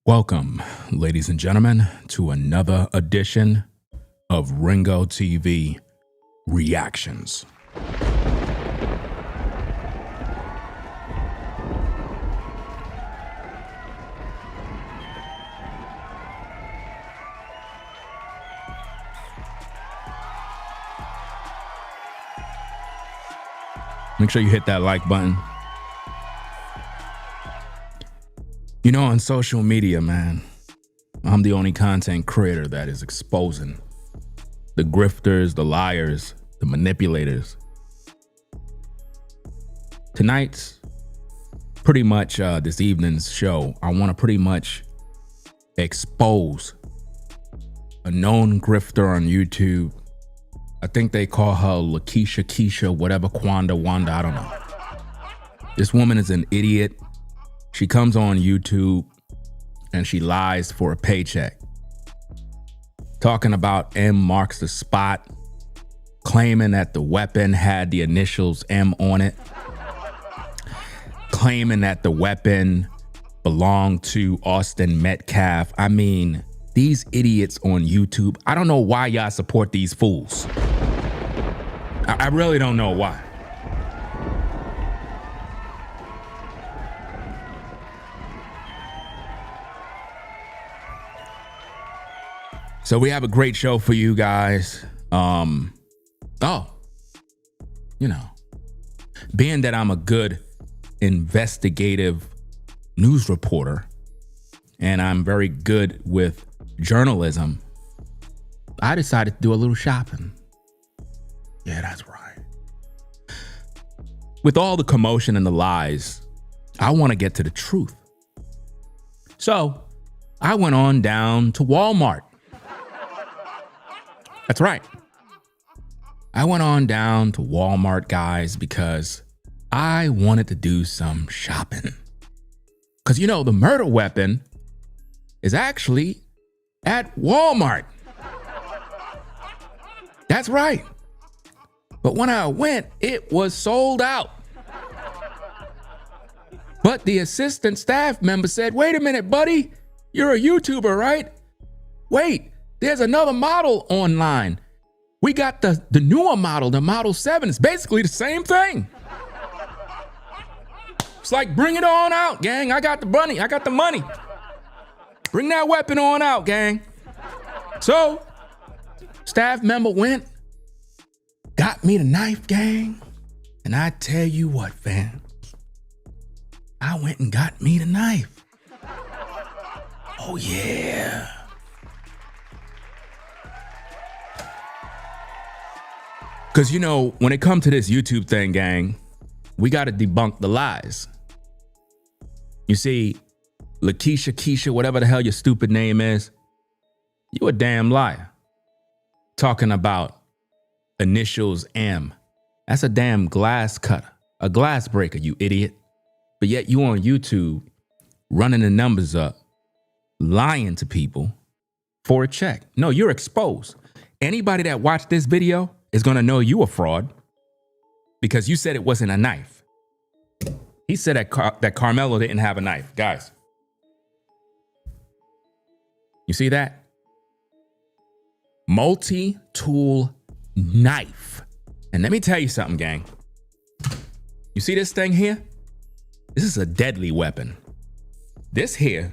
Welcome, ladies and gentlemen, to another edition of Ringo TV Reactions. Make sure you hit that like button. You know, on social media, man, I'm the only content creator that is exposing the grifters, the liars, the manipulators. Tonight's pretty much this evening's show, I want to pretty much expose a known grifter on YouTube. I think they call her LakeyshaKeysha, whatever, Wanda, I don't know. This woman is an idiot. She comes on YouTube and she lies for a paycheck. Talking about M marks the spot, claiming that the weapon had the initials M on it, claiming that the weapon belonged to Austin Metcalf. I mean, these idiots on YouTube, I don't know why y'all support these fools. I really don't know why. So we have a great show for you guys. Being that I'm a good investigative news reporter and I'm very good with journalism, I decided to do a little shopping. Yeah, that's right. With all the commotion and the lies, I want to get to the truth. So I went on down to Walmart. That's right. I went on down to Walmart, guys, because I wanted to do some shopping. Because, you know, the murder weapon is actually at Walmart. That's right. But when I went, it was sold out. But the assistant staff member said, "Wait a minute, buddy. You're a YouTuber, right? Wait. There's another model online. We got the newer model, the Model 7. It's basically the same thing." It's like, bring it on out, gang. I got the money. I got the money. Bring that weapon on out, gang. So, staff member went, got me the knife, gang. And I tell you what, fam. I went and got me the knife. Oh, yeah. Because, you know, when it comes to this YouTube thing, gang, we got to debunk the lies. You see, LakeyshaKeysha, whatever the hell your stupid name is, you a damn liar. Talking about initials M. That's a damn glass cutter, a glass breaker, you idiot. But yet you on YouTube running the numbers up, lying to people for a check. No, you're exposed. Anybody that watched this video is going to know you a fraud because you said it wasn't a knife. He said that Karmelo didn't have a knife. Guys, you see that? Multi-tool knife. And let me tell you something, gang. You see this thing here? This is a deadly weapon. This here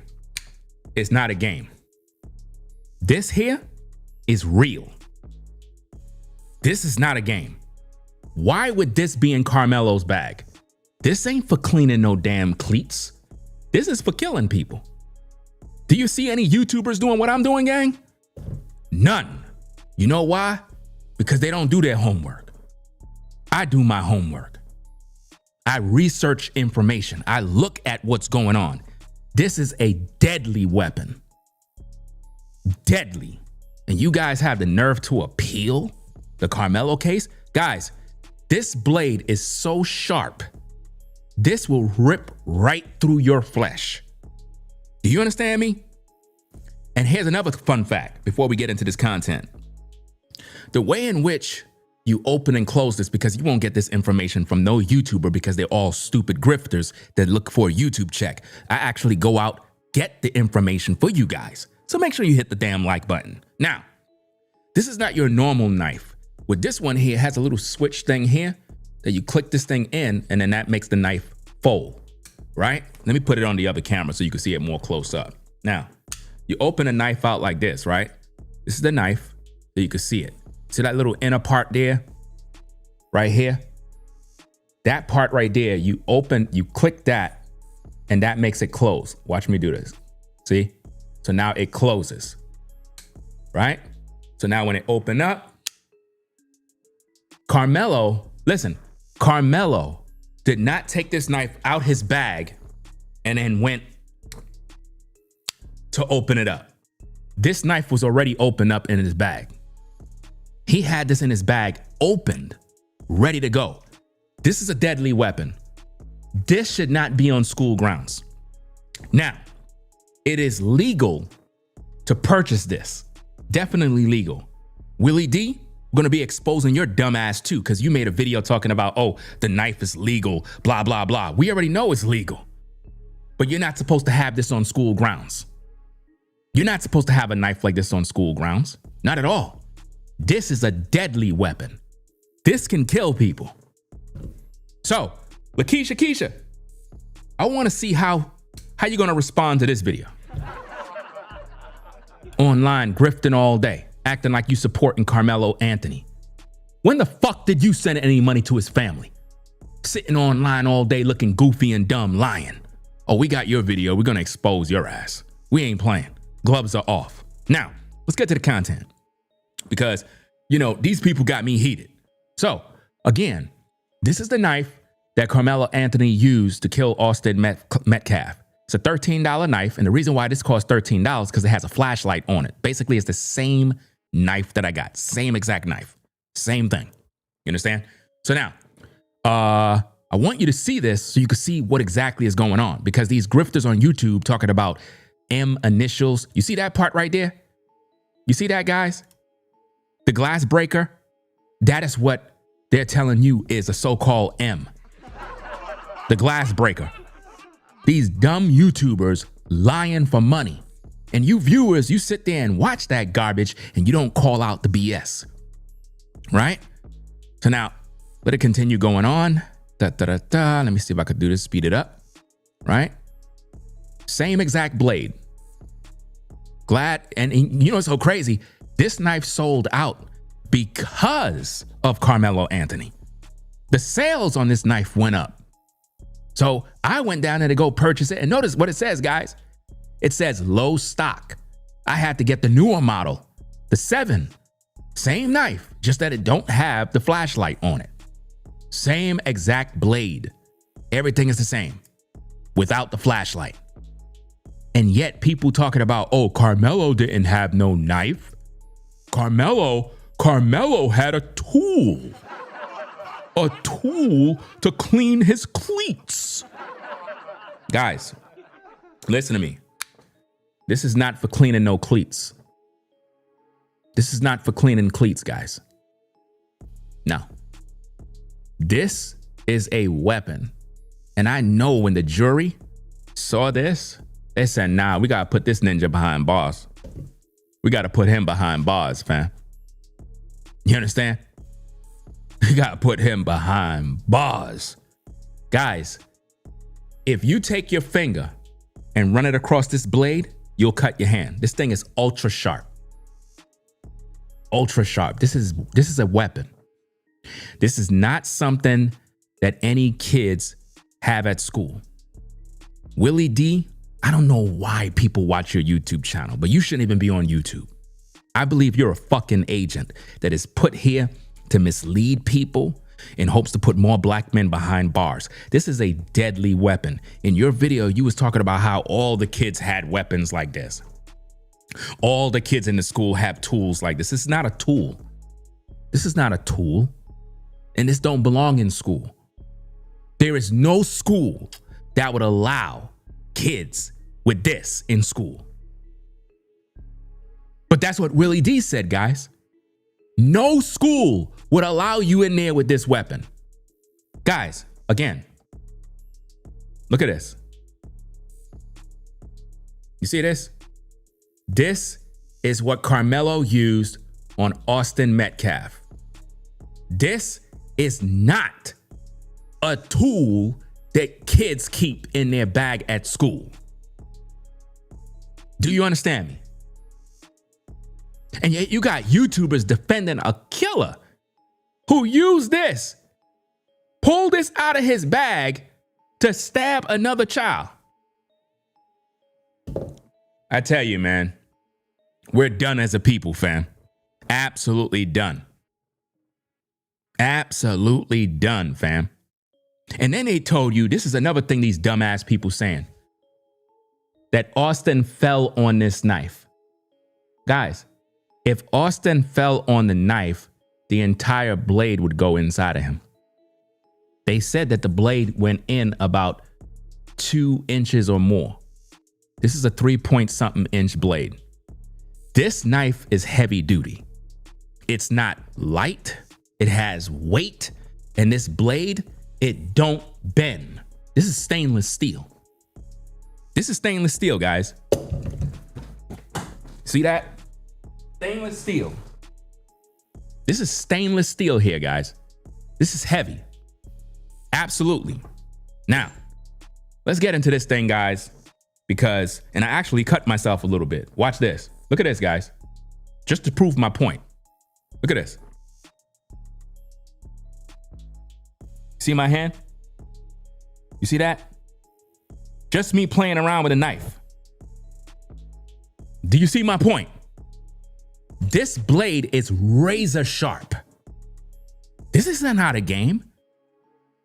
is not a game. This here is real. This is not a game. Why would this be in Karmelo's bag? This ain't for cleaning no damn cleats. This is for killing people. Do you see any YouTubers doing what I'm doing, gang? None. You know why? Because they don't do their homework. I do my homework. I research information. I look at what's going on. This is a deadly weapon. Deadly. And you guys have the nerve to appeal the Karmelo case? Guys, this blade is so sharp, this will rip right through your flesh. Do you understand me? And here's another fun fact before we get into this content. The way in which you open and close this, because you won't get this information from no YouTuber because they're all stupid grifters that look for a YouTube check. I actually go out, get the information for you guys. So make sure you hit the damn like button. Now, this is not your normal knife. With this one here, it has a little switch thing here that you click this thing in, and then that makes the knife fold, right? Let me put it on the other camera so you can see it more close up. Now, you open a knife out like this, right? This is the knife, so you can see it. See that little inner part there? Right here? That part right there, you click that, and that makes it close. Watch me do this. See? So now it closes, right? So now when it open up, Karmelo, listen, Karmelo did not take this knife out his bag and then went to open it up. This knife was already opened up in his bag. He had this in his bag opened, ready to go. This is a deadly weapon. This should not be on school grounds. Now, it is legal to purchase this. Definitely legal. Willie D, we're gonna be exposing your dumb ass too, because you made a video talking about, oh, the knife is legal, blah, blah, blah. We already know it's legal. But you're not supposed to have this on school grounds. You're not supposed to have a knife like this on school grounds. Not at all. This is a deadly weapon. This can kill people. So, LakeyshaKeysha, I want to see how you're going to respond to this video. Online grifting all day, acting like you supporting Karmelo Anthony. When the fuck did you send any money to his family? Sitting online all day looking goofy and dumb, lying. Oh, we got your video. We're going to expose your ass. We ain't playing. Gloves are off. Now, let's get to the content. Because, you know, these people got me heated. So, again, this is the knife that Karmelo Anthony used to kill Austin Metcalf. It's a $13 knife, and the reason why this costs $13 is because it has a flashlight on it. Basically, it's the same knife that I got. Same exact knife. Same thing. You understand? So now, I want you to see this so you can see what exactly is going on, because these grifters on YouTube talking about M initials. You see that part right there? You see that, guys? The glass breaker? That is what they're telling you is a so-called M. The glass breaker. These dumb YouTubers lying for money. And you viewers, you sit there and watch that garbage and you don't call out the BS. Right? So now, let it continue going on. Let me see if I could do this, speed it up. Right? Same exact blade. And you know what's so crazy? This knife sold out because of Karmelo Anthony. The sales on this knife went up. So I went down there to go purchase it, and notice what it says, guys. It says low stock. I had to get the newer model, the 7. Same knife, just that it don't have the flashlight on it. Same exact blade. Everything is the same without the flashlight. And yet people talking about, oh, Karmelo didn't have no knife. Karmelo had a tool. A tool to clean his cleats. Guys, listen to me. This is not for cleaning no cleats. This is not for cleaning cleats, guys. No. This is a weapon. And I know when the jury saw this, they said, nah, we got to put this ninja behind bars. We got to put him behind bars, fam. You understand? You got to put him behind bars. Guys, if you take your finger and run it across this blade, you'll cut your hand. This thing is ultra sharp. Ultra sharp. This is a weapon. This is not something that any kids have at school. Willie D, I don't know why people watch your YouTube channel, but you shouldn't even be on YouTube. I believe you're a fucking agent that is put here to mislead people in hopes to put more black men behind bars. This is a deadly weapon. In your video, you was talking about how all the kids had weapons like this. All the kids in the school have tools like this. This is not a tool. This is not a tool. And this don't belong in school. There is no school that would allow kids with this in school. But that's what Willie D said, guys. No school would allow you in there with this weapon. Guys, again, look at this. You see this? This is what Karmelo used on Austin Metcalf. This is not a tool that kids keep in their bag at school. Do you understand me? And yet you got YouTubers defending a killer who used this, pulled this out of his bag to stab another child. I tell you, man, we're done as a people, fam. Absolutely done. Absolutely done, fam. And then they told you, this is another thing these dumbass people saying, that Austin fell on this knife. Guys, if Austin fell on the knife, the entire blade would go inside of him. They said that the blade went in about 2 inches or more. This is a 3-point-something inch blade. This knife is heavy duty. It's not light. It has weight. And this blade, it don't bend. This is stainless steel. This is stainless steel, guys. See that? Stainless steel. This is stainless steel here, guys. This is heavy. Absolutely. Now, let's get into this thing, guys, because, and I actually cut myself a little bit. Watch this. Look at this, guys. Just to prove my point. Look at this. See my hand? You see that? Just me playing around with a knife. Do you see my point? This blade is razor sharp. This is not a game.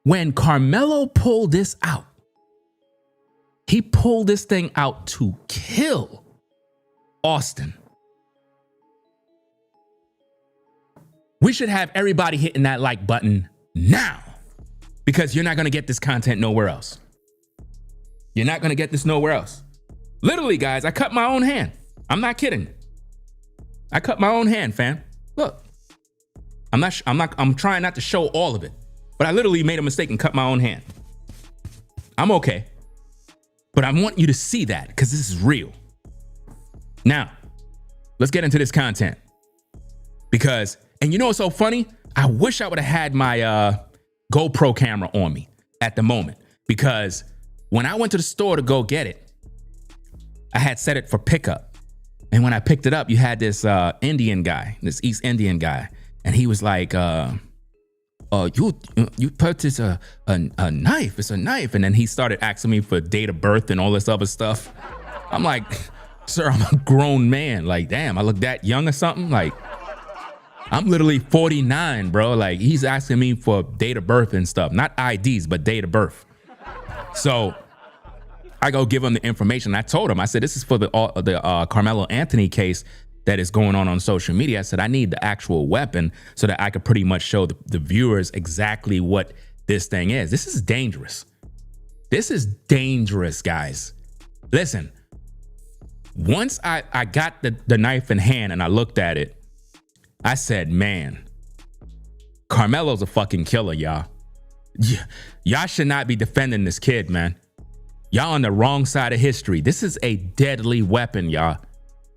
When Karmelo pulled this out, he pulled this thing out to kill Austin. We should have everybody hitting that like button now, because you're not going to get this content nowhere else. You're not going to get this nowhere else. Literally, guys, I cut my own hand. I'm not kidding. I cut my own hand, fam. Look, I'm trying not to show all of it, but I literally made a mistake and cut my own hand. I'm okay. But I want you to see that because this is real. Now, let's get into this content. Because, and you know what's so funny? I wish I would have had my GoPro camera on me at the moment, because when I went to the store to go get it, I had set it for pickup. And when I picked it up, you had this Indian guy, this East Indian guy. And he was like, you purchased a knife. It's a knife. And then he started asking me for date of birth and all this other stuff. I'm like, sir, I'm a grown man. Like, damn, I look that young or something? Like, I'm literally 49, bro. Like, he's asking me for date of birth and stuff. Not IDs, but date of birth. So I go give him the information. I told him, I said, this is for the Carmelo Anthony case that is going on social media. I said, I need the actual weapon so that I could pretty much show the viewers exactly what this thing is. This is dangerous. This is dangerous, guys. Listen, once I got the knife in hand and I looked at it, I said, man, Carmelo's a fucking killer, y'all. Y'all should not be defending this kid, man. Y'all on the wrong side of history. This is a deadly weapon, y'all.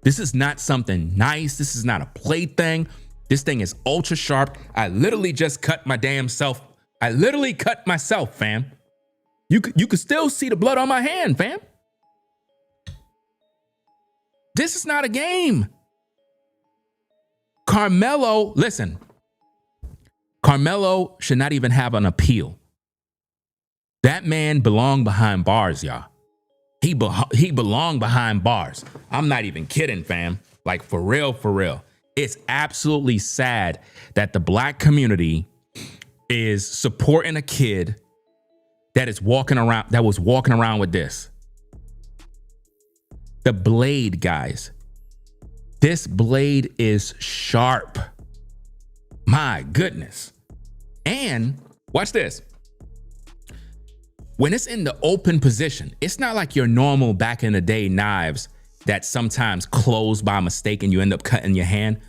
This is not something nice. This is not a plaything. This thing is ultra sharp. I literally just cut my damn self. I literally cut myself, fam. You could still see the blood on my hand, fam. This is not a game. Karmelo, listen. Karmelo should not even have an appeal. That man belonged behind bars, y'all. He belonged behind bars. I'm not even kidding, fam. Like, for real, for real. It's absolutely sad that the black community is supporting a kid that was walking around with this. The blade, guys. This blade is sharp. My goodness. And watch this. When it's in the open position, it's not like your normal back in the day knives that sometimes close by mistake and you end up cutting your hand.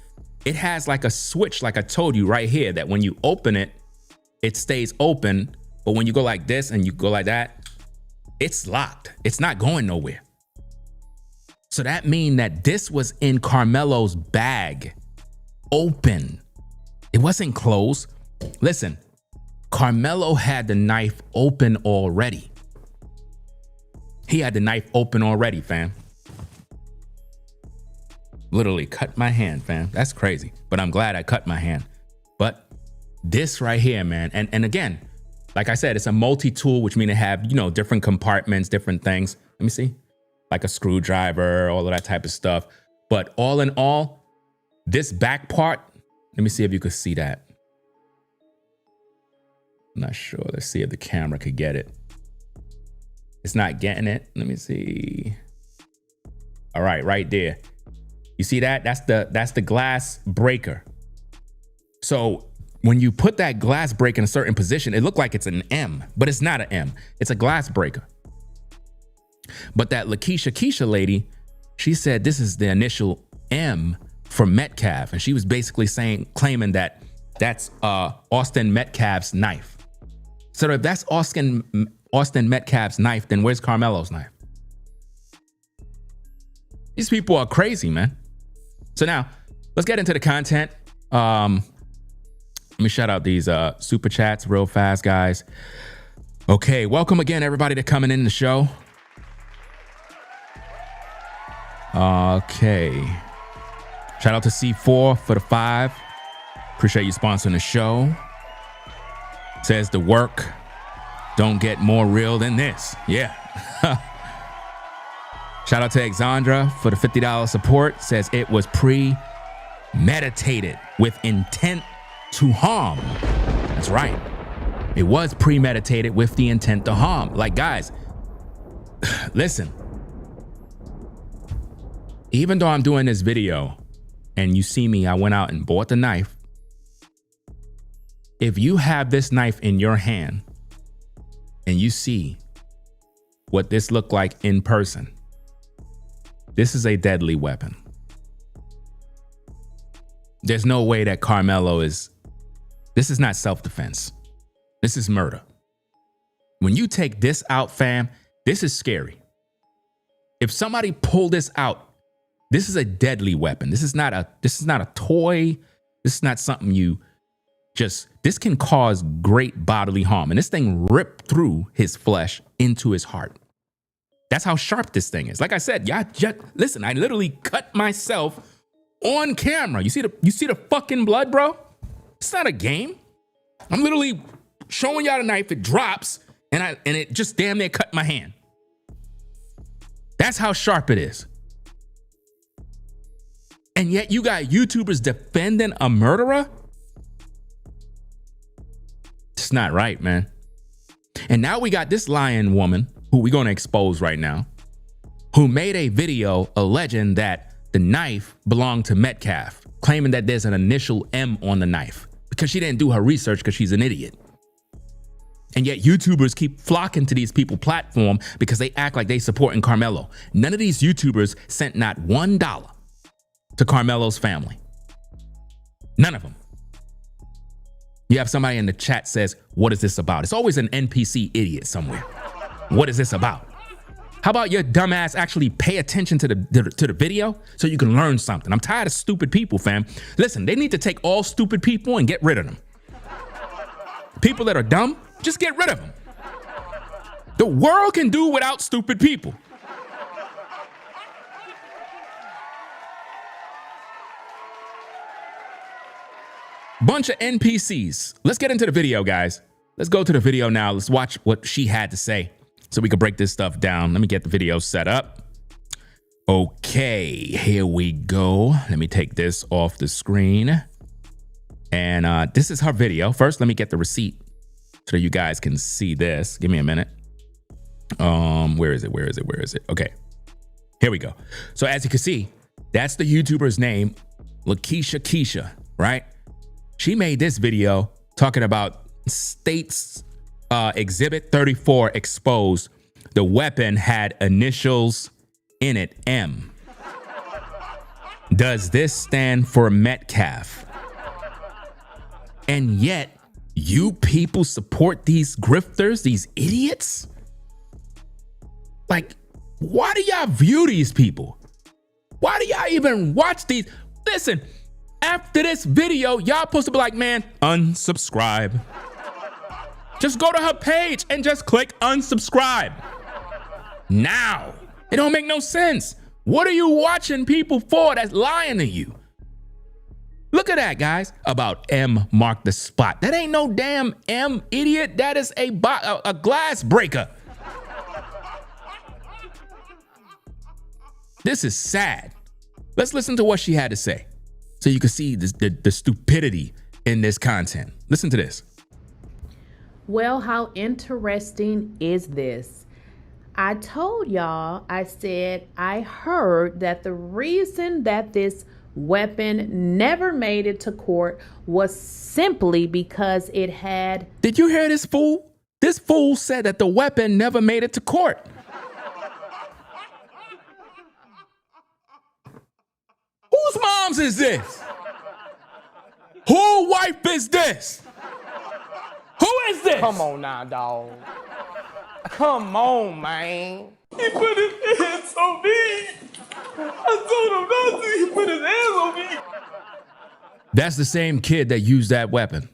It has like a switch, like I told you right here, that when you open it, it stays open. But when you go like this and you go like that, it's locked. It's not going nowhere. So that means that this was in Karmelo's bag, open. It wasn't closed. Listen, Karmelo had the knife open already. He had the knife open already, fam. Literally cut my hand, fam. That's crazy. But I'm glad I cut my hand. But this right here, man. And again, like I said, it's a multi-tool, which means it have, you know, different compartments, different things. Let me see. Like a screwdriver, all of that type of stuff. But all in all, this back part, let me see if you could see that. I'm not sure. Let's see if the camera could get it. It's not getting it. Let me see. All right, right there. You see that? That's the glass breaker. So when you put that glass breaker in a certain position, it looked like it's an M, but it's not an M. It's a glass breaker. But that LakeyshaKeysha lady, she said this is the initial M for Metcalf, and she was basically claiming that that's Austin Metcalf's knife. So if that's Austin Metcalf's knife, then where's Karmelo's knife? These people are crazy, man. So now let's get into the content. Let me shout out these super chats real fast, guys. Okay, welcome again, everybody, to coming in the show. Okay. Shout out to C4 for the 5. Appreciate you sponsoring the show. Says the work don't get more real than this. Yeah. Shout out to Alexandra for the $50 support. Says it was premeditated with intent to harm. That's right. It was premeditated with the intent to harm. Like, guys, listen. Even though I'm doing this video and you see me, I went out and bought the knife. If you have this knife in your hand and you see what this looked like in person, this is a deadly weapon. There's no way that Karmelo this is not self-defense. This is murder. When you take this out, fam, this is scary. If somebody pulled this out, this is a deadly weapon. This is not a toy. This is not something this can cause great bodily harm. And this thing ripped through his flesh into his heart. That's how sharp this thing is. Like I said, listen, I literally cut myself on camera. You see the fucking blood, bro? It's not a game. I'm literally showing y'all the knife. It drops and it just damn near cut my hand. That's how sharp it is. And yet you got YouTubers defending a murderer? It's not right, man. And now we got this lying woman who we're going to expose right now, who made a video alleging that the knife belonged to Metcalf, claiming that there's an initial M on the knife because she didn't do her research because she's an idiot. And yet YouTubers keep flocking to these people's platform because they act like they supporting Karmelo. None of these YouTubers sent not $1 to Karmelo's family. None of them. You have somebody in the chat says, what is this about? It's always an NPC idiot somewhere. What is this about? How about your dumbass actually pay attention to the video so you can learn something? I'm tired of stupid people, fam. Listen, they need to take all stupid people and get rid of them. People that are dumb, just get rid of them. The world can do without stupid people. Bunch of NPCs. Let's get into the video, guys. Let's go to the video now. Let's watch what she had to say so we can break this stuff down. Let me get the video set up. Okay, here we go. Let me take this off the screen. And this is her video. First, let me get the receipt so you guys can see this. Give me a minute. Where is it? Okay, here we go. So as you can see, that's the YouTuber's name, LakeyshaKeysha, right? She made this video talking about State's Exhibit 34 exposed. The weapon had initials in it, M. Does this stand for Metcalf? And yet, you people support these grifters, these idiots? Like, why do y'all view these people? Why do y'all even watch these? Listen, after this video, y'all supposed to be like, man, unsubscribe. Just go to her page and just click unsubscribe. Now, it don't make no sense. What are you watching people for that's lying to you? Look at that, guys. About M marked the spot. That ain't no damn M, idiot. That is a glass breaker. This is sad. Let's listen to what she had to say so you can see the stupidity in this content. Listen to this. Well, how interesting is this? I told y'all, I said, I heard that the reason that this weapon never made it to court was simply because it had... Did you hear this fool? This fool said that the weapon never made it to court. Whose mom's is this? Whose wife is this? Who is this? Come on now, dog. Come on, man. He put his hands on me. I told him not to. He put his hands on me. That's the same kid that used that weapon.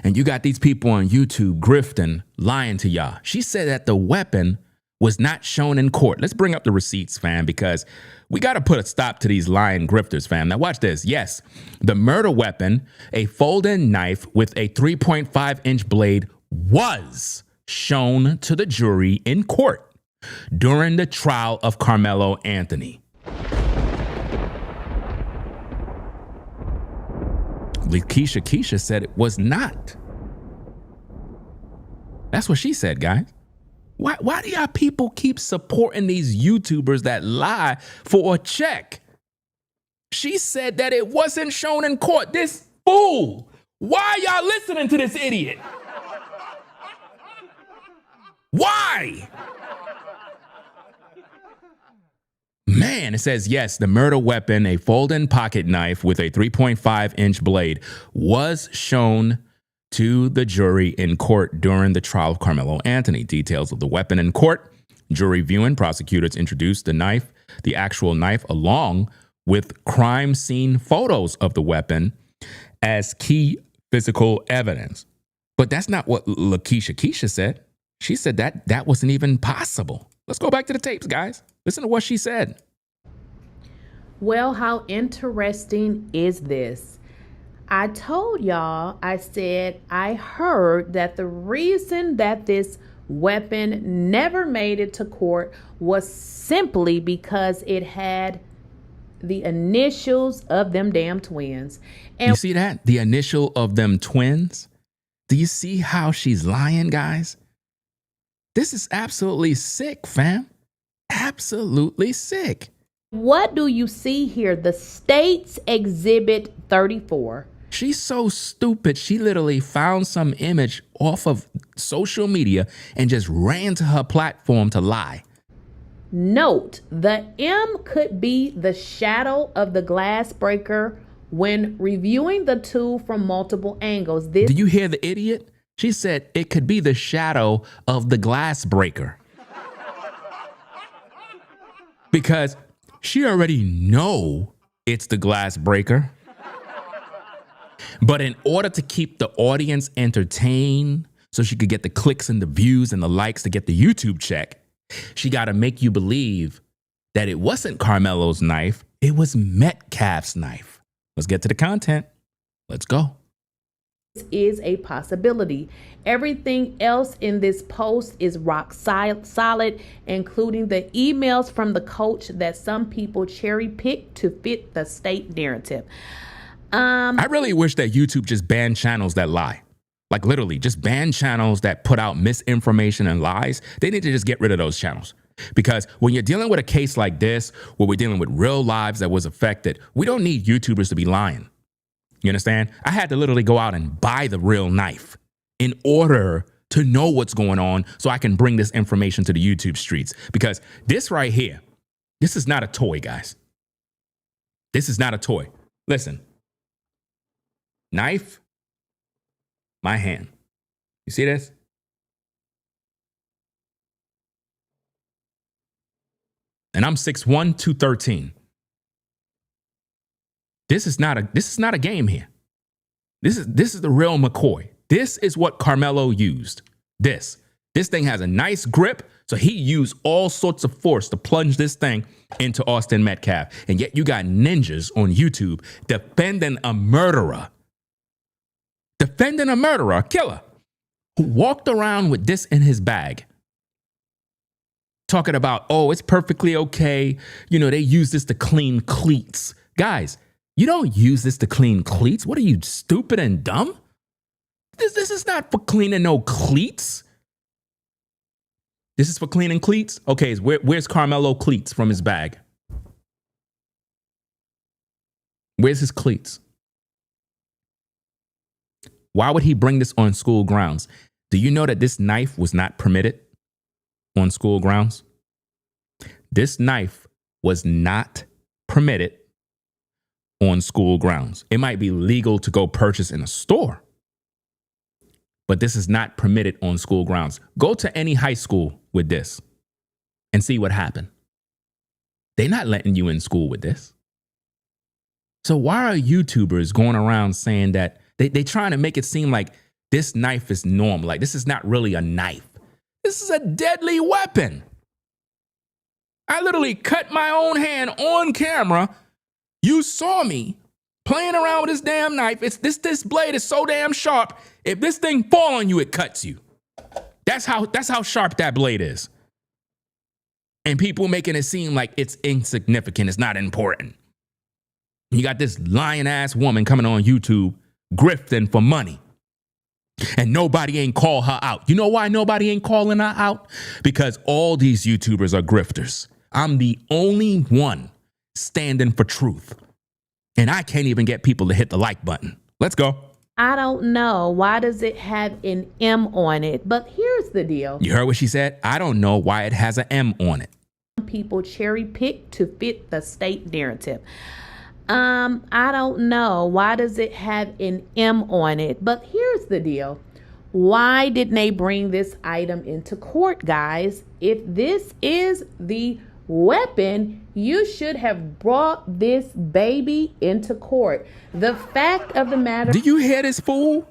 And you got these people on YouTube grifting, lying to y'all. She said that the weapon was not shown in court. Let's bring up the receipts, fam, because we got to put a stop to these lying grifters, fam. Now watch this. Yes, the murder weapon, a fold-in knife with a 3.5-inch blade, was shown to the jury in court during the trial of Karmelo Anthony. LakeyshaKeysha said it was not. That's what she said, guys. Why do y'all people keep supporting these YouTubers that lie for a check? She said that it wasn't shown in court. This fool. Why y'all listening to this idiot? Why? Man, it says, yes, the murder weapon, a fold-in pocket knife with a 3.5-inch blade, was shown to the jury in court during the trial of Karmelo Anthony. Details of the weapon in court. Jury viewing, prosecutors introduced the knife, the actual knife, along with crime scene photos of the weapon as key physical evidence. But that's not what LakeyshaKeysha said. She said that that wasn't even possible. Let's go back to the tapes, guys. Listen to what she said. Well, how interesting is this? I told y'all, I said, I heard that the reason that this weapon never made it to court was simply because it had the initials of them damn twins. And you see that? The initial of them twins? Do you see how she's lying, guys? This is absolutely sick, fam. Absolutely sick. What do you see here? The state's exhibit 34. She's so stupid. She literally found some image off of social media and just ran to her platform to lie. Note, the M could be the shadow of the glass breaker when reviewing the tool from multiple angles. Do you hear the idiot? She said it could be the shadow of the glass breaker. Because she already know it's the glass breaker. But in order to keep the audience entertained, so she could get the clicks and the views and the likes to get the YouTube check, she got to make you believe that it wasn't Karmelo's knife, it was Metcalf's knife. Let's get to the content. Let's go. This is a possibility. Everything else in this post is rock solid, including the emails from the coach that some people cherry pick to fit the state narrative. I really wish that YouTube just banned channels that lie. Like literally just ban channels that put out misinformation and lies. They need to just get rid of those channels. Because when you're dealing with a case like this, where we're dealing with real lives that was affected, we don't need YouTubers to be lying. You understand? I had to literally go out and buy the real knife in order to know what's going on so I can bring this information to the YouTube streets. Because this right here, this is not a toy, guys. This is not a toy. Listen. Knife, my hand. You see this? And I'm 6'1", 213. This is not a game here. This is the real McCoy. This is what Karmelo used. This thing has a nice grip, so he used all sorts of force to plunge this thing into Austin Metcalf. And yet you got ninjas on YouTube defending a murderer. Defending a murderer, a killer, who walked around with this in his bag. Talking about, oh, it's perfectly okay. You know, they use this to clean cleats. Guys, you don't use this to clean cleats. What are you, stupid and dumb? This is not for cleaning no cleats. This is for cleaning cleats? Okay, where's Karmelo cleats from his bag? Where's his cleats? Why would he bring this on school grounds? Do you know that this knife was not permitted on school grounds? This knife was not permitted on school grounds. It might be legal to go purchase in a store, but this is not permitted on school grounds. Go to any high school with this and see what happened. They're not letting you in school with this. So why are YouTubers going around saying that they trying to make it seem like this knife is normal? Like this is not really a knife. This is a deadly weapon. I literally cut my own hand on camera. You saw me playing around with this damn knife. It's this blade is so damn sharp. If this thing fall on you, it cuts you. That's how sharp that blade is. And people making it seem like it's insignificant. It's not important. You got this lying ass woman coming on YouTube grifting for money. And nobody ain't call her out. You know why nobody ain't calling her out? Because all these YouTubers are grifters. I'm the only one standing for truth. And I can't even get people to hit the like button. Let's go. I don't know. Why does it have an M on it? But here's the deal. You heard what she said? I don't know why it has an M on it. People cherry pick to fit the state narrative. I don't know. Why does it have an M on it? But here's the deal. Why didn't they bring this item into court, guys? If this is the weapon, you should have brought this baby into court. The fact of the matter... Do you hear this fool?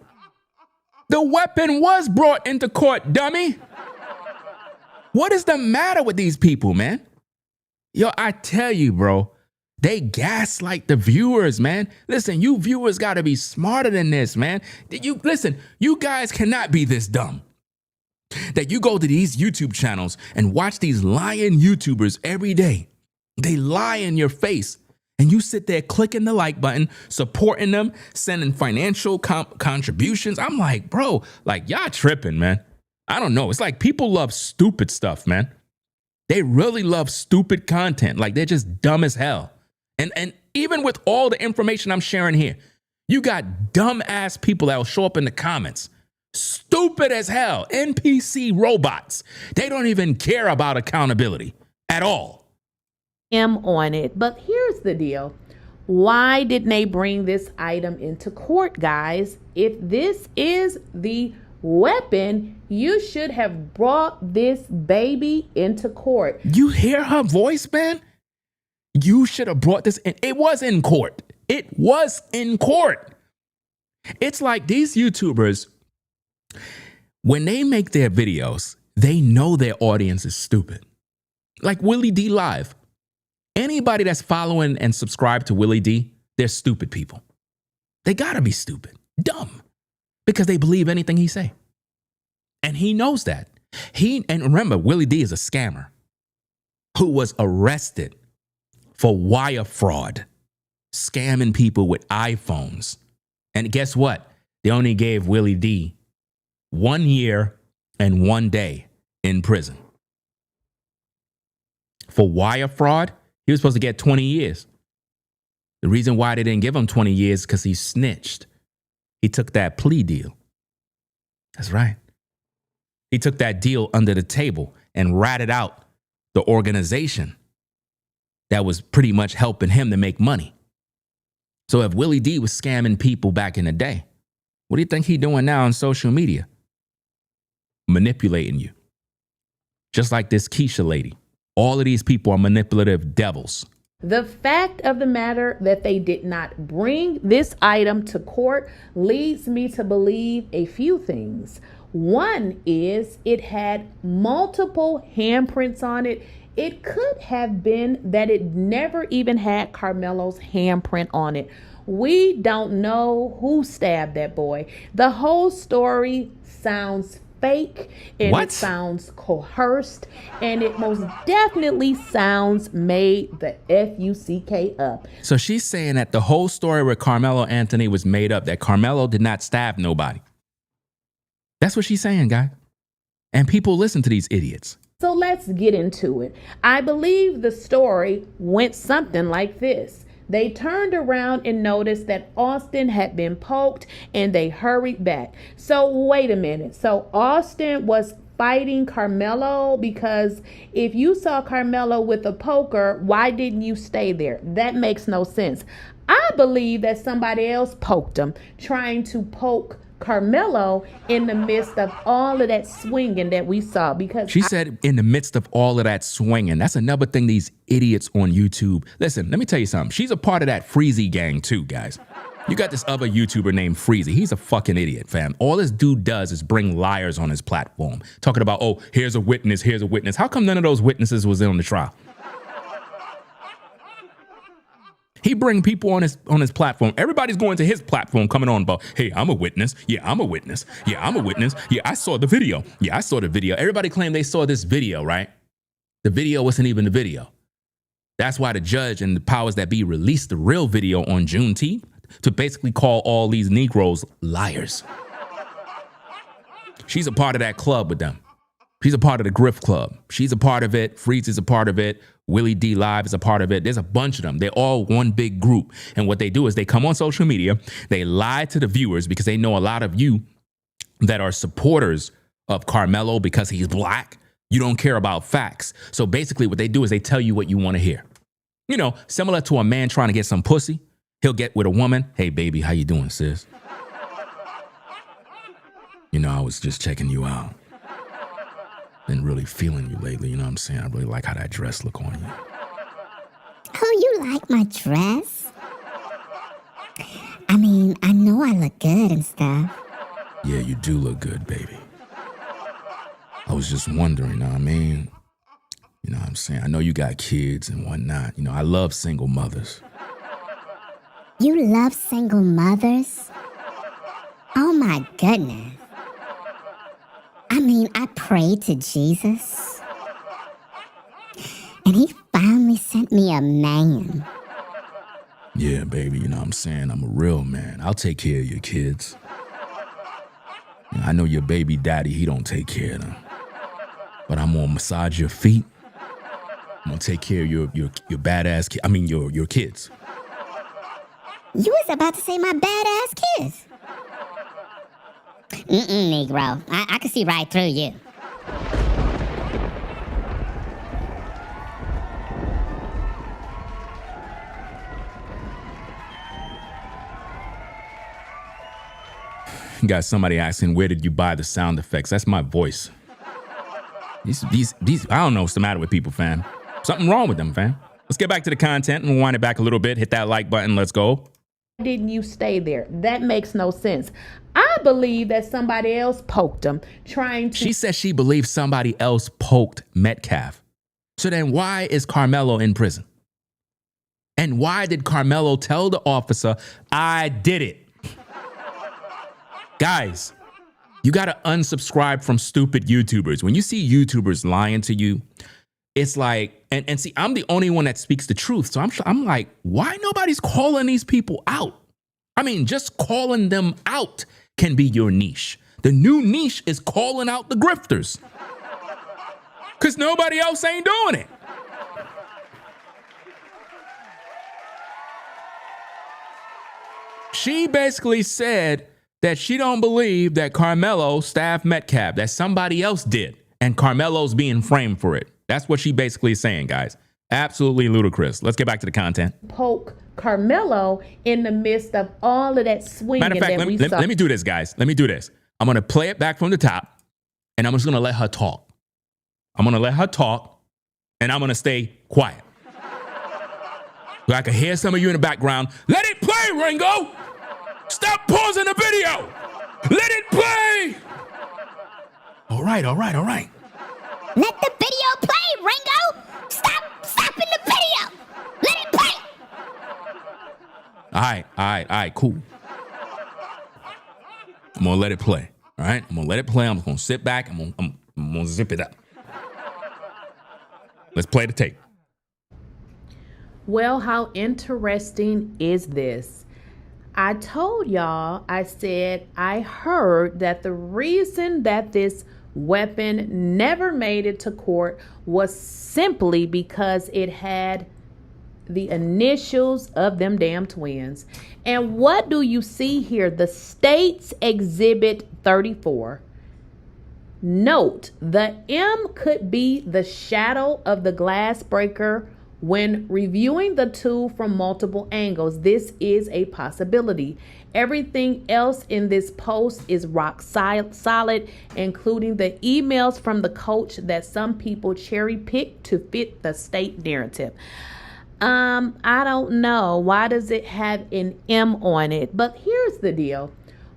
The weapon was brought into court, dummy. What is the matter with these people, man? Yo, I tell you, bro, they gaslight the viewers, man. Listen, you viewers got to be smarter than this, man. You guys cannot be this dumb. That you go to these YouTube channels and watch these lying YouTubers every day. They lie in your face. And you sit there clicking the like button, supporting them, sending financial contributions. I'm like, bro, like y'all tripping, man. I don't know. It's like people love stupid stuff, man. They really love stupid content. Like they're just dumb as hell. And even with all the information I'm sharing here, you got dumb ass people that will show up in the comments. Stupid as hell. NPC robots. They don't even care about accountability at all. M on it. But here's the deal. Why didn't they bring this item into court, guys? If this is the weapon, you should have brought this baby into court. You hear her voice, man? You should have brought this in. It was in court. It was in court. It's like these YouTubers, when they make their videos, they know their audience is stupid. Like Willie D Live. Anybody that's following and subscribed to Willie D, they're stupid people. They gotta be stupid, dumb, because they believe anything he say. And he knows that. And remember, Willie D is a scammer who was arrested for wire fraud, scamming people with iPhones. And guess what? They only gave Willie D 1 year and 1 day in prison. For wire fraud, he was supposed to get 20 years. The reason why they didn't give him 20 years is because he snitched. He took that plea deal. That's right. He took that deal under the table and ratted out the organization that was pretty much helping him to make money. So if Willie D was scamming people back in the day, what do you think he's doing now on social media? Manipulating you. Just like this Keysha lady. All of these people are manipulative devils. The fact of the matter that they did not bring this item to court leads me to believe a few things. One is it had multiple handprints on it. It could have been that it never even had Karmelo's handprint on it. We don't know who stabbed that boy. The whole story sounds fake, and what? It sounds coerced, and it most definitely sounds made the F-U-C-K up. So she's saying that the whole story with Karmelo Anthony was made up, that Karmelo did not stab nobody. That's what she's saying, guy. And people listen to these idiots. So let's get into it. I believe the story went something like this. They turned around and noticed that Austin had been poked, and they hurried back. So wait a minute. So Austin was fighting Karmelo, because if you saw Karmelo with a poker, why didn't you stay there? That makes no sense. I believe that somebody else poked him, trying to poke Karmelo in the midst of all of that swinging that we saw. Because she said in the midst of all of that swinging. That's another thing these idiots on YouTube. Listen, let me tell you something. She's a part of that Freezy gang too, guys. You got this other YouTuber named Freezy. He's a fucking idiot, fam. All this dude does is bring liars on his platform, talking about, oh, here's a witness, here's a witness. How come none of those witnesses was in on the trial? He bring people on his platform. Everybody's going to his platform coming on about, hey, I'm a witness. Yeah, I'm a witness. Yeah, I'm a witness. Yeah, I saw the video. Yeah, I saw the video. Everybody claimed they saw this video, right? The video wasn't even the video. That's why the judge and the powers that be released the real video on Juneteenth to basically call all these Negroes liars. She's a part of that club with them. She's a part of the Grift Club. She's a part of it. Freeze is a part of it. Willie D Live is a part of it. There's a bunch of them. They're all one big group. And what they do is they come on social media. They lie to the viewers because they know a lot of you that are supporters of Karmelo because he's black. You don't care about facts. So basically what they do is they tell you what you want to hear. You know, similar to a man trying to get some pussy. He'll get with a woman. Hey, baby, how you doing, sis? You know, I was just checking you out. Been really feeling you lately, you know what I'm saying? I really like how that dress look on you. Oh, you like my dress? I mean, I know I look good and stuff. Yeah, you do look good, baby. I was just wondering, you know what I mean? You know what I'm saying? I know you got kids and whatnot. You know, I love single mothers. You love single mothers? Oh my goodness. I mean, I prayed to Jesus, and he finally sent me a man. Yeah, baby, you know what I'm saying? I'm a real man. I'll take care of your kids. You know, I know your baby daddy, he don't take care of them. But I'm gonna massage your feet. I'm gonna take care of your badass your kids. You was about to say my badass kids. Negro. I can see right through you. Got somebody asking, where did you buy the sound effects? That's my voice. These, I don't know what's the matter with people, fam. Something wrong with them, fam. Let's get back to the content and wind it back a little bit. Hit that like button. Let's go. Didn't you stay there? That makes no sense. I believe that somebody else poked him, trying to... She says she believes somebody else poked Metcalf. So then why is Karmelo in prison? And why did Karmelo tell the officer, I did it? Guys, you got to unsubscribe from stupid YouTubers. When you see YouTubers lying to you, it's like, and see, I'm the only one that speaks the truth. So I'm like, why nobody's calling these people out? I mean, just calling them out can be your niche. The new niche is calling out the grifters. Because nobody else ain't doing it. She basically said that she don't believe that Karmelo stabbed Metcalf, that somebody else did, and Carmelo's being framed for it. That's what she basically is saying, guys. Absolutely ludicrous. Let's get back to the content. Poke Karmelo in the midst of all of that swinging. Matter of fact, let me do this, guys. Let me do this. I'm going to play it back from the top, and I'm just going to let her talk. I'm going to let her talk, and I'm going to stay quiet. I can hear some of you in the background. Let it play, Ringo. Stop pausing the video. Let it play. All right. Let the video play, Ringo! Stop stopping the video! Let it play! All right, cool. I'm gonna let it play. All right, I'm gonna let it play. I'm gonna sit back. I'm gonna zip it up. Let's play the tape. Well, how interesting is this? I told y'all, I said, I heard that the reason that this weapon never made it to court was simply because it had the initials of them damn twins. And what do you see here? The state's exhibit 34. Note, the M could be the shadow of the glass breaker. When reviewing the two from multiple angles, this is a possibility. Everything else in this post is rock solid, including the emails from the coach that some people cherry pick to fit the state narrative. I don't know. Why does it have an M on it? But here's the deal.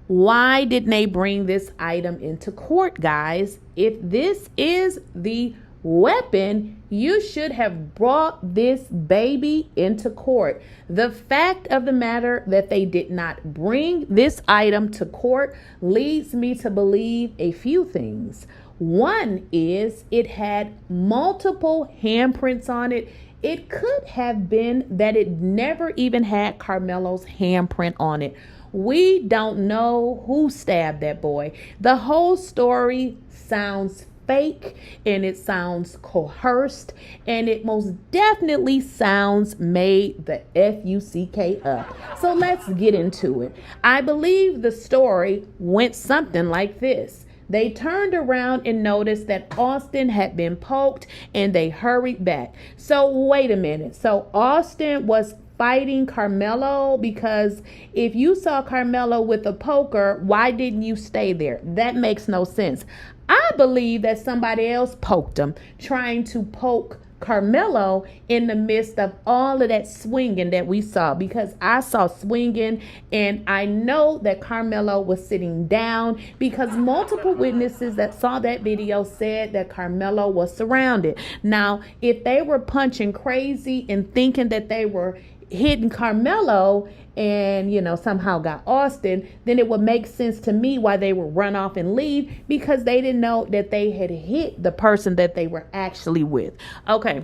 Why didn't they bring this item into court, guys? If this is the weapon, you should have brought this baby into court. The fact of the matter that they did not bring this item to court leads me to believe a few things. One is it had multiple handprints on it. It could have been that it never even had Karmelo's handprint on it. We don't know who stabbed that boy. The whole story sounds fake, and it sounds coerced, and it most definitely sounds made the F-U-C-K up. So let's get into it. I believe the story went something like this. They turned around and noticed that Austin had been poked, and they hurried back. So wait a minute. So Austin was fighting Karmelo, because if you saw Karmelo with a poker, why didn't you stay there? That makes no sense. I believe that somebody else poked him, trying to poke Karmelo in the midst of all of that swinging that we saw, because I saw swinging, and I know that Karmelo was sitting down, because multiple witnesses that saw that video said that Karmelo was surrounded. Now, if they were punching crazy and thinking that they were hitting Karmelo and, somehow got Austin, then it would make sense to me why they would run off and leave, because they didn't know that they had hit the person that they were actually with. Okay,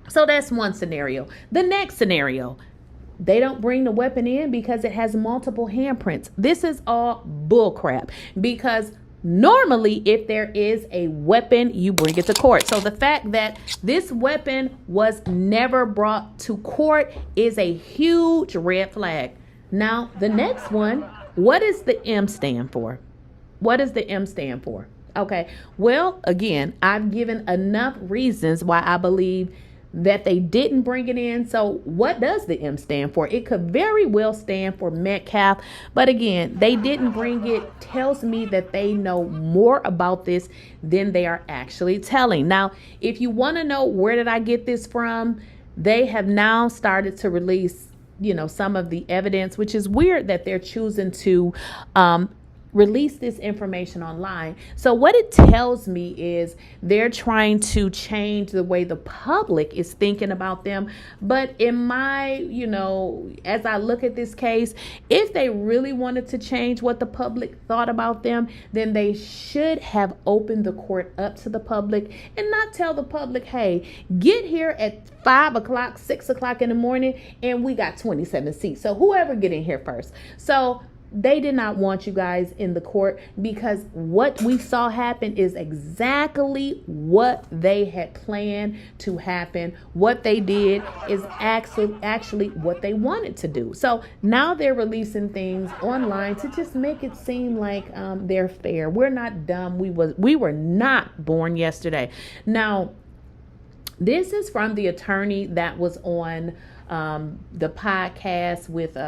so that's one scenario. The next scenario, they don't bring the weapon in because it has multiple handprints. This is all bullcrap, because normally, if there is a weapon, you bring it to court. So the fact that this weapon was never brought to court is a huge red flag. Now, the next one, what does the M stand for? What does the M stand for? Okay, well, again, I've given enough reasons why I believe that they didn't bring it in. So what does the M stand for? It could very well stand for Metcalf, but again, they didn't bring it. Tells me that they know more about this than they are actually telling. Now, if you want to know where did I get this from, they have now started to release, some of the evidence, which is weird that they're choosing to release this information online. So what it tells me is they're trying to change the way the public is thinking about them. But in my, as I look at this case, if they really wanted to change what the public thought about them, then they should have opened the court up to the public and not tell the public, hey, get here at 5 o'clock, 6 o'clock in the morning, and we got 27 seats. So whoever get in here first. So they did not want you guys in the court, because what we saw happen is exactly what they had planned to happen. What they did is actually what they wanted to do. So now they're releasing things online to just make it seem like they're fair. We're not dumb. We were not born yesterday. Now, this is from the attorney that was on the podcast with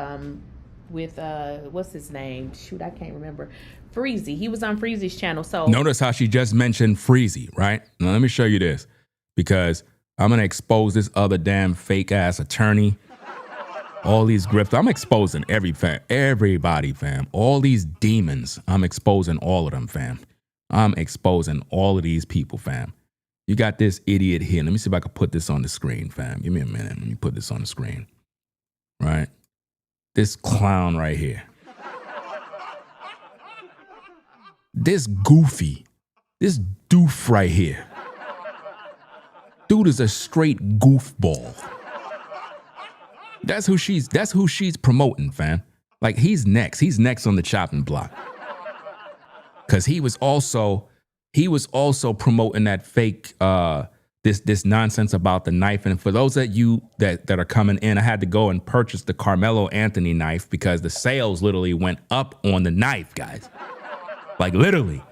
what's his name? Shoot, I can't remember. Freezy. He was on Freezy's channel. So notice how she just mentioned Freezy, right? Now let me show you this, because I'm gonna expose this other damn fake ass attorney All these grifters. I'm exposing everybody, fam. All these demons. I'm exposing all of them, fam. I'm exposing all of these people, fam. You got this idiot here. Let me see if I can put this on the screen, fam. Give me a minute. Let me put this on the screen. Right? This clown right here. This goofy. This doof right here. Dude is a straight goofball. That's who she's promoting, fam. Like he's next. He's next on the chopping block. Cause he was also promoting that fake this nonsense about the knife. And for those of you that are coming in, I had to go and purchase the Karmelo Anthony knife because the sales literally went up on the knife, guys. Like literally,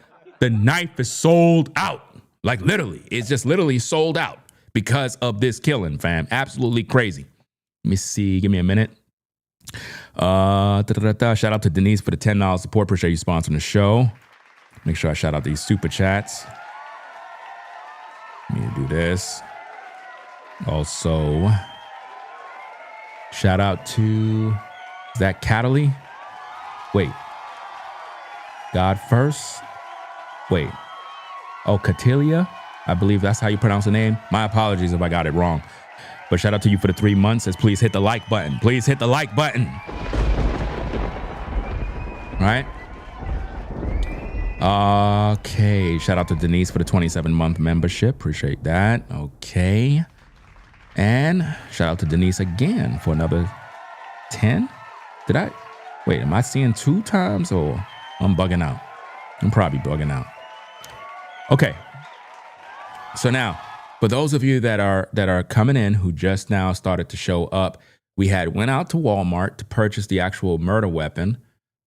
the knife is sold out. Like literally, it's just literally sold out because of this killing, fam. Absolutely crazy. Let me see. Give me a minute. Shout out to Denise for the $10 support. Appreciate you sponsoring the show. Make sure I shout out these super chats. Let me do this. Also, shout out to, is that Cataly? Wait. God first? Wait. Oh, Catilia? I believe that's how you pronounce the name. My apologies if I got it wrong. But shout out to you for the 3 months. Says please hit the like button. Please hit the like button. Right? Okay. Shout out to Denise for the 27-month membership. Appreciate that. Okay. And shout out to Denise again for another 10. Wait, am I seeing 2 times or I'm bugging out? I'm probably bugging out. Okay. So now, for those of you that are coming in who just now started to show up, we went out to Walmart to purchase the actual murder weapon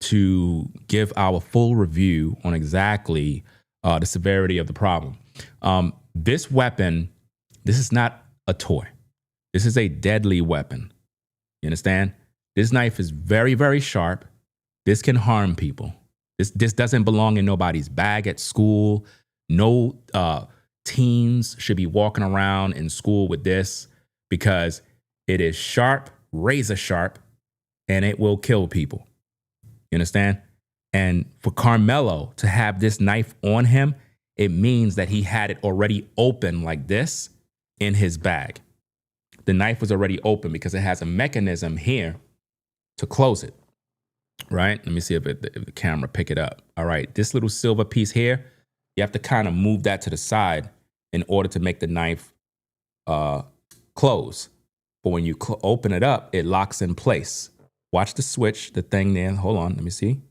to give our full review on exactly the severity of the problem. This weapon, this is not a toy. This is a deadly weapon. You understand? This knife is very, very sharp. This can harm people. This doesn't belong in nobody's bag at school. No teens should be walking around in school with this because it is sharp, razor sharp, and it will kill people. You understand? And for Karmelo to have this knife on him, it means that he had it already open like this in his bag. The knife was already open because it has a mechanism here to close it. Right? Let me see if the camera pick it up. All right. This little silver piece here, you have to kind of move that to the side in order to make the knife close. But when you open it up, it locks in place. Watch the switch, the thing there. Hold on, let me see.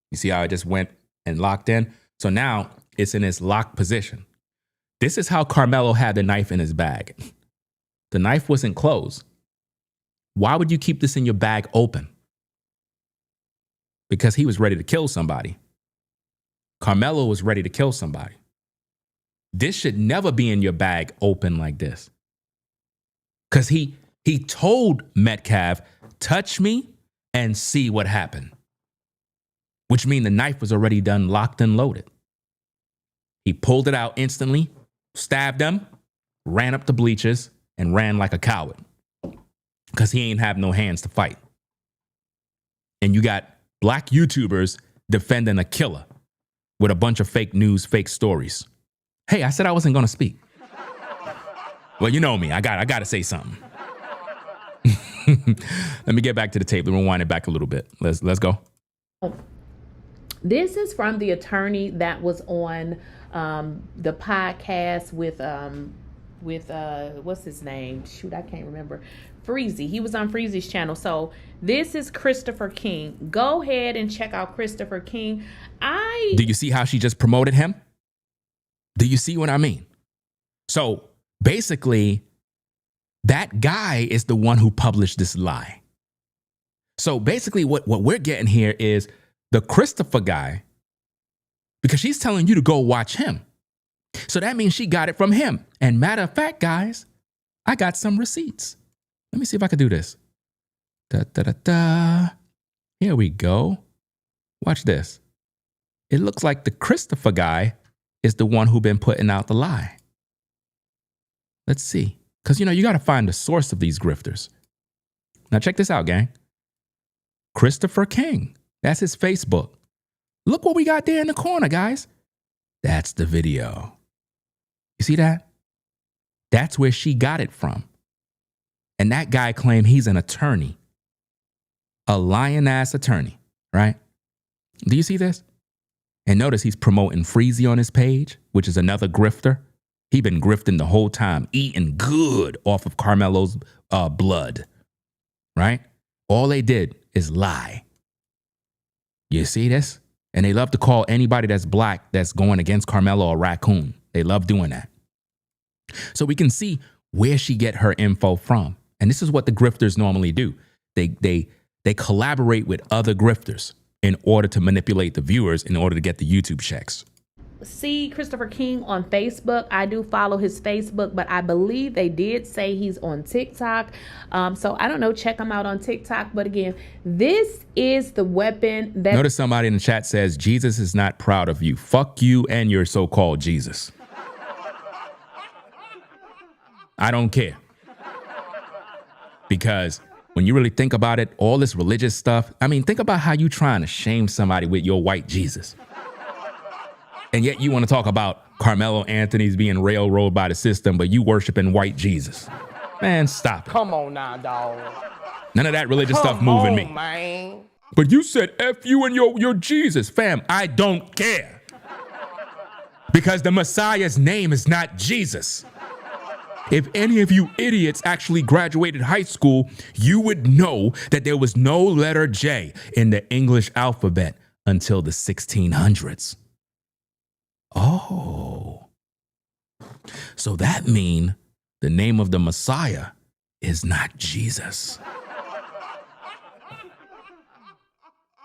You see how it just went and locked in? So now it's in its locked position. This is how Karmelo had the knife in his bag. The knife wasn't closed. Why would you keep this in your bag open? Because he was ready to kill somebody. Karmelo was ready to kill somebody. This should never be in your bag open like this. Because he told Metcalf, touch me and see what happened. Which means the knife was already done, locked and loaded. He pulled it out instantly, stabbed him, ran up the bleachers, and ran like a coward. Because he ain't have no hands to fight. And you got black YouTubers defending a killer with a bunch of fake news, fake stories. Hey, I said I wasn't going to speak. Well, you know me. I got to say something. Let me get back to the tape. Let me rewind it back a little bit. Let's go. This is from the attorney that was on the podcast with what's his name? Shoot, I can't remember. Freezy. He was on Freezy's channel. So this is Christopher King. Go ahead and check out Christopher King. Do you see how she just promoted him? Do you see what I mean? So basically, that guy is the one who published this lie. So basically what we're getting here is the Christopher guy, because she's telling you to go watch him. So that means she got it from him. And matter of fact, guys, I got some receipts. Let me see if I can do this. Here we go. Watch this. It looks like the Christopher guy is the one who been putting out the lie. Let's see. Because, you got to find the source of these grifters. Now check this out, gang. Christopher King. That's his Facebook. Look what we got there in the corner, guys. That's the video. You see that? That's where she got it from. And that guy claimed he's an attorney. A lion-ass attorney, right? Do you see this? And notice he's promoting Freezy on his page, which is another grifter. He been grifting the whole time, eating good off of Karmelo's blood, right? All they did is lie. You see this? And they love to call anybody that's black that's going against Karmelo a raccoon. They love doing that. So we can see where she get her info from. And this is what the grifters normally do. They collaborate with other grifters in order to manipulate the viewers in order to get the YouTube checks. See Christopher King on Facebook. I do follow his Facebook, but I believe they did say he's on TikTok. So I don't know, check him out on TikTok. But again, this is the weapon that... Notice somebody in the chat says, Jesus is not proud of you. Fuck you and your so-called Jesus. I don't care. Because when you really think about it, all this religious stuff, I mean, think about how you trying to shame somebody with your white Jesus. And yet you want to talk about Carmelo Anthony's being railroaded by the system, but you worshiping white Jesus. Man, stop it. Come on now, dog. None of that religious stuff moving me. Man. But you said F you and your Jesus. Fam, I don't care. Because the Messiah's name is not Jesus. If any of you idiots actually graduated high school, you would know that there was no letter J in the English alphabet until the 1600s. Oh. So that means the name of the Messiah is not Jesus.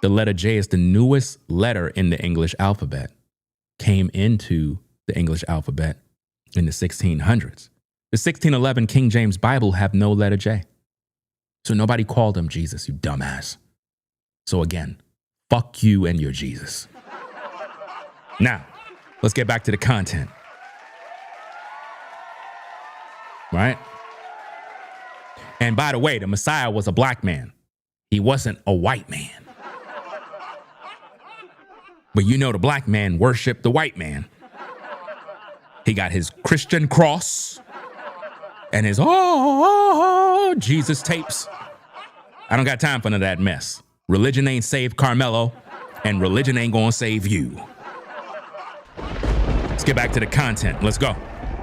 The letter J is the newest letter in the English alphabet. Came into the English alphabet in the 1600s. The 1611 King James Bible have no letter J. So nobody called him Jesus, you dumbass. So again, fuck you and your Jesus. Now, let's get back to the content. Right? And by the way, the Messiah was a black man. He wasn't a white man. But you know the black man worshiped the white man. He got his Christian cross and his Jesus tapes. I don't got time for none of that mess. Religion ain't saved Karmelo, and religion ain't gonna save you. Let's get back to the content. Let's go.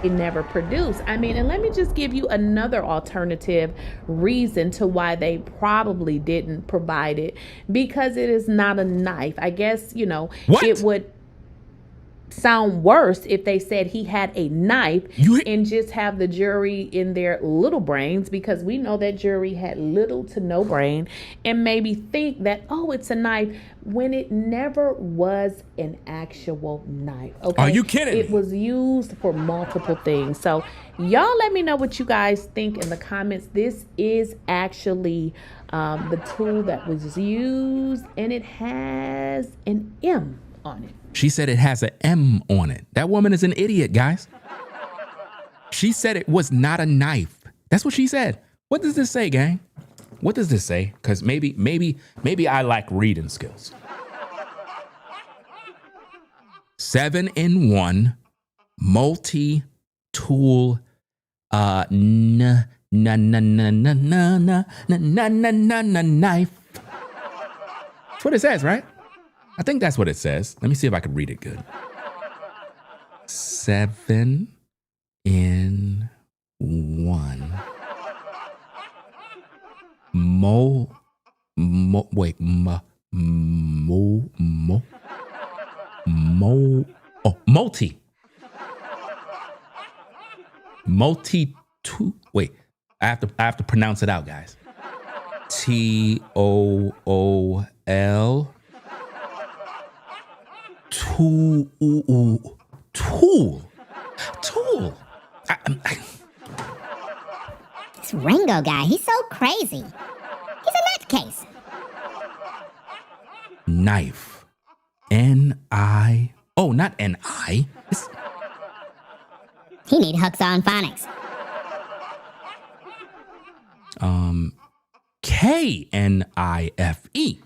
They never produce. I mean, and let me just give you another alternative reason to why they probably didn't provide it. Because it is not a knife. I guess, you know, What? It would sound worse if they said he had a knife and just have the jury in their little brains, because we know that jury had little to no brain, and maybe think that, oh, it's a knife, when it never was an actual knife. Okay? Are you kidding It me? was used for multiple things. So y'all let me know what you guys think in the comments. This is actually the tool that was used, and it has an M on it. She said it has an M on it. That woman is an idiot, guys. She said it was not a knife. That's what she said. What does this say, gang? What does this say? Because maybe I lack reading skills. 7-in-1 multi-tool knife. That's what it says, right? I think that's what it says. Let me see if I can read it good. 7-in-1 multi. Wait, I have to pronounce it out, guys. TOOL. Tool. This Ringo guy, he's so crazy. He's a nutcase. Knife. N-I. Oh, not N-I. He need hooks on phonics. K-N-I-F-E.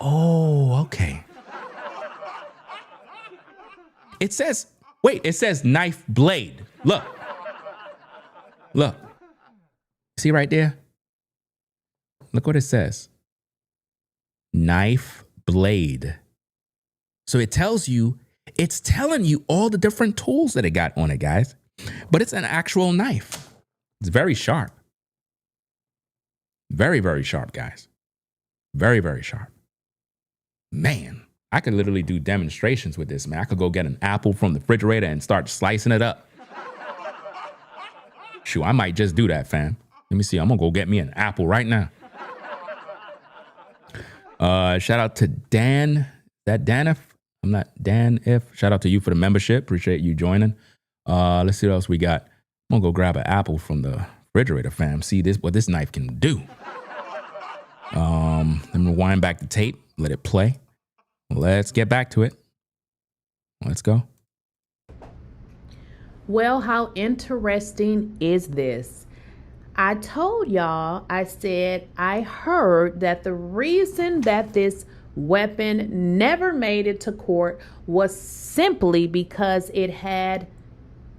Oh, okay. It says knife blade. Look. See right there? Look what it says. Knife blade. So it's telling you all the different tools that it got on it, guys. But it's an actual knife. It's very sharp. Very, very sharp, guys. Very, very sharp. Man, I could literally do demonstrations with this, man. I could go get an apple from the refrigerator and start slicing it up. Shoot, I might just do that, fam. Let me see. I'm going to go get me an apple right now. Shout out to Dan. Is that Danif? I'm not Dan if. Shout out to you for the membership. Appreciate you joining. Let's see what else we got. I'm going to go grab an apple from the refrigerator, fam. See what this knife can do. Let me rewind back the tape. Let it play. Let's get back to it. Let's go. Well, how interesting is this? I told y'all, I said, I heard that the reason that this weapon never made it to court was simply because it had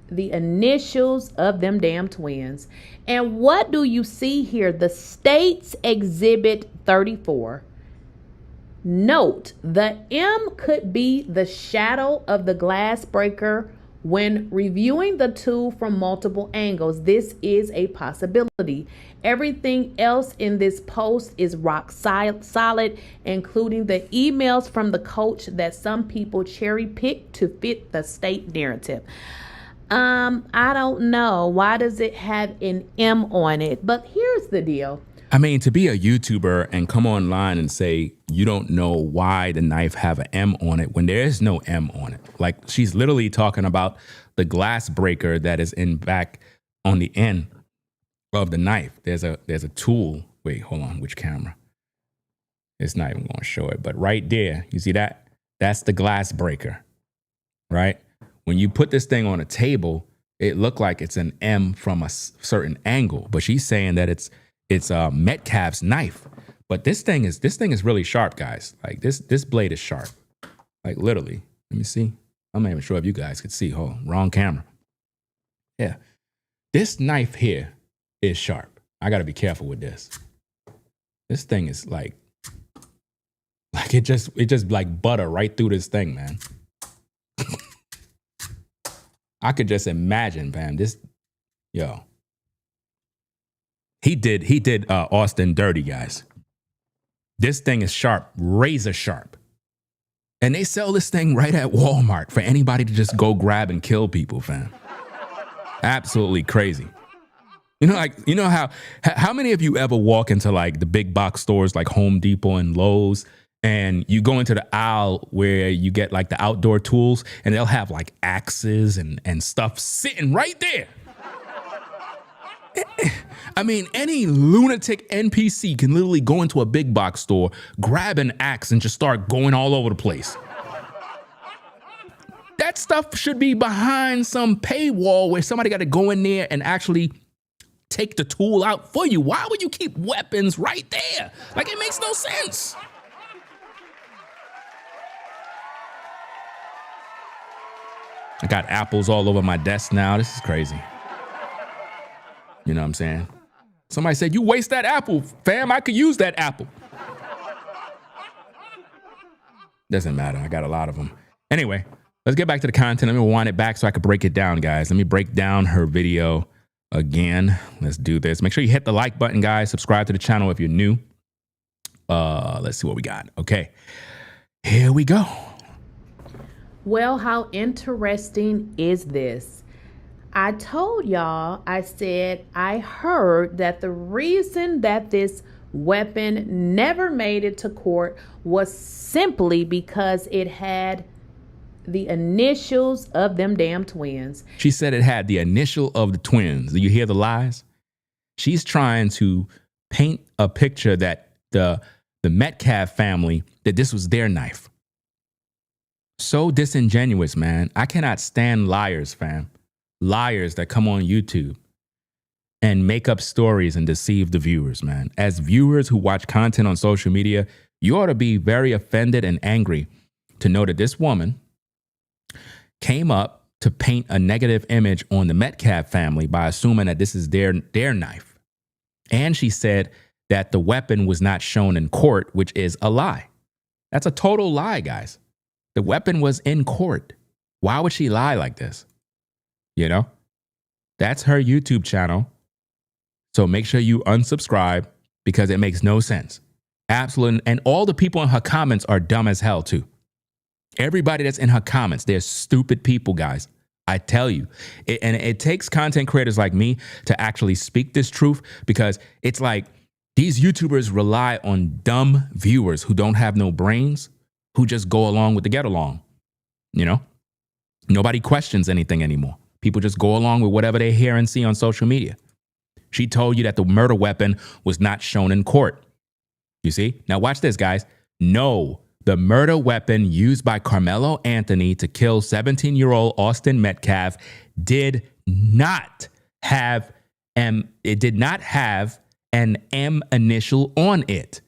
the initials of them damn twins. And what do you see here? The state's exhibit 34. Note, the M could be the shadow of the glass breaker. When reviewing the tool from multiple angles, this is a possibility. Everything else in this post is rock solid, including the emails from the coach that some people cherry pick to fit the state narrative. I don't know. Why does it have an M on it? But here's the deal. I mean, to be a YouTuber and come online and say you don't know why the knife have an M on it when there is no M on it. Like, she's literally talking about the glass breaker that is in back on the end of the knife. There's a tool. Wait, hold on. Which camera? It's not even going to show it. But right there, you see that? That's the glass breaker, right? When you put this thing on a table, it looked like it's an M from a certain angle. But she's saying that it's Metcalf's knife. But this thing is really sharp, guys. Like this blade is sharp. Like literally. Let me see. I'm not even sure if you guys could see. Hold on, wrong camera. Yeah. This knife here is sharp. I gotta be careful with this. This thing is like it just like butter right through this thing, man. I could just imagine, man. He did Austin dirty, guys. This thing is sharp, razor sharp. And they sell this thing right at Walmart for anybody to just go grab and kill people, fam. Absolutely crazy. You know how many of you ever walk into like the big box stores like Home Depot and Lowe's, and you go into the aisle where you get like the outdoor tools and they'll have like axes and stuff sitting right there. I mean, any lunatic NPC can literally go into a big box store, grab an axe, and just start going all over the place. That stuff should be behind some paywall where somebody got to go in there and actually take the tool out for you. Why would you keep weapons right there? Like, it makes no sense. I got apples all over my desk now. This is crazy. You know what I'm saying? Somebody said, you waste that apple, fam. I could use that apple. Doesn't matter. I got a lot of them. Anyway, let's get back to the content. Let me wind it back so I could break it down, guys. Let me break down her video again. Let's do this. Make sure you hit the like button, guys. Subscribe to the channel if you're new. Let's see what we got. Okay, here we go. Well, how interesting is this? I told y'all, I said, I heard that the reason that this weapon never made it to court was simply because it had the initials of them damn twins. She said it had the initial of the twins. Do you hear the lies? She's trying to paint a picture that the Metcalf family, that this was their knife. So disingenuous, man. I cannot stand liars, fam. Liars that come on YouTube. and make up stories and deceive the viewers, man. As viewers who watch content on social media, you ought to be very offended and angry to know that this woman came up to paint a negative image on the Metcalf family by assuming that this is their knife. And she said that the weapon was not shown in court, which is a lie. That's a total lie, guys. The weapon was in court. Why would she lie like this? You know, that's her YouTube channel. So make sure you unsubscribe because it makes no sense. Absolutely. And all the people in her comments are dumb as hell too. Everybody that's in her comments, they're stupid people, guys. I tell you. And it takes content creators like me to actually speak this truth, because it's like these YouTubers rely on dumb viewers who don't have no brains, who just go along with the get along. You know, nobody questions anything anymore. People just go along with whatever they hear and see on social media. She told you that the murder weapon was not shown in court. You see? Now watch this, guys. No, the murder weapon used by Karmelo Anthony to kill 17-year-old Austin Metcalf did not have an M initial on it.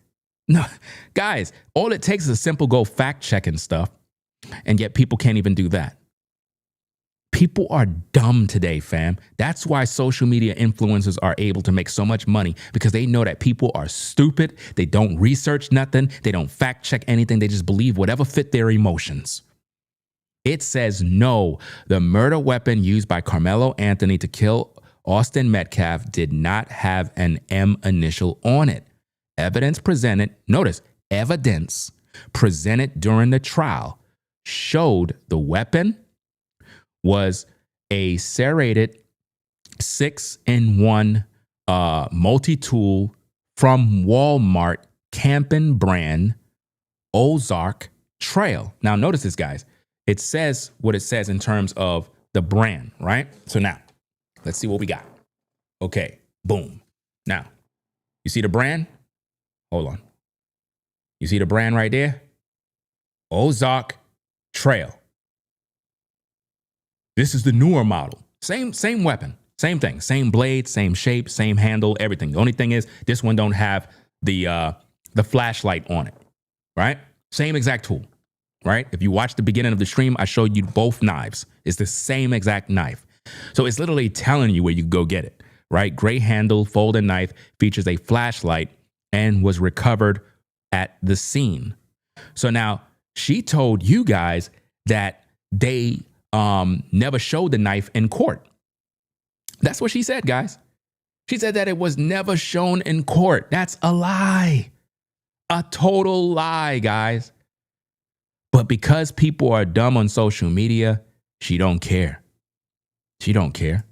No, guys, all it takes is a simple go fact checking stuff, and yet people can't even do that. People are dumb today, fam. That's why social media influencers are able to make so much money, because they know that people are stupid. They don't research nothing. They don't fact check anything. They just believe whatever fit their emotions. It says no, the murder weapon used by Karmelo Anthony to kill Austin Metcalf did not have an M initial on it. Evidence presented during the trial showed the weapon was a serrated 6-in-1 multi-tool from Walmart Camping brand Ozark Trail. Now notice this, guys. It says what it says in terms of the brand, right? So now let's see what we got. Okay, boom. Now, you see the brand? Hold on. You see the brand right there? Ozark Trail. This is the newer model. Same weapon, same thing, same blade, same shape, same handle, everything. The only thing is this one don't have the flashlight on it, right? Same exact tool, right? If you watch the beginning of the stream, I showed you both knives. It's the same exact knife. So it's literally telling you where you go get it, right? Gray handle folding knife, features a flashlight, and was recovered at the scene. So now she told you guys that they never showed the knife in court. That's what she said, guys. She said that it was never shown in court. That's a lie. A total lie, guys. But because people are dumb on social media, she don't care. She don't care.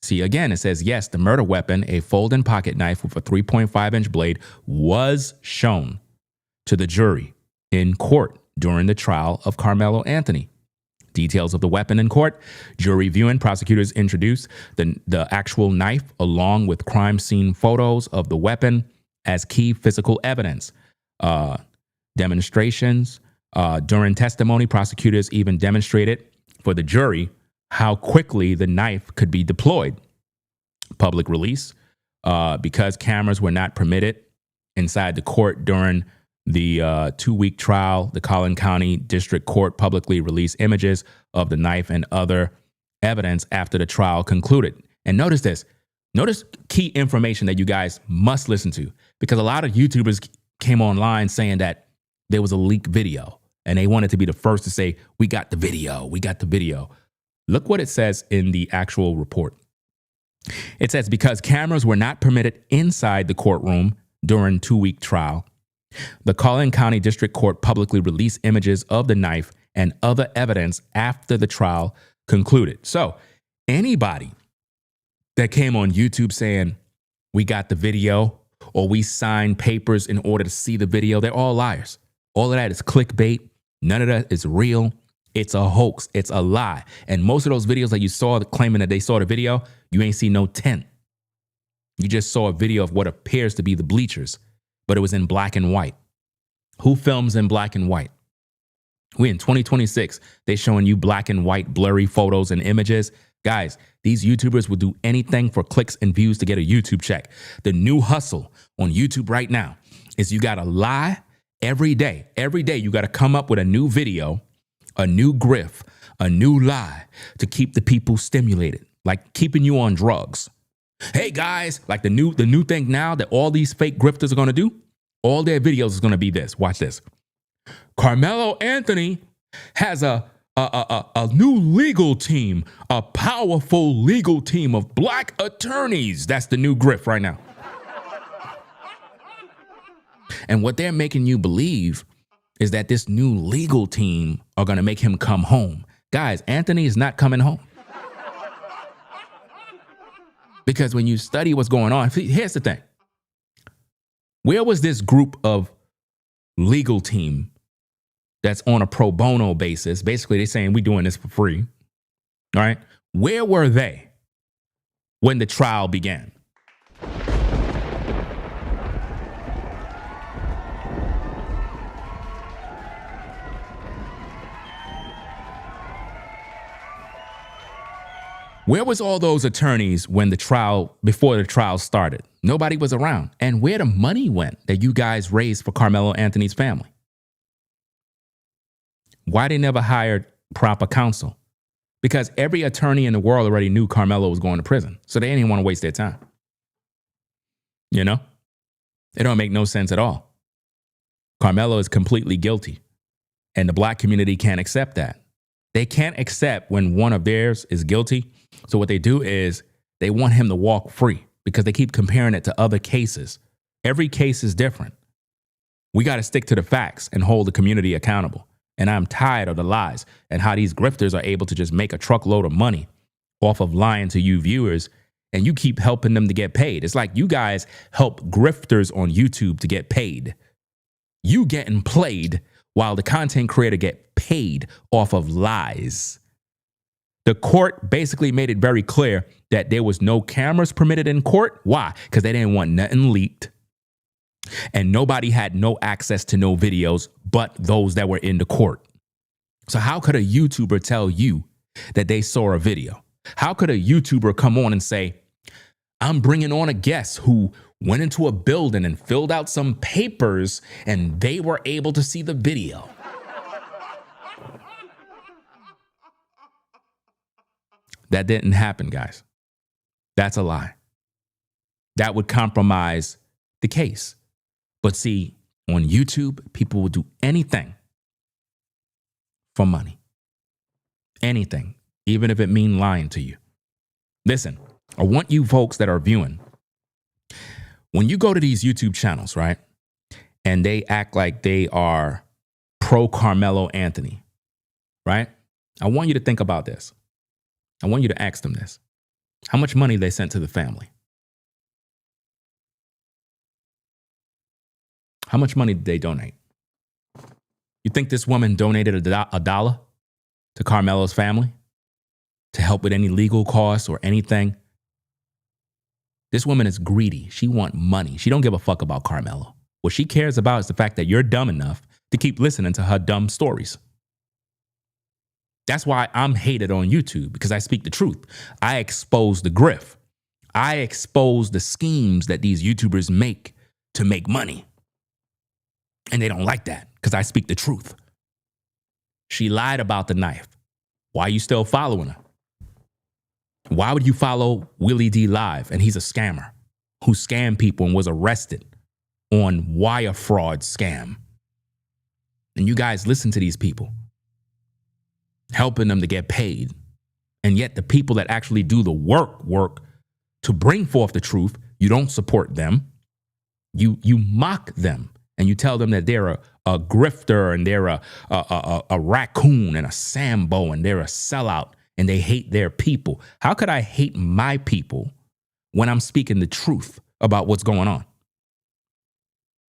See, again, it says, yes, the murder weapon, a folding pocket knife with a 3.5-inch blade, was shown to the jury in court during the trial of Karmelo Anthony. Details of the weapon in court. Jury viewing, prosecutors introduced the actual knife along with crime scene photos of the weapon as key physical evidence. Demonstrations. During testimony, prosecutors even demonstrated for the jury how quickly the knife could be deployed. Public release. Because cameras were not permitted inside the court during the 2-week trial, the Collin County District Court publicly released images of the knife and other evidence after the trial concluded. And notice this. Notice key information that you guys must listen to, because a lot of YouTubers came online saying that there was a leaked video and they wanted to be the first to say, we got the video, we got the video. Look what it says in the actual report. It says, because cameras were not permitted inside the courtroom during 2-week trial, the Collin County District Court publicly released images of the knife and other evidence after the trial concluded. So anybody that came on YouTube saying, we got the video, or we signed papers in order to see the video, they're all liars. All of that is clickbait. None of that is real. It's a hoax. It's a lie. And most of those videos that you saw claiming that they saw the video, you ain't seen no tent. You just saw a video of what appears to be the bleachers, but it was in black and white. Who films in black and white? We in 2026, they showing you black and white blurry photos and images. Guys, these YouTubers will do anything for clicks and views to get a YouTube check. The new hustle on YouTube right now is you got to lie every day. Every day you got to come up with a new video, a new grift, a new lie to keep the people stimulated, like keeping you on drugs. Hey guys, like the new thing now that all these fake grifters are going to do, all their videos is going to be this. Watch this. Karmelo Anthony has a new legal team, a powerful legal team of black attorneys. That's the new grift right now. And what they're making you believe is that this new legal team are going to make him come home. Guys, Anthony is not coming home. Because when you study what's going on, here's the thing. Where was this group of legal team that's on a pro bono basis? Basically, they're saying we're doing this for free. All right. Where were they when the trial began? Where was all those attorneys when before the trial started? Nobody was around. And where the money went that you guys raised for Karmelo Anthony's family? Why they never hired proper counsel? Because every attorney in the world already knew Karmelo was going to prison. So they didn't want to waste their time. You know? It don't make no sense at all. Karmelo is completely guilty. And the black community can't accept that. They can't accept when one of theirs is guilty. So what they do is they want him to walk free because they keep comparing it to other cases. Every case is different. We got to stick to the facts and hold the community accountable. And I'm tired of the lies and how these grifters are able to just make a truckload of money off of lying to you viewers, and you keep helping them to get paid. It's like you guys help grifters on YouTube to get paid. You getting played while the content creator get paid off of lies. The court basically made it very clear that there was no cameras permitted in court. Why? Because they didn't want nothing leaked. And nobody had no access to no videos but those that were in the court. So how could a YouTuber tell you that they saw a video? How could a YouTuber come on and say, I'm bringing on a guest who went into a building and filled out some papers and they were able to see the video? That didn't happen, guys. That's a lie. That would compromise the case. But see, on YouTube, people will do anything for money. Anything, even if it means lying to you. Listen, I want you folks that are viewing, when you go to these YouTube channels, right, and they act like they are pro Karmelo Anthony, right? I want you to think about this. I want you to ask them this. How much money they sent to the family? How much money did they donate? You think this woman donated a dollar to Karmelo's family to help with any legal costs or anything? This woman is greedy. She wants money. She don't give a fuck about Karmelo. What she cares about is the fact that you're dumb enough to keep listening to her dumb stories. That's why I'm hated on YouTube, because I speak the truth. I expose the grift. I expose the schemes that these YouTubers make to make money. And they don't like that because I speak the truth. She lied about the knife. Why are you still following her? Why would you follow Willie D live? And he's a scammer who scammed people and was arrested on wire fraud scam. And you guys listen to these people, helping them to get paid. And yet the people that actually do the work to bring forth the truth, you don't support them. You mock them. And you tell them that they're a grifter and they're a raccoon and a Sambo and they're a sellout and they hate their people. How could I hate my people when I'm speaking the truth about what's going on?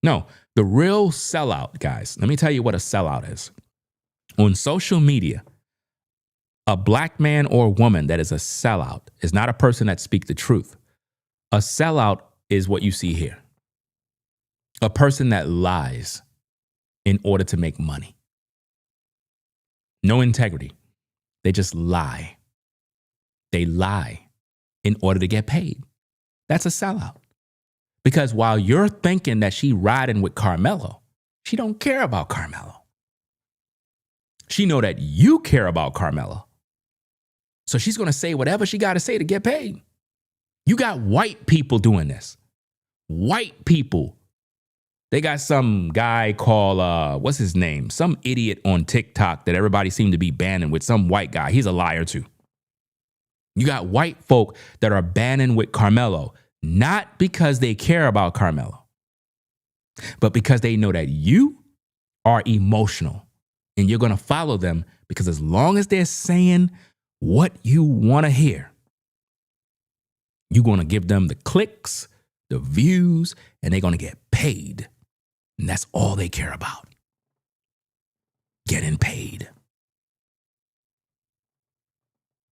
No, the real sellout, guys, let me tell you what a sellout is. On social media, a black man or woman that is a sellout is not a person that speaks the truth. A sellout is what you see here. A person that lies in order to make money. No integrity. They just lie. They lie in order to get paid. That's a sellout. Because while you're thinking that she riding with Karmelo, she don't care about Karmelo. She know that you care about Karmelo. So she's going to say whatever she got to say to get paid. You got white people doing this. White people. They got some guy called, what's his name? Some idiot on TikTok that everybody seemed to be banning with, some white guy. He's a liar too. You got white folk that are banning with Karmelo, not because they care about Karmelo, but because they know that you are emotional and you're going to follow them, because as long as they're saying what you want to hear, you're going to give them the clicks, the views, and they're going to get paid. And that's all they care about. Getting paid.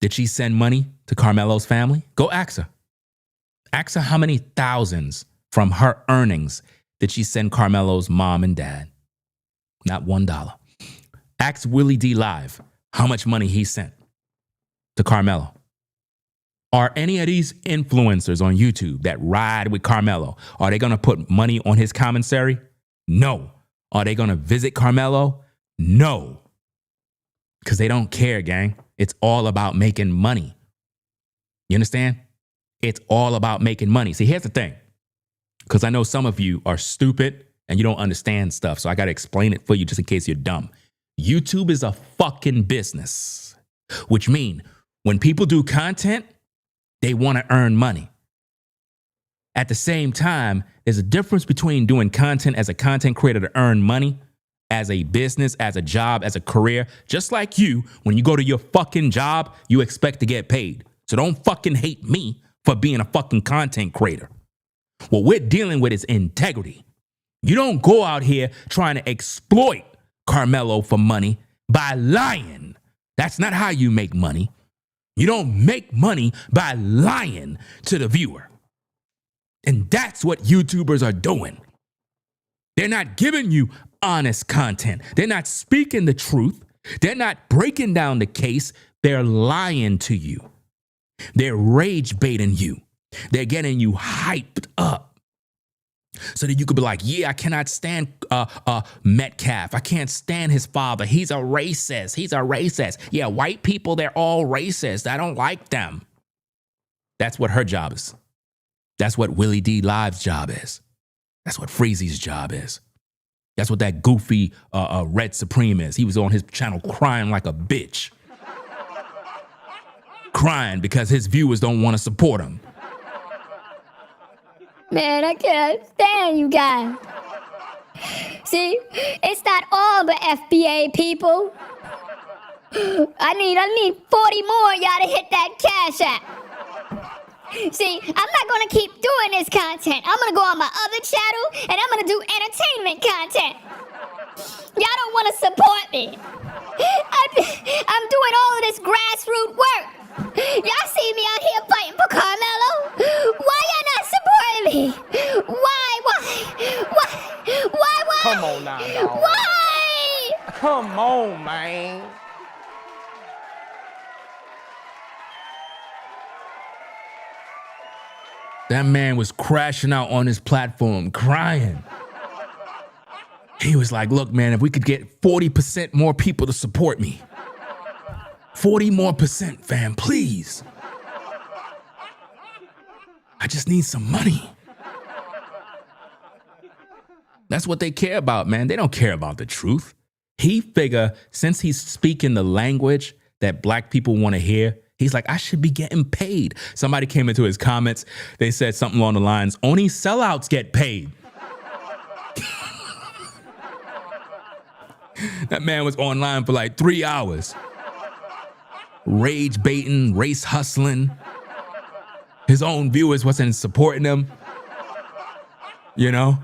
Did she send money to Karmelo's family? Go ask her. Ask her how many thousands from her earnings did she send Karmelo's mom and dad? Not $1. Ask Willie D live how much money he sent to Karmelo. Are any of these influencers on YouTube that ride with Karmelo, are they going to put money on his commissary? No. Are they going to visit Karmelo? No. Because they don't care, gang. It's all about making money. You understand? It's all about making money. See, here's the thing. Because I know some of you are stupid and you don't understand stuff. So I got to explain it for you just in case you're dumb. YouTube is a fucking business, which means when people do content, they want to earn money. At the same time, there's a difference between doing content as a content creator to earn money, as a business, as a job, as a career. Just like you, when you go to your fucking job, you expect to get paid. So don't fucking hate me for being a fucking content creator. What we're dealing with is integrity. You don't go out here trying to exploit Karmelo for money by lying. That's not how you make money. You don't make money by lying to the viewer. And that's what YouTubers are doing. They're not giving you honest content. They're not speaking the truth. They're not breaking down the case. They're lying to you. They're rage baiting you. They're getting you hyped up. So that you could be like, yeah, I cannot stand Metcalf. I can't stand his father. He's a racist. He's a racist. Yeah, white people, they're all racist. I don't like them. That's what her job is. That's what Willie D Live's job is. That's what Freezy's job is. That's what that goofy Red Supreme is. He was on his channel crying like a bitch. Crying because his viewers don't want to support him. Man, I can't stand you guys. See, it's not all the FBA people. I need 40 more y'all to hit that cash app. See, I'm not gonna keep doing this content. I'm gonna go on my other channel and I'm gonna do entertainment content. Y'all don't wanna support me. I'm doing all of this grassroots work. Y'all see me out here fighting for Karmelo? Why y'all not supporting me? Why? Come on now, dog. Why? Come on, man. That man was crashing out on his platform, crying. He was like, look, man, if we could get 40% more people to support me. 40 more %, fam, please. I just need some money. That's what they care about, man. They don't care about the truth. He figure, since he's speaking the language that black people want to hear, he's like, I should be getting paid. Somebody came into his comments. They said something along the lines, only sellouts get paid. That man was online for like 3 hours. Rage baiting, race hustling. His own viewers wasn't supporting him. You know?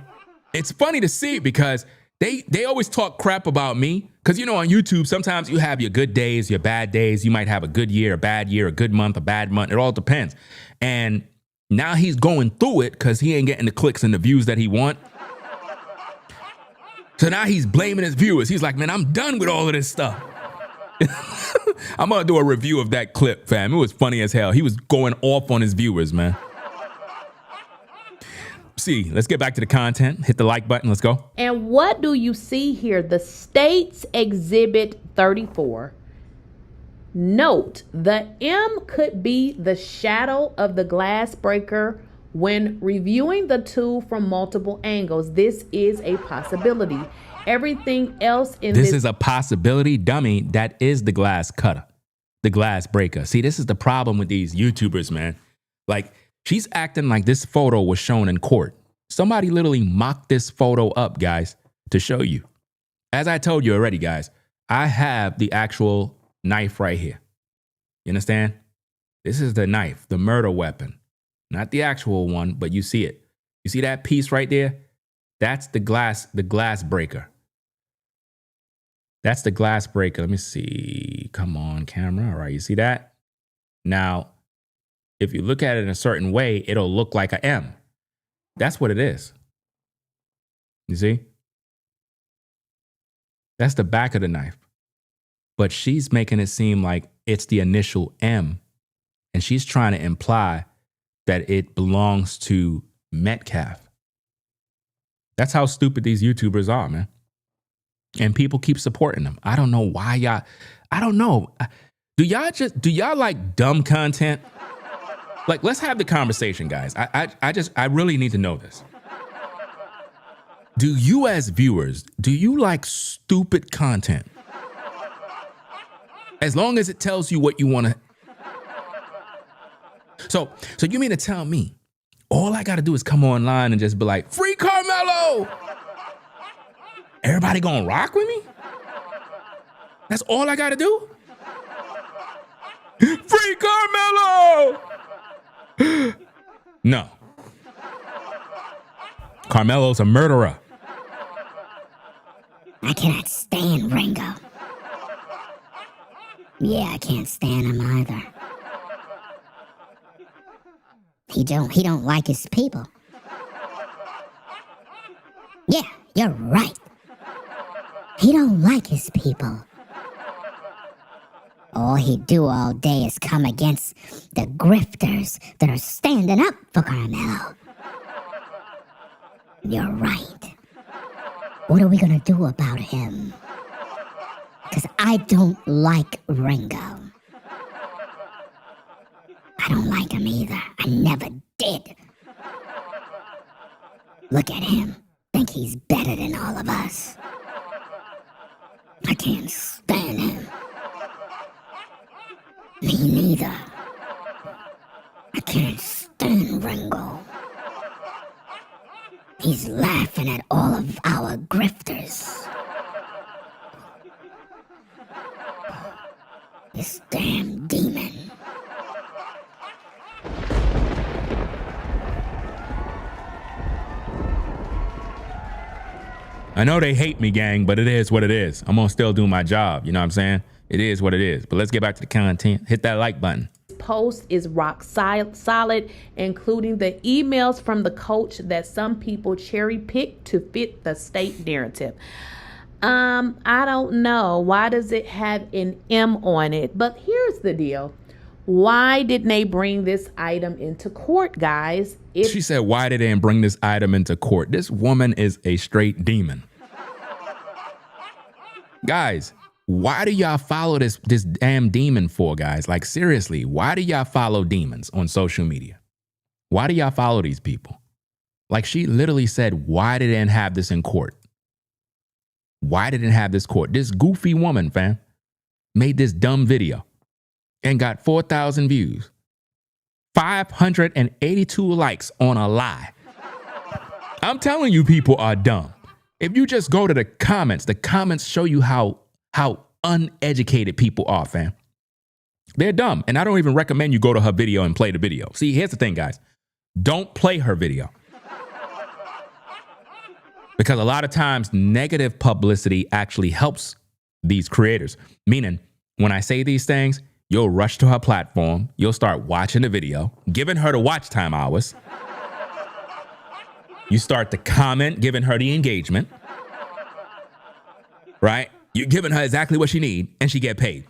It's funny to see because they always talk crap about me. Because, you know, on YouTube, sometimes you have your good days, your bad days. You might have a good year, a bad year, a good month, a bad month. It all depends. And now he's going through it because he ain't getting the clicks and the views that he want. So now he's blaming his viewers. He's like, man, I'm done with all of this stuff. I'm gonna do a review of that clip, fam. It was funny as hell. He was going off on his viewers, man. See, let's get back to the content. Hit the like button. Let's go. And what do you see here? The State's Exhibit 34. Note, the M could be the shadow of the glass breaker. When reviewing the tool from multiple angles, this is a possibility. Everything else in this is a possibility, dummy. That is the glass cutter, the glass breaker. See, this is the problem with these YouTubers, man. Like, she's acting like this photo was shown in court. Somebody literally mocked this photo up, guys, to show you. As I told you already, guys, I have the actual knife right here. You understand? This is the knife, the murder weapon. Not the actual one, but you see it. You see that piece right there? That's the glass breaker. That's the glass breaker. Let me see. Come on, camera. All right, you see that? Now, if you look at it in a certain way, it'll look like an M. That's what it is. You see? That's the back of the knife. But she's making it seem like it's the initial M. And she's trying to imply that it belongs to Metcalf. That's how stupid these YouTubers are, man. And people keep supporting them. I don't know why y'all, I don't know. Do y'all like dumb content? Like, let's have the conversation, guys. I really need to know this. Do you as viewers, do you like stupid content? As long as it tells you what you want to. So you mean to tell me all I got to do is come online and just be like, free Karmelo? Everybody gonna rock with me? That's all I got to do? Free Karmelo! No. Karmelo's a murderer. I cannot stand Ringo. Yeah, I can't stand him either. He don't like his people. Yeah, you're right. He don't like his people. All he do all day is come against the grifters that are standing up for Karmelo. You're right. What are we gonna do about him? Because I don't like Ringo. I don't like him either. I never did. Look at him. Think he's better than all of us. I can't stand him. Me neither. I can't stand Ringo. He's laughing at all of our grifters. This damn demon. I know they hate me, gang, but it is what it is. I'm gonna still do my job. You know what I'm saying? It is what it is. But let's get back to the content. Hit that like button. Post is rock solid, including the emails from the coach that some people cherry pick to fit the state narrative. I don't know. Why does it have an M on it? But here's the deal. Why didn't they bring this item into court, guys? She said, why did they bring this item into court? This woman is a straight demon. Guys, why do y'all follow this damn demon for, guys? Like, seriously, why do y'all follow demons on social media? Why do y'all follow these people? Like, she literally said, why didn't have this in court? Why didn't have this court? This goofy woman, fam, made this dumb video and got 4,000 views, 582 likes on a lie. I'm telling you, people are dumb. If you just go to the comments show you how uneducated people are, fam. They're dumb. And I don't even recommend you go to her video and play the video. See, here's the thing, guys. Don't play her video. Because a lot of times negative publicity actually helps these creators. Meaning, when I say these things, you'll rush to her platform. You'll start watching the video, giving her the watch time hours. You start to comment, giving her the engagement. Right? You're giving her exactly what she needs, and she get paid.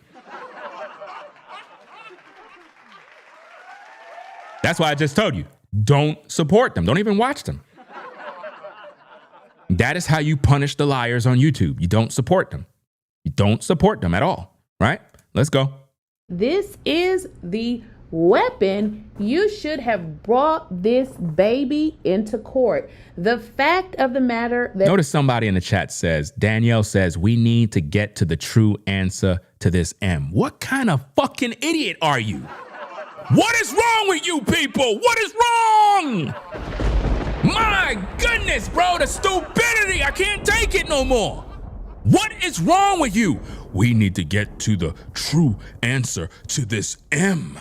That's why I just told you, don't support them. Don't even watch them. That is how you punish the liars on YouTube. You don't support them. You don't support them at all, right? Let's go. This is the weapon. You should have brought this baby into court. The fact of the matter that— Notice somebody in the chat says, Danielle says, we need to get to the true answer to this M. What kind of fucking idiot are you? What is wrong with you people? What is wrong? My goodness, bro, the stupidity. I can't take it no more. What is wrong with you? We need to get to the true answer to this M.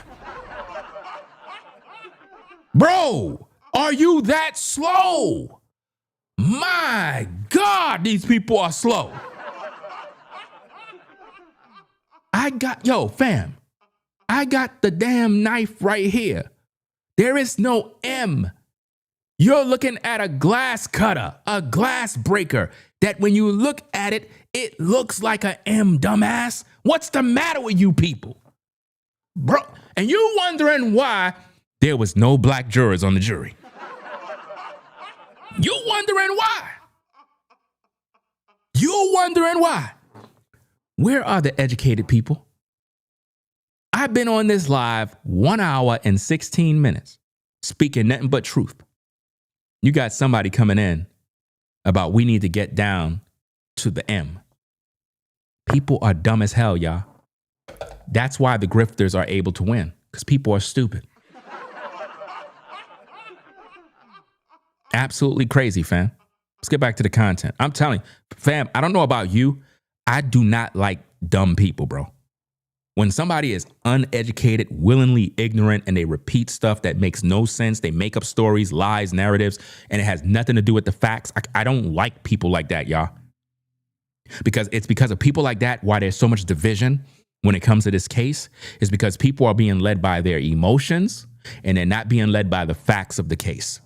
Bro, are you that slow? My God, these people are slow. Yo, fam, I got the damn knife right here. There is no M. You're looking at a glass cutter, a glass breaker, that when you look at it, it looks like an M, dumbass. What's the matter with you people? Bro, and you wondering why there was no black jurors on the jury. You wondering why? You wondering why? Where are the educated people? I've been on this live 1 hour and 16 minutes, speaking nothing but truth. You got somebody coming in about we need to get down to the M. People are dumb as hell, y'all. That's why the grifters are able to win, because people are stupid. Absolutely crazy, fam. Let's get back to the content. I'm telling you, fam, I don't know about you. I do not like dumb people, bro. When somebody is uneducated, willingly ignorant, and they repeat stuff that makes no sense, they make up stories, lies, narratives, and it has nothing to do with the facts. I don't like people like that, y'all. Because it's because of people like that why there's so much division when it comes to this case, is because people are being led by their emotions and they're not being led by the facts of the case.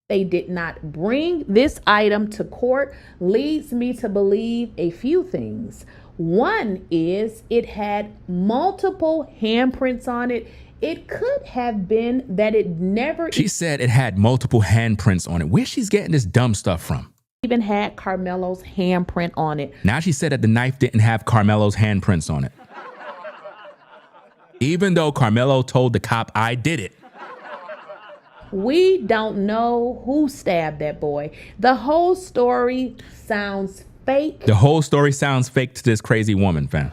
They did not bring this item to court leads me to believe a few things. One is it had multiple handprints on it. It could have been that it never— She said it had multiple handprints on it. Where's she's getting this dumb stuff from? Even had Karmelo's handprint on it. Now she said that the knife didn't have Karmelo's handprints on it. Even though Karmelo told the cop, I did it. We don't know who stabbed that boy. The whole story sounds fake. The whole story sounds fake to this crazy woman, fam.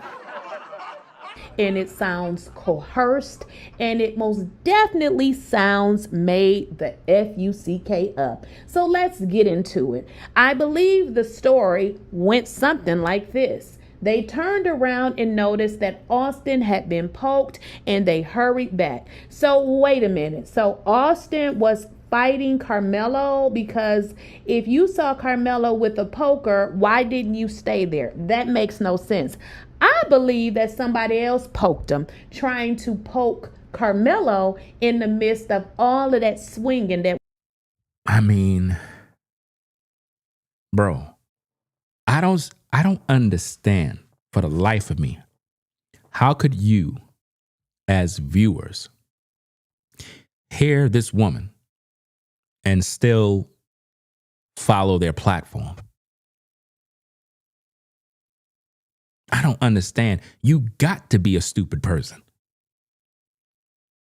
And it sounds coerced, and it most definitely sounds made the F-U-C-K up. So let's get into it. I believe the story went something like this. They turned around and noticed that Austin had been poked, and they hurried back. So wait a minute. So Austin was fighting Karmelo, because if you saw Karmelo with a poker, why didn't you stay there? That makes no sense. I believe that somebody else poked him, trying to poke Karmelo in the midst of all of that swinging that— I mean, bro, I don't understand for the life of me. How could you, as viewers, hear this woman and still follow their platform? I don't understand. You got to be a stupid person.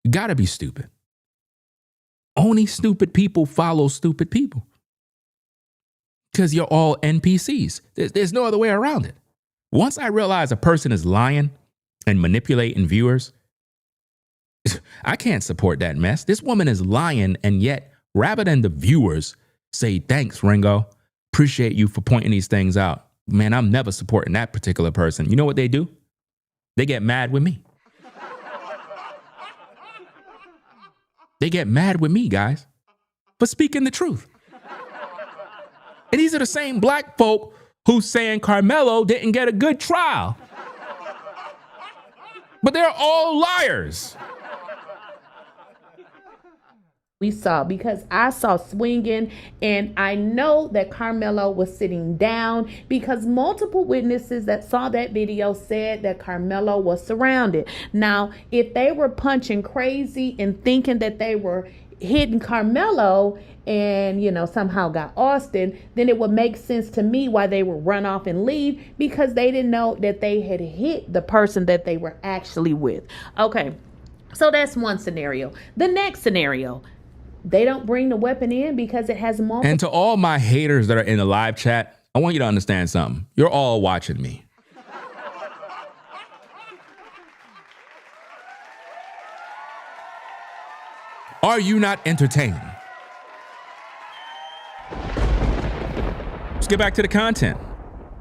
You got to be stupid. Only stupid people follow stupid people. Because you're all NPCs. There's no other way around it. Once I realize a person is lying and manipulating viewers, I can't support that mess. This woman is lying, and yet, rather than the viewers say, thanks, Ringo, appreciate you for pointing these things out, man, I'm never supporting that particular person. You know what they do? They get mad with me. They get mad with me, guys, for speaking the truth. And these are the same black folk who's saying Karmelo didn't get a good trial. But they're all liars. we saw, because I saw swinging, and I know that Karmelo was sitting down because multiple witnesses that saw that video said that Karmelo was surrounded. Now, if they were punching crazy and thinking that they were hitting Karmelo and, you know, somehow got Austin, then it would make sense to me why they would run off and leave, because they didn't know that they had hit the person that they were actually with. Okay, so that's one scenario. The next scenario, they don't bring the weapon in because it has multiple. And to all my haters that are in the live chat, I want you to understand something. You're all watching me. Are you not entertained? Let's get back to the content.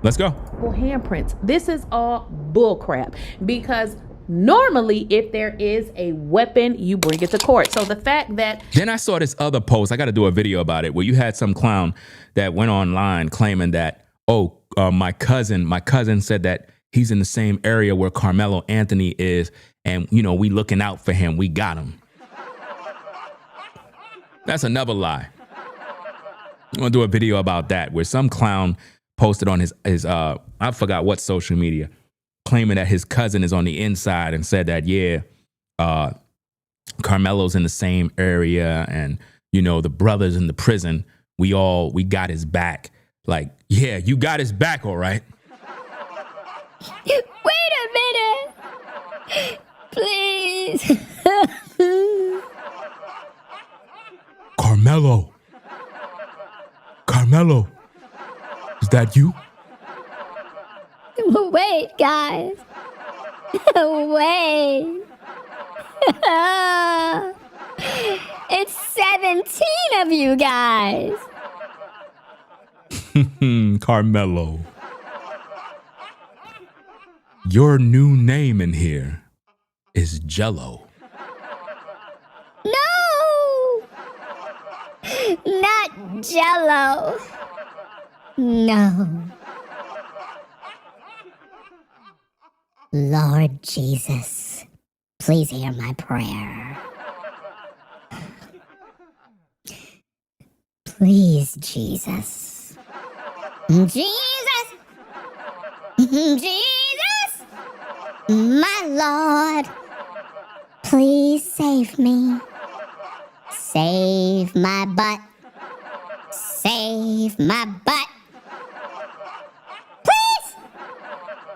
Let's go. Handprints. This is all bullcrap, because normally if there is a weapon, you bring it to court. So the fact that... Then I saw this other post. I got to do a video about it, where you had some clown that went online claiming that, my cousin said that he's in the same area where Carmelo Anthony is, and, you know, we looking out for him. We got him. That's another lie. I'm gonna do a video about that, where some clown posted on his I forgot what social media, claiming that his cousin is on the inside, and said that, Carmelo's in the same area, and, you know, the brothers in the prison, we got his back. Like, yeah, you got his back, all right. Wait a minute. Please. Karmelo, is that you? Wait, guys. Wait. It's 17 of you guys. Karmelo. Your new name in here is Jello. No! Not Jello. No. Lord Jesus, please hear my prayer. Please, Jesus. Jesus! Jesus! My Lord, please save me. Save my butt. Save my butt. Please!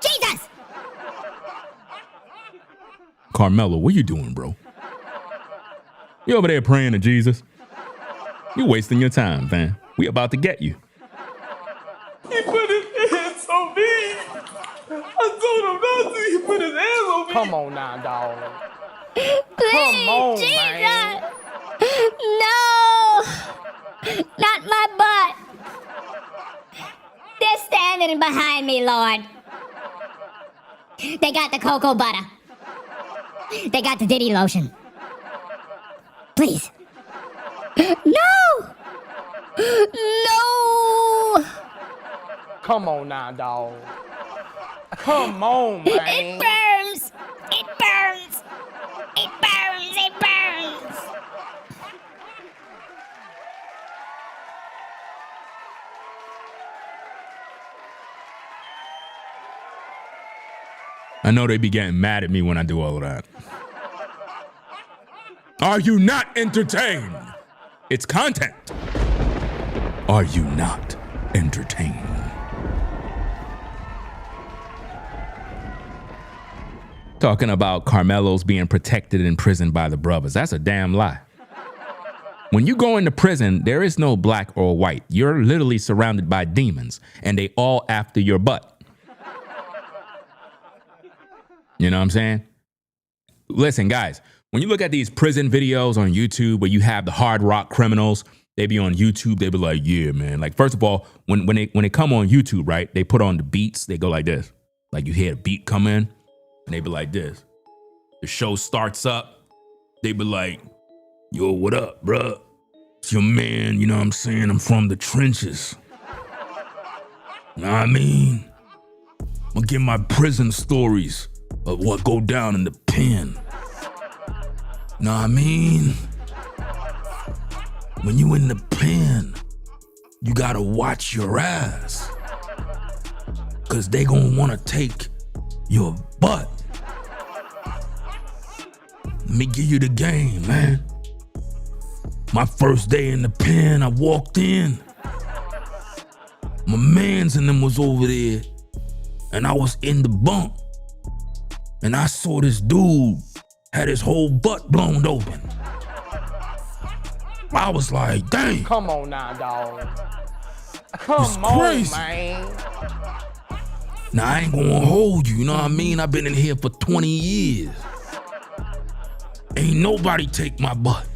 Jesus! Karmelo, what you doing, bro? You over there praying to Jesus? You wasting your time, man. We about to get you. He put his hands on me. I told him not to. He put his hands on me. Come on now, dog. Please, Come on, Jesus! man. No! Not my butt. They're standing behind me, Lord. They got the cocoa butter. They got the Diddy lotion. Please. No! No! Come on now, dog. Come on, man. It burns! It burns! It burns! It burns! I know they be getting mad at me when I do all of that. Are you not entertained? It's content. Are you not entertained? Talking about Carmelo's being protected in prison by the brothers. That's a damn lie. When you go into prison, there is no black or white. You're literally surrounded by demons, and they all after your butt. You know what I'm saying? Listen, guys, when you look at these prison videos on YouTube where you have the hard rock criminals, they be on YouTube, they be like, yeah, man. Like, first of all, when they come on YouTube, right, they put on the beats, they go like this. Like, you hear a beat come in, and they be like this. The show starts up, they be like, yo, what up, bruh? It's your man, you know what I'm saying? I'm from the trenches. Know what I mean? I'm gonna give my prison stories of what go down in the pen. Know what I mean? when you in the pen, you gotta watch your ass. Cause they gonna wanna take your butt. Let me give you the game, man. My first day in the pen, I walked in. My mans and them was over there. And I was in the bunk. And I saw this dude had his whole butt blown open. I was like, dang. Come on now, dog. Come It's on, crazy. man. Now, I ain't gonna hold you know what I mean? I've been in here for 20 years. Ain't nobody take my butt.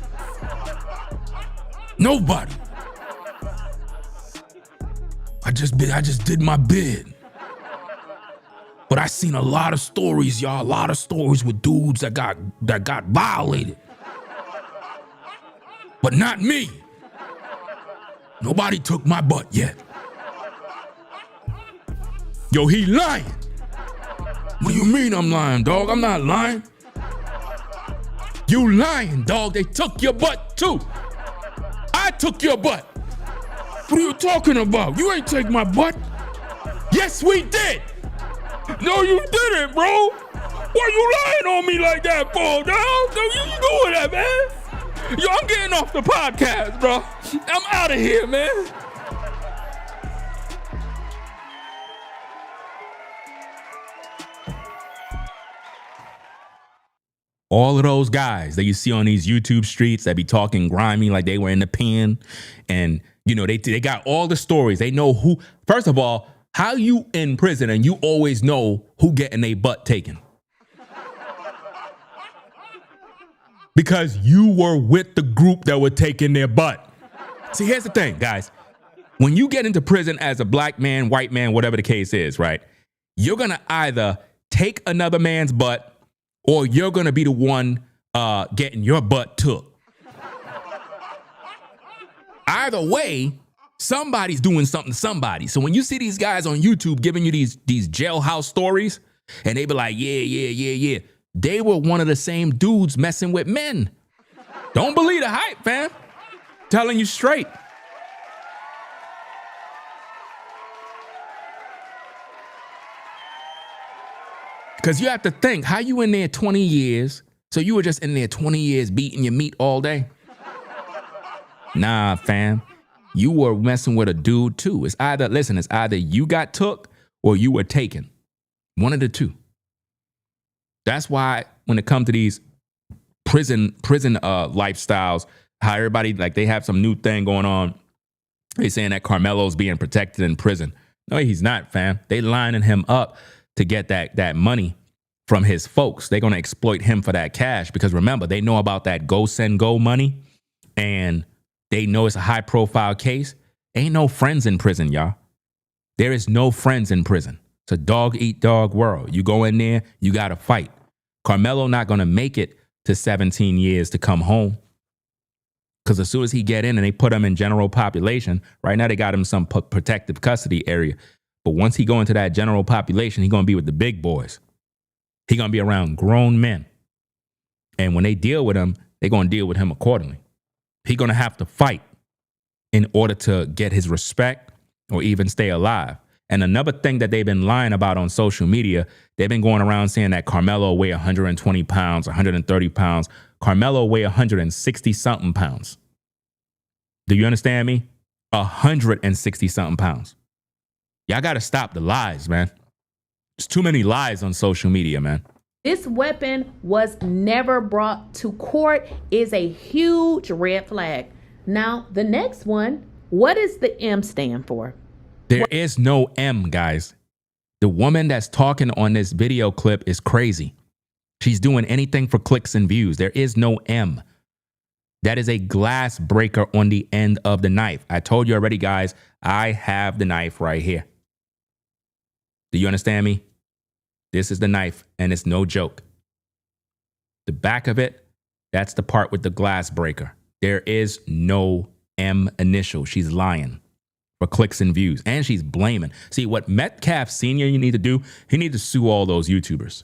Nobody. I just did my bid. But I seen a lot of stories, y'all. A lot of stories with dudes that got violated. But not me. Nobody took my butt yet. Yo, he lying. What do you mean I'm lying, dog? I'm not lying. You lying, dog. They took your butt too. I took your butt. What are you talking about? You ain't take my butt. Yes, we did. No, you didn't, bro. Why you lying on me like that, bro? Dog? No, you doing that, man. Yo, I'm getting off the podcast, bro. I'm out of here, man. All of those guys that you see on these YouTube streets that be talking grimy like they were in the pen, and you know they got all the stories. They know who. First of all, how you in prison and you always know who getting their butt taken? Because you were with the group that were taking their butt. See, here's the thing, guys. When you get into prison as a black man, white man, whatever the case is, right? You're gonna either take another man's butt, or you're gonna be the one getting your butt took. Either way, somebody's doing something to somebody. So when you see these guys on YouTube giving you these jailhouse stories, and they be like, yeah, they were one of the same dudes messing with men. Don't believe the hype, fam. Telling you straight. Because you have to think, how you in there 20 years? So you were just in there 20 years beating your meat all day? Nah, fam. You were messing with a dude too. It's either you got took or you were taken. One of the two. That's why when it comes to these prison lifestyles, how everybody, like they have some new thing going on. They saying that Karmelo's being protected in prison. No, he's not, fam. They lining him up to get that money from his folks. They're going to exploit him for that cash because remember, they know about that go send go money and they know it's a high profile case. Ain't no friends in prison, y'all. There is no friends in prison. It's a dog eat dog world. You go in there, you got to fight. Karmelo not going to make it to 17 years to come home. Because as soon as he get in and they put him in general population, right now they got him some protective custody area. But once he go into that general population, he going to be with the big boys. He going to be around grown men. And when they deal with him, they're going to deal with him accordingly. He going to have to fight in order to get his respect or even stay alive. And another thing that they've been lying about on social media, they've been going around saying that Karmelo weigh 120 pounds, 130 pounds. Karmelo weigh 160 something pounds. Do you understand me? 160 something pounds. Y'all got to stop the lies, man. There's too many lies on social media, man. This weapon was never brought to court is a huge red flag. Now, the next one, what does the M stand for? There is no M, guys. The woman that's talking on this video clip is crazy. She's doing anything for clicks and views. There is no M. That is a glass breaker on the end of the knife. I told you already, guys, I have the knife right here. Do you understand me? This is the knife, and it's no joke. The back of it, that's the part with the glass breaker. There is no M initial. She's lying for clicks and views, and she's blaming. See, what Metcalf Sr. you need to do, he need to sue all those YouTubers,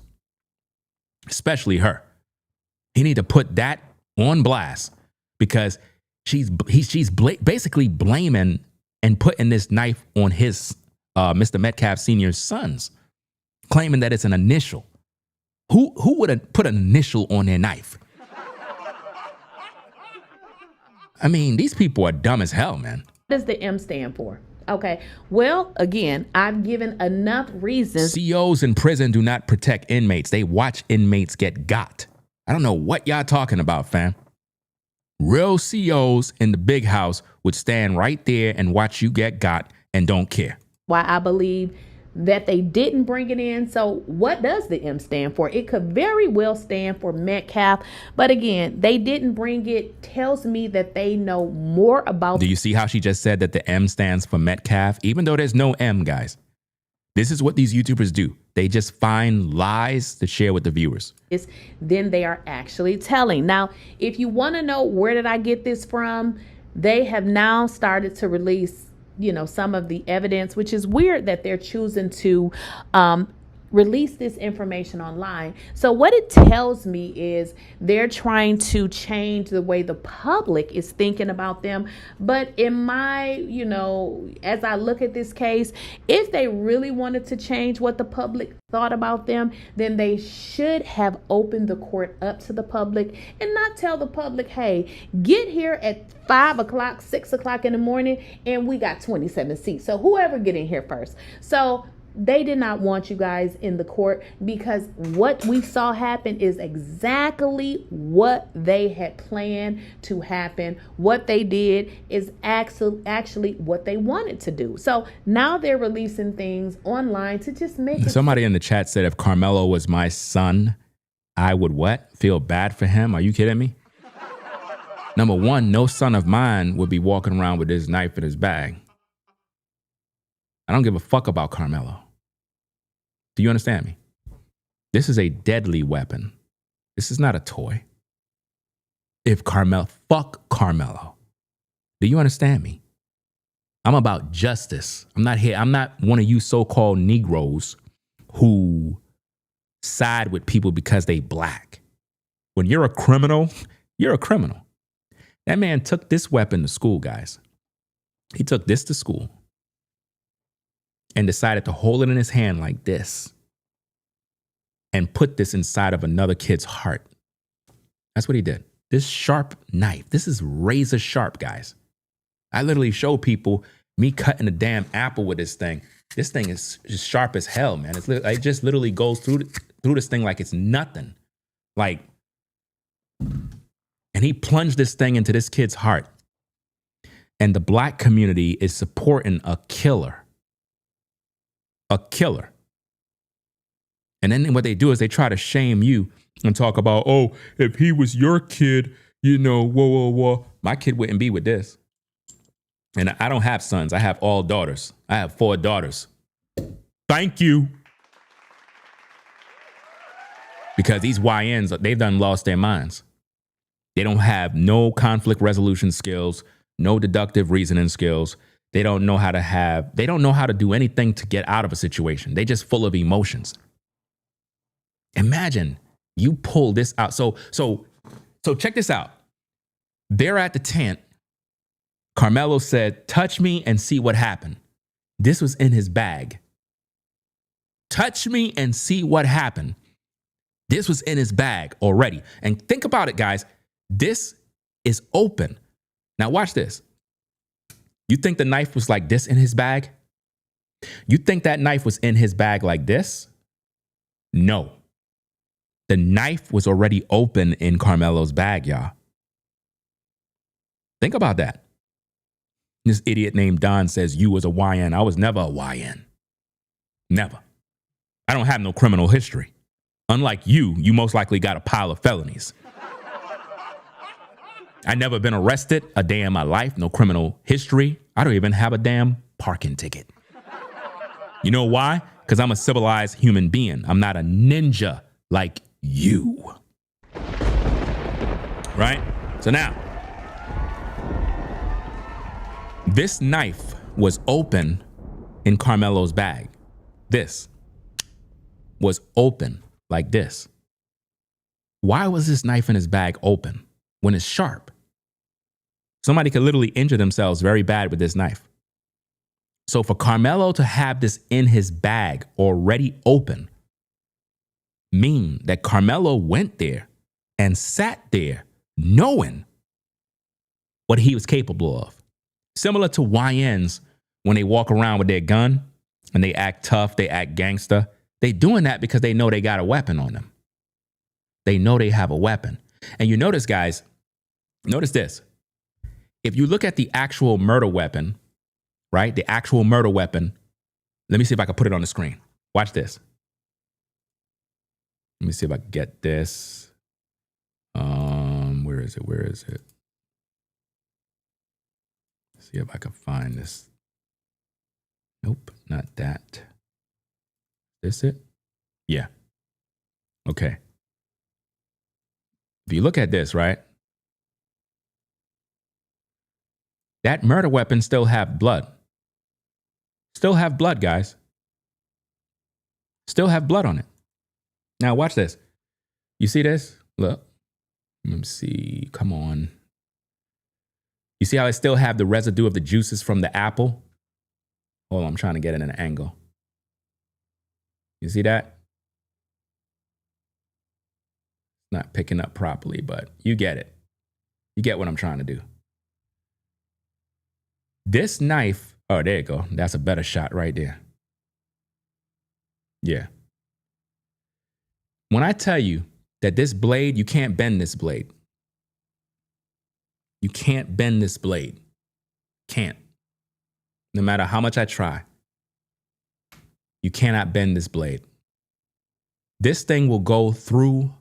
especially her. He need to put that on blast because basically blaming and putting this knife on his Mr. Metcalf Sr.'s sons, claiming that it's an initial. Who would have put an initial on their knife? I mean, these people are dumb as hell, man. What does the M stand for? Okay, well, again, I've given enough reasons. COs in prison do not protect inmates. They watch inmates get got. I don't know what y'all talking about, fam. Real COs in the big house would stand right there and watch you get got and don't care. Why I believe that they didn't bring it in. So what does the M stand for? It could very well stand for Metcalf. But again, they didn't bring it. Tells me that they know more about. Do you see how she just said that the M stands for Metcalf? Even though there's no M, guys. This is what these YouTubers do. They just find lies to share with the viewers. Then they are actually telling. Now, if you want to know where did I get this from, they have now started to release, some of the evidence, which is weird that they're choosing to release this information online. So what it tells me is they're trying to change the way the public is thinking about them. But in my, as I look at this case, if they really wanted to change what the public thought about them, then they should have opened the court up to the public and not tell the public, hey, get here at 5 o'clock, 6 o'clock in the morning, and we got 27 seats. So whoever get in here first. So they did not want you guys in the court because what we saw happen is exactly what they had planned to happen. What they did is actually what they wanted to do. So now they're releasing things online to just make it. Somebody in the chat said if Karmelo was my son, I would what? Feel bad for him? Are you kidding me? Number one, no son of mine would be walking around with his knife in his bag. I don't give a fuck about Karmelo. Do you understand me? This is a deadly weapon. This is not a toy. Fuck Karmelo. Do you understand me? I'm about justice. I'm not one of you so-called Negroes who side with people because they black. When you're a criminal, you're a criminal. That man took this weapon to school, guys. He took this to school and decided to hold it in his hand like this and put this inside of another kid's heart. That's what he did. This sharp knife, this is razor sharp, guys. I literally show people me cutting a damn apple with this thing. This thing is just sharp as hell, man. It just literally goes through this thing like it's nothing. And he plunged this thing into this kid's heart. And the black community is supporting a killer. A killer. And then what they do is they try to shame you and talk about, oh, if he was your kid, whoa. My kid wouldn't be with this. And I don't have sons. I have all daughters. I have 4 daughters. Thank you. Because these YNs, they've done lost their minds. They don't have no conflict resolution skills, no deductive reasoning skills. They don't know how to do anything to get out of a situation. They just full of emotions. Imagine you pull this out. So check this out. They're at the tent. Karmelo said, touch me and see what happened. This was in his bag. Touch me and see what happened. This was in his bag already. And think about it, guys. This is open. Now watch this. You think the knife was like this in his bag? You think that knife was in his bag like this? No. The knife was already open in Karmelo's bag, y'all. Think about that. This idiot named Don says you was a YN. I was never a YN. Never. I don't have no criminal history. Unlike you most likely got a pile of felonies. I never been arrested a day in my life. No criminal history. I don't even have a damn parking ticket. You know why? Because I'm a civilized human being. I'm not a ninja like you. Right? So now, this knife was open in Karmelo's bag. This was open like this. Why was this knife in his bag open when it's sharp? Somebody could literally injure themselves very bad with this knife. So for Karmelo to have this in his bag already open mean that Karmelo went there and sat there knowing what he was capable of. Similar to YNs when they walk around with their gun and they act tough, they act gangster. They doing that because they know they got a weapon on them. They know they have a weapon. And you notice, guys, notice this. If you look at the actual murder weapon, right? The actual murder weapon. Let me see if I can put it on the screen. Watch this. Let me see if I can get this. Where is it? Where is it? See if I can find this. Nope, not that. This it? Yeah. Okay. If you look at this, right? That murder weapon still have blood. Still have blood, guys. Still have blood on it. Now watch this. You see this? Look. Let me see. Come on. You see how I still have the residue of the juices from the apple? Hold on, I'm trying to get it in an angle. You see that? Not picking up properly, but you get it. You get what I'm trying to do. This knife, oh, there you go. That's a better shot right there. Yeah. When I tell you that this blade, you can't bend this blade. You can't bend this blade. Can't. No matter how much I try. You cannot bend this blade. This thing will go through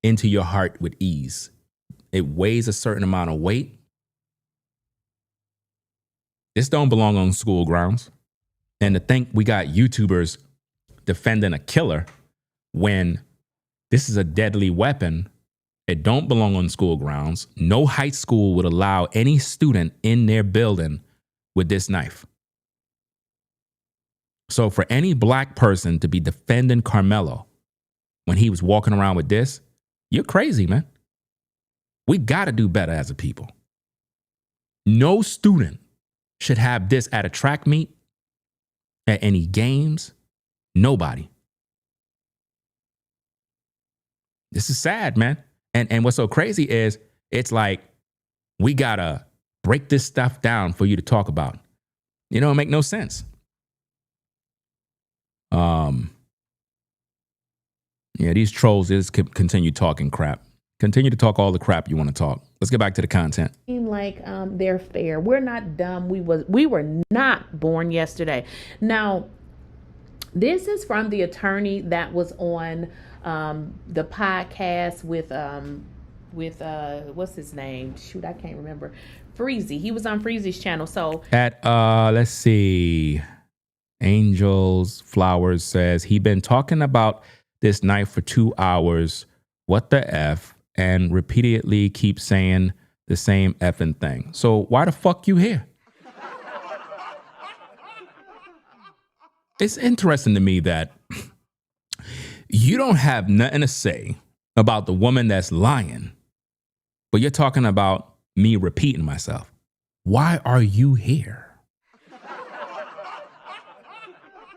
into your heart with ease. It weighs a certain amount of weight. This don't belong on school grounds. And to think we got YouTubers defending a killer when this is a deadly weapon, it don't belong on school grounds. No high school would allow any student in their building with this knife. So for any black person to be defending Karmelo when he was walking around with this, you're crazy, man. We got to do better as a people. No student should have this at a track meet, at any games. Nobody. This is sad, man. And what's so crazy is it's like we got to break this stuff down for you to talk about. You know, it make no sense. Yeah, these trolls just continue talking crap. Continue to talk all the crap you want to talk. Let's get back to the content. Like they're fair. We're not dumb. We were not born yesterday. Now, this is from the attorney that was on the podcast with what's his name? Shoot, I can't remember. Freezy. He was on Freezy's channel. So at let's see. Angels Flowers says he been talking about this knife for 2 hours. What the F? And repeatedly keep saying the same effing thing. So why the fuck you here? It's interesting to me that you don't have nothing to say about the woman that's lying, but you're talking about me repeating myself. Why are you here?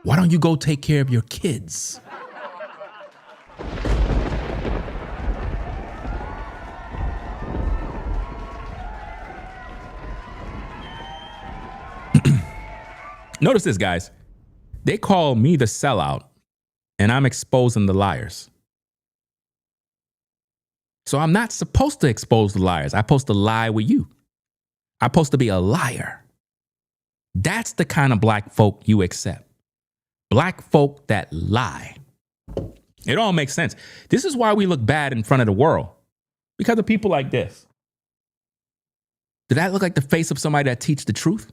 Why don't you go take care of your kids? Notice this, guys. They call me the sellout, and I'm exposing the liars. So I'm not supposed to expose the liars. I'm supposed to lie with you. I'm supposed to be a liar. That's the kind of black folk you accept. Black folk that lie. It all makes sense. This is why we look bad in front of the world. Because of people like this. Did that look like the face of somebody that teach the truth?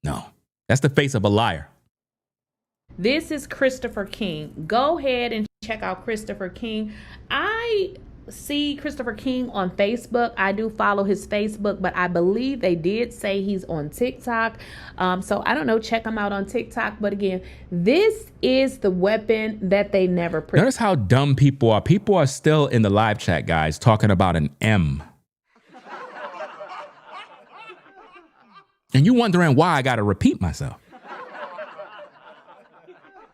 No, that's the face of a liar. This is Christopher King. Go ahead and check out Christopher King. I see Christopher King on Facebook. I do follow his Facebook, but I believe they did say he's on TikTok. So I don't know, check him out on TikTok. But again, this is the weapon that they never produced. Notice how dumb people are. People are still in the live chat, guys, talking about an M. And you wondering why I got to repeat myself.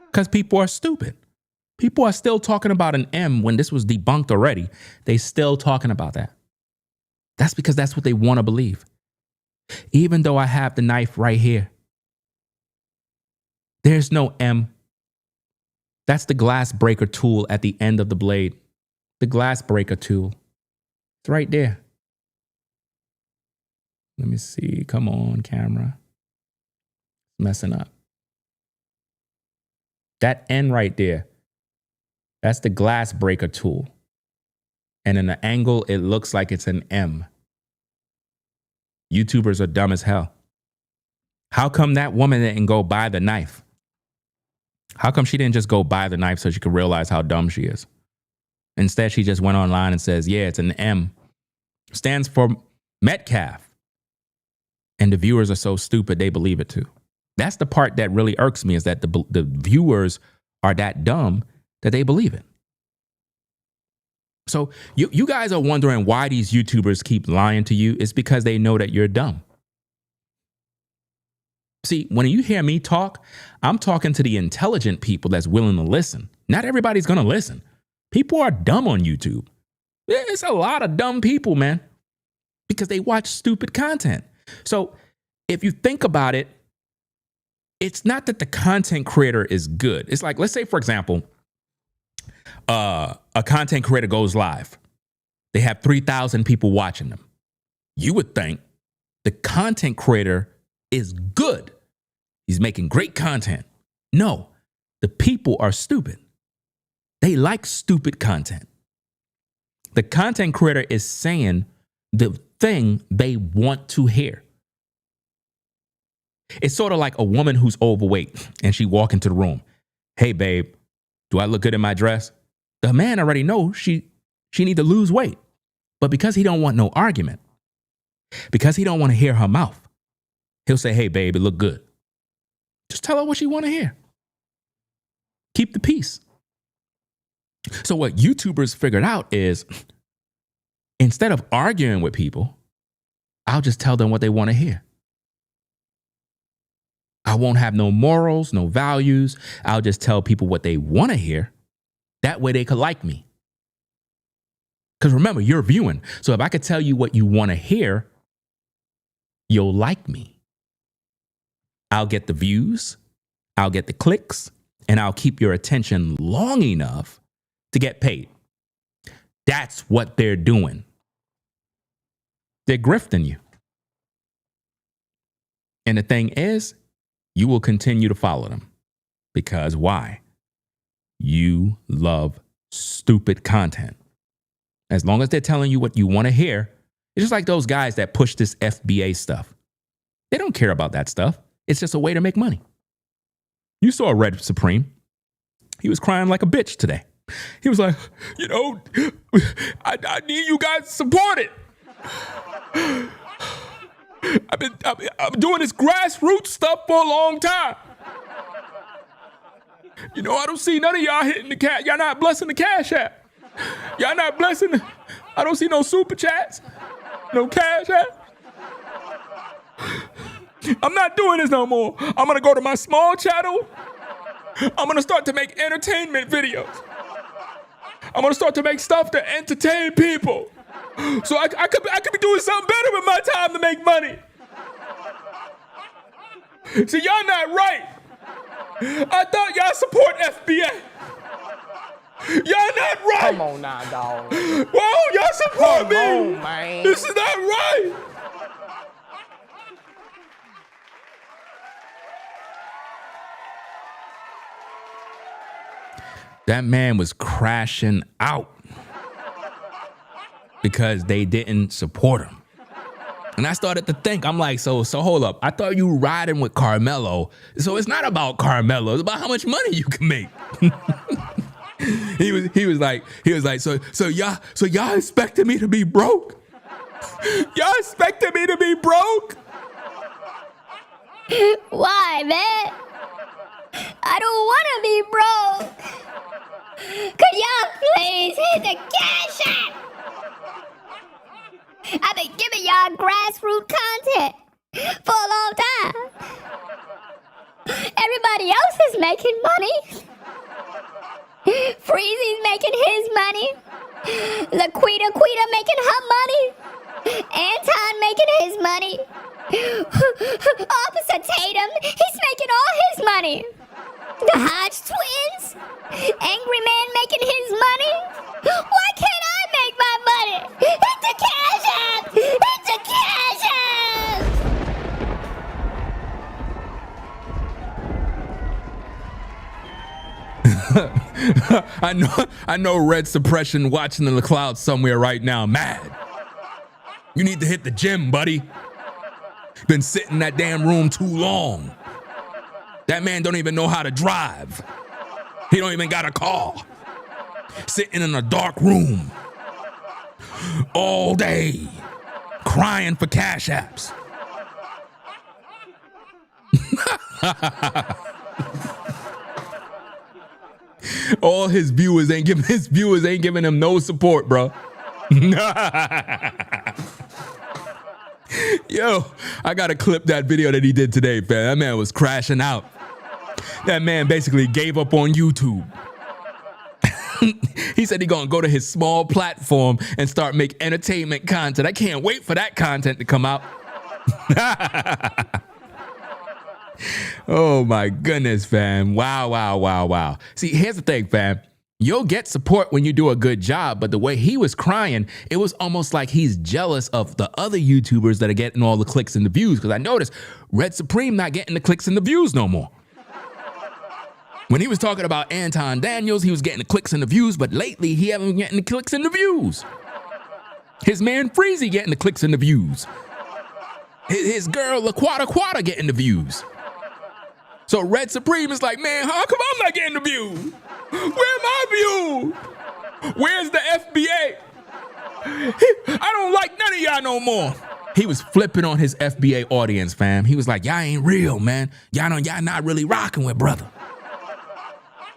Because people are stupid. People are still talking about an M when this was debunked already. They still talking about that. That's because that's what they want to believe. Even though I have the knife right here, there's no M. That's the glass breaker tool at the end of the blade. The glass breaker tool. It's right there. Let me see. Come on, camera. Messing up. That N right there, that's the glass breaker tool. And in the angle, it looks like it's an M. YouTubers are dumb as hell. How come that woman didn't go buy the knife? How come she didn't just go buy the knife so she could realize how dumb she is? Instead, she just went online and says, yeah, it's an M. Stands for Metcalf. And the viewers are so stupid, they believe it too. That's the part that really irks me, is that the viewers are that dumb that they believe it. So you guys are wondering why these YouTubers keep lying to you. It's because they know that you're dumb. See, when you hear me talk, I'm talking to the intelligent people that's willing to listen. Not everybody's going to listen. People are dumb on YouTube. It's a lot of dumb people, man, because they watch stupid content. So if you think about it, it's not that the content creator is good. It's like, let's say, for example, a content creator goes live. They have 3,000 people watching them. You would think the content creator is good. He's making great content. No, the people are stupid. They like stupid content. The content creator is saying the thing they want to hear. It's sort of like a woman who's overweight and she walk into the room. Hey, babe, do I look good in my dress? The man already knows she need to lose weight. But because he don't want no argument, because he don't want to hear her mouth, he'll say, hey, babe, it look good. Just tell her what she want to hear. Keep the peace. So what YouTubers figured out is, instead of arguing with people, I'll just tell them what they want to hear. I won't have no morals, no values. I'll just tell people what they want to hear. That way they could like me. Because remember, you're viewing. So if I could tell you what you want to hear, you'll like me. I'll get the views, I'll get the clicks, and I'll keep your attention long enough to get paid. That's what they're doing. They're grifting you. And the thing is, you will continue to follow them. Because why? You love stupid content. As long as they're telling you what you want to hear, it's just like those guys that push this FBA stuff. They don't care about that stuff. It's just a way to make money. You saw Red Supreme. He was crying like a bitch today. He was like, you know, I need you guys to support it. I'm doing this grassroots stuff for a long time. You know, I don't see none of y'all hitting the cash. Y'all not blessing the Cash App. Y'all not blessing I don't see no super chats, no Cash App. I'm not doing this no more. I'm going to go to my small channel. I'm going to start to make entertainment videos. I'm going to start to make stuff to entertain people. So I could be doing something better with my time to make money. See, y'all not right. I thought y'all support FBA. Y'all not right. Come on now, dog. Whoa, y'all support me. Come on, man. This is not right. That man was crashing out because they didn't support him. And I started to think, I'm like, so hold up. I thought you were riding with Karmelo. So it's not about Karmelo. It's about how much money you can make. He was like, so y'all expected me to be broke? Y'all expected me to be broke? Why, man? I don't want to be broke. Could y'all please hit the Cash App? I've been giving y'all grassroots content for a long Everybody else is making money. Freezy's making his money. Laquita making her money. Anton making his money. Officer Tatum, he's making all his money. The Hodge twins, Angry Man making his money. Why can't I make my money? Hit the cash app! Hit the cash app! I know Red Suppression watching in the clouds somewhere right now, mad. You need to hit the gym, buddy. Been sitting in that damn room too long. That man don't even know how to drive. He don't even got a car. Sitting in a dark room all day, crying for cash apps. All his viewers ain't giving him no support, bro. Yo, I gotta clip that video that he did today, man. That man was crashing out. That man basically gave up on YouTube. He said he gonna go to his small platform and start make entertainment content. I can't wait for that content to come out. Oh my goodness, fam. Wow. See, here's the thing, fam. You'll get support when you do a good job, but the way he was crying, it was almost like he's jealous of the other YouTubers that are getting all the clicks and the views, because I noticed Red Supreme not getting the clicks and the views no more. When he was talking about Anton Daniels, he was getting the clicks and the views, but lately he haven't been getting the clicks and the views. His man Freezy getting the clicks and the views. His girl LaQuata getting the views. So Red Supreme is like, man, how come I'm not getting the views? Where my view? Where's the FBA? I don't like none of y'all no more. He was flipping on his FBA audience, fam. He was like, y'all ain't real, man. Y'all not really rocking with brother.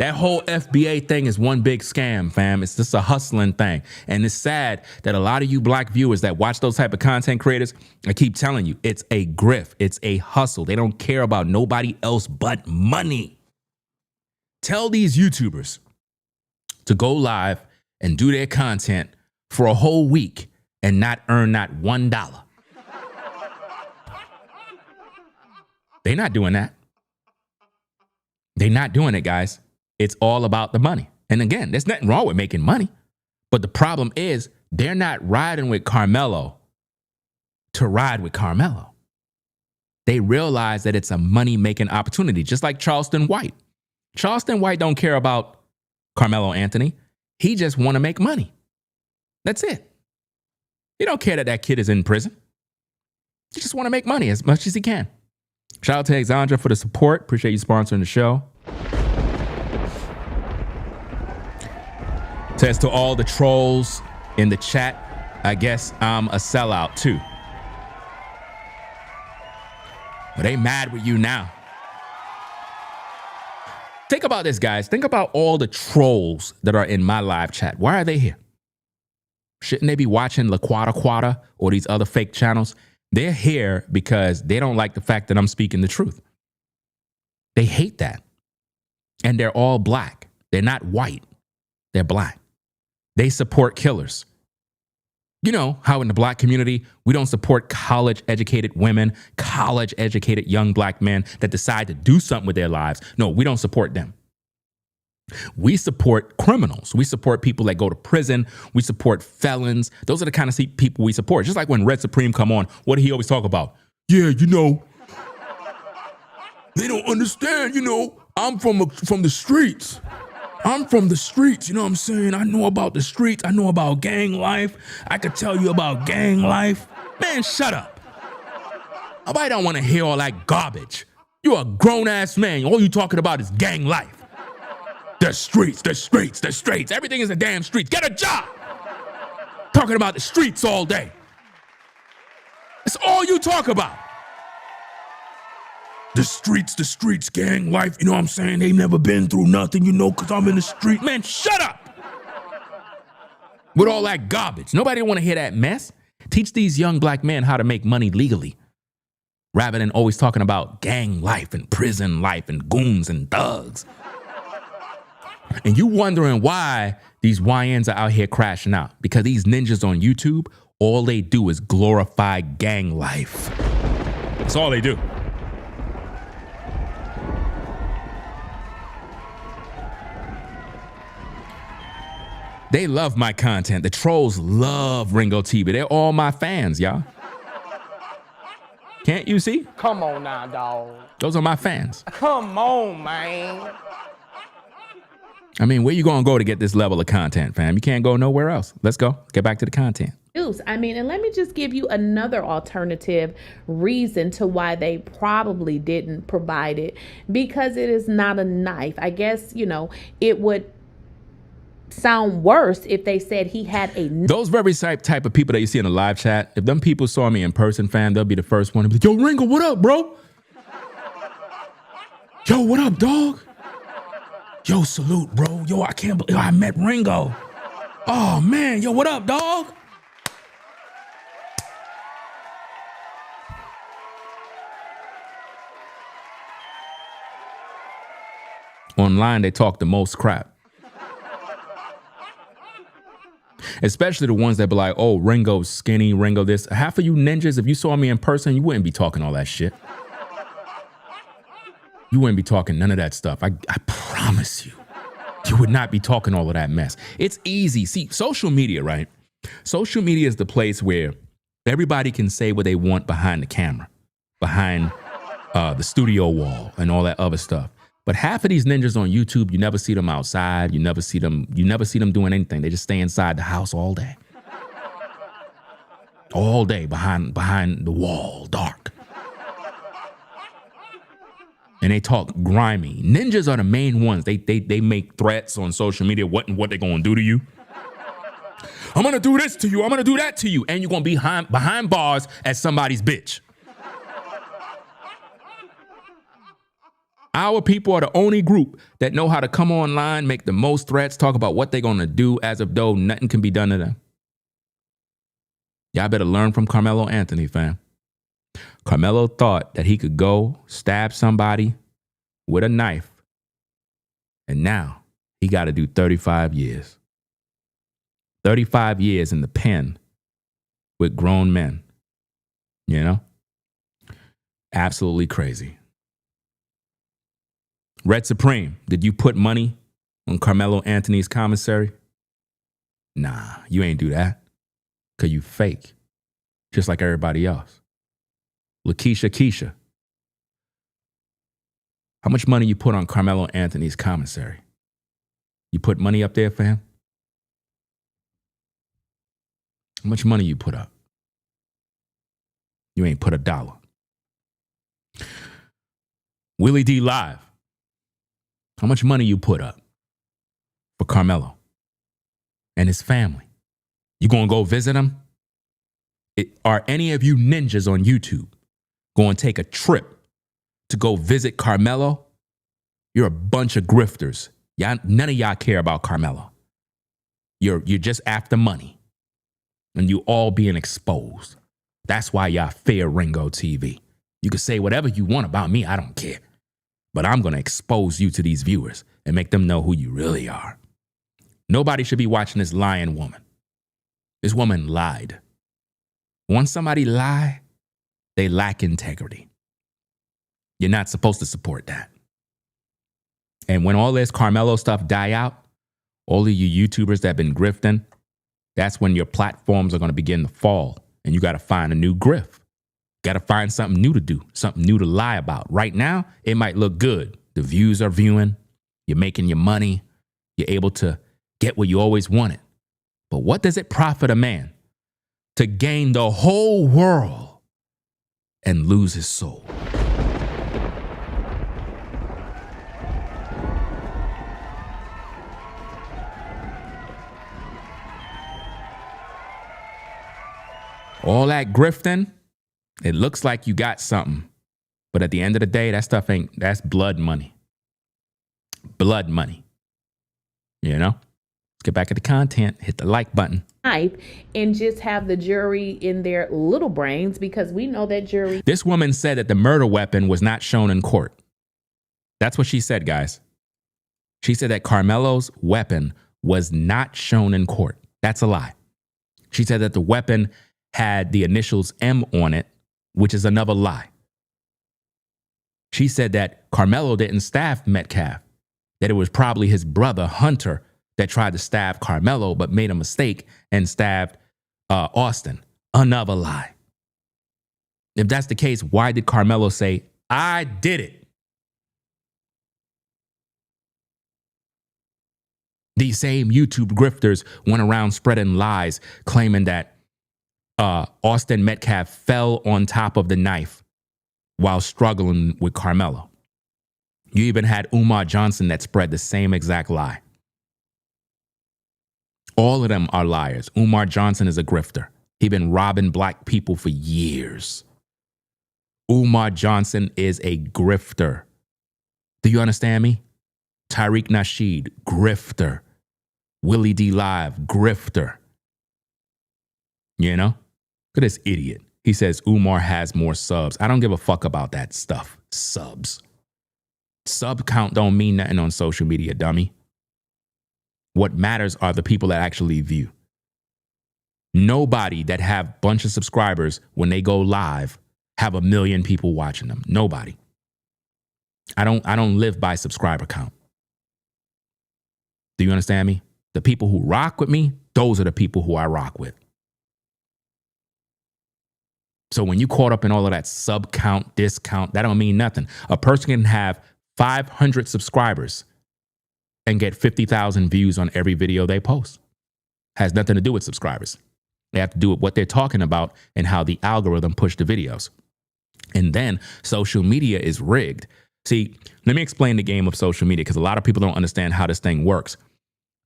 That whole FBA thing is one big scam, fam. It's just a hustling thing. And it's sad that a lot of you black viewers that watch those type of content creators, I keep telling you, it's a grift. It's a hustle. They don't care about nobody else but money. Tell these YouTubers to go live and do their content for a whole week and not earn not $1. They're not doing that. They're not doing it, guys. It's all about the money. And again, there's nothing wrong with making money. But the problem is they're not riding with Karmelo to ride with Karmelo. They realize that it's a money-making opportunity, just like Charleston White. Charleston White don't care about Carmelo Anthony. He just want to make money. That's it. He don't care that that kid is in prison. He just want to make money as much as he can. Shout out to Alexandra for the support. Appreciate you sponsoring the show. Says to all the trolls in the chat, I guess I'm a sellout too. But they mad with you now. Think about this, guys. Think about all the trolls that are in my live chat. Why are they here? Shouldn't they be watching LaQuata or these other fake channels? They're here because they don't like the fact that I'm speaking the truth. They hate that. And they're all black. They're not white. They're black. They support killers. You know how in the black community, we don't support college-educated women, college-educated young black men that decide to do something with their lives. No, we don't support them. We support criminals. We support people that go to prison. We support felons. Those are the kind of people we support. Just like when Red Supreme come on, what do he always talk about? Yeah, you know, they don't understand, you know, I'm from the streets. I'm from the streets, you know what I'm saying? I know about the streets. I know about gang life. I could tell you about gang life. Man, shut up. Nobody don't want to hear all that garbage. You're a grown-ass man. All you talking about is gang life. The streets, the streets, the streets. Everything is the damn streets. Get a job. Talking about the streets all day. It's all you talk about. The streets, gang life, you know what I'm saying? They never been through nothing, you know, because I'm in the street. Man, shut up! With all that garbage. Nobody want to hear that mess. Teach these young black men how to make money legally. rather than always talking about gang life and prison life and goons and thugs. And you wondering why these YNs are out here crashing out. Because these ninjas on YouTube, all they do is glorify gang life. That's all they do. They love my content. The trolls love Ringo TV. They're all my fans, y'all. Can't you see? Come on now, dog. Those are my fans. Come on, man. I mean, where you gonna go to get this level of content, fam? You can't go nowhere else. Let's go. Get back to the content. I mean, and let me just give you another alternative reason to why they probably didn't provide it. Because it is not a knife. I guess, you know, it would sound worse if they said he had a knife. Those very type of people that you see in the live chat, if them people saw me in person, fam, they'll be the first one to be like, yo, Ringo, what up, bro? Yo, what up, dog? Yo, salute, bro. Yo, I can't believe I met Ringo. Oh, man. Yo, what up, dog? Online, they talk the most crap. Especially the ones that be like, oh, Ringo's skinny, Ringo this. Half of you ninjas, if you saw me in person, you wouldn't be talking all that shit. You wouldn't be talking none of that stuff. I promise you. You would not be talking all of that mess. It's easy. See, social media, right? Social media is the place where everybody can say what they want behind the camera, behind the studio wall and all that other stuff. But half of these ninjas on YouTube, you never see them outside. You never see them doing anything. They just stay inside the house all day. All day behind the wall, dark. And they talk grimy. Ninjas are the main ones. They make threats on social media, what they're gonna do to you. I'm gonna do this to you, I'm gonna do that to you, and you're gonna be behind bars as somebody's bitch. Our people are the only group that know how to come online, make the most threats, talk about what they're gonna do as if though nothing can be done to them. Y'all better learn from Karmelo Anthony, fam. Karmelo thought that he could go stab somebody with a knife, and now he got to do 35 years. 35 years in the pen with grown men, you know? Absolutely crazy. Red Supreme, did you put money on Karmelo Anthony's commissary? Nah, you ain't do that, because you fake, just like everybody else. LakeyshaKeysha, how much money you put on Karmelo Anthony's commissary? You put money up there for him? How much money you put up? You ain't put $1. Willie D live, how much money you put up for Karmelo and his family? You gonna go visit him? Are any of you ninjas on YouTube going to take a trip to go visit Karmelo? You're a bunch of grifters. None of y'all care about Karmelo. You're just after money. And you all being exposed. That's why y'all fear Ringo TV. You can say whatever you want about me, I don't care. But I'm going to expose you to these viewers and make them know who you really are. Nobody should be watching this lying woman. This woman lied. Once somebody lie, they lack integrity. You're not supposed to support that. And when all this Karmelo stuff die out, all of you YouTubers that have been grifting, that's when your platforms are going to begin to fall. And you got to find a new grift. Got to find something new to do, something new to lie about. Right now, it might look good. The views are viewing. You're making your money. You're able to get what you always wanted. But what does it profit a man to gain the whole world and lose his soul? All that grifting, it looks like you got something. But at the end of the day, that stuff that's blood money. Blood money. You know? Let's get back to the content. Hit the like button. knife and just have the jury in their little brains, because we know that jury. This woman said that the murder weapon was not shown in court. That's what she said, guys. She said that Karmelo's weapon was not shown in court. That's a lie. She said that the weapon had the initials M on it, which is another lie. She said that Karmelo didn't stab Metcalf, that it was probably his brother, Hunter, that tried to stab Karmelo but made a mistake and stabbed Austin. Another lie. If that's the case, why did Karmelo say, I did it? These same YouTube grifters went around spreading lies, claiming that Austin Metcalf fell on top of the knife while struggling with Karmelo. You even had Umar Johnson that spread the same exact lie. All of them are liars. Umar Johnson is a grifter. He's been robbing black people for years. Umar Johnson is a grifter. Do you understand me? Tariq Nasheed, grifter. Willie D Live, grifter. You know? Look at this idiot. He says Umar has more subs. I don't give a fuck about that stuff. Subs. Sub count don't mean nothing on social media, dummy. What matters are the people that actually view. Nobody that have a bunch of subscribers when they go live have 1 million people watching them. Nobody. I don't live by subscriber count. Do you understand me? The people who rock with me, those are the people who I rock with. So when you caught up in all of that sub count, discount, that don't mean nothing. A person can have 500 subscribers and get 50,000 views on every video they post. Has nothing to do with subscribers. They have to do with what they're talking about and how the algorithm pushed the videos. And then social media is rigged. See, let me explain the game of social media, because a lot of people don't understand how this thing works.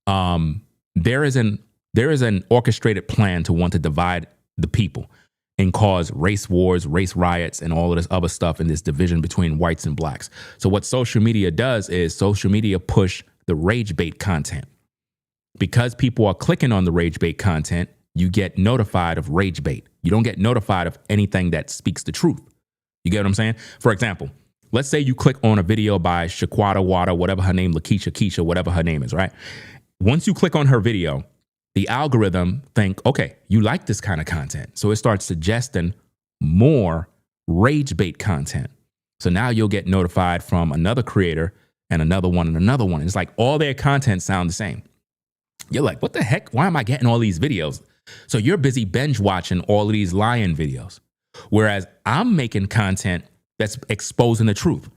There is an orchestrated plan to want to divide the people and cause race wars, race riots, and all of this other stuff in this division between whites and blacks. So what social media does is social media push the rage bait content. Because people are clicking on the rage bait content, you get notified of rage bait. You don't get notified of anything that speaks the truth. You get what I'm saying? For example, let's say you click on a video by Shaquata Wada, whatever her name, LakeyshaKeysha, whatever her name is, right? Once you click on her video, the algorithm think, okay, you like this kind of content. So it starts suggesting more rage bait content. So now you'll get notified from another creator and another one and another one. It's like all their content sound the same. You're like, what the heck? Why am I getting all these videos? So you're busy binge watching all of these lying videos. Whereas I'm making content that's exposing the truth.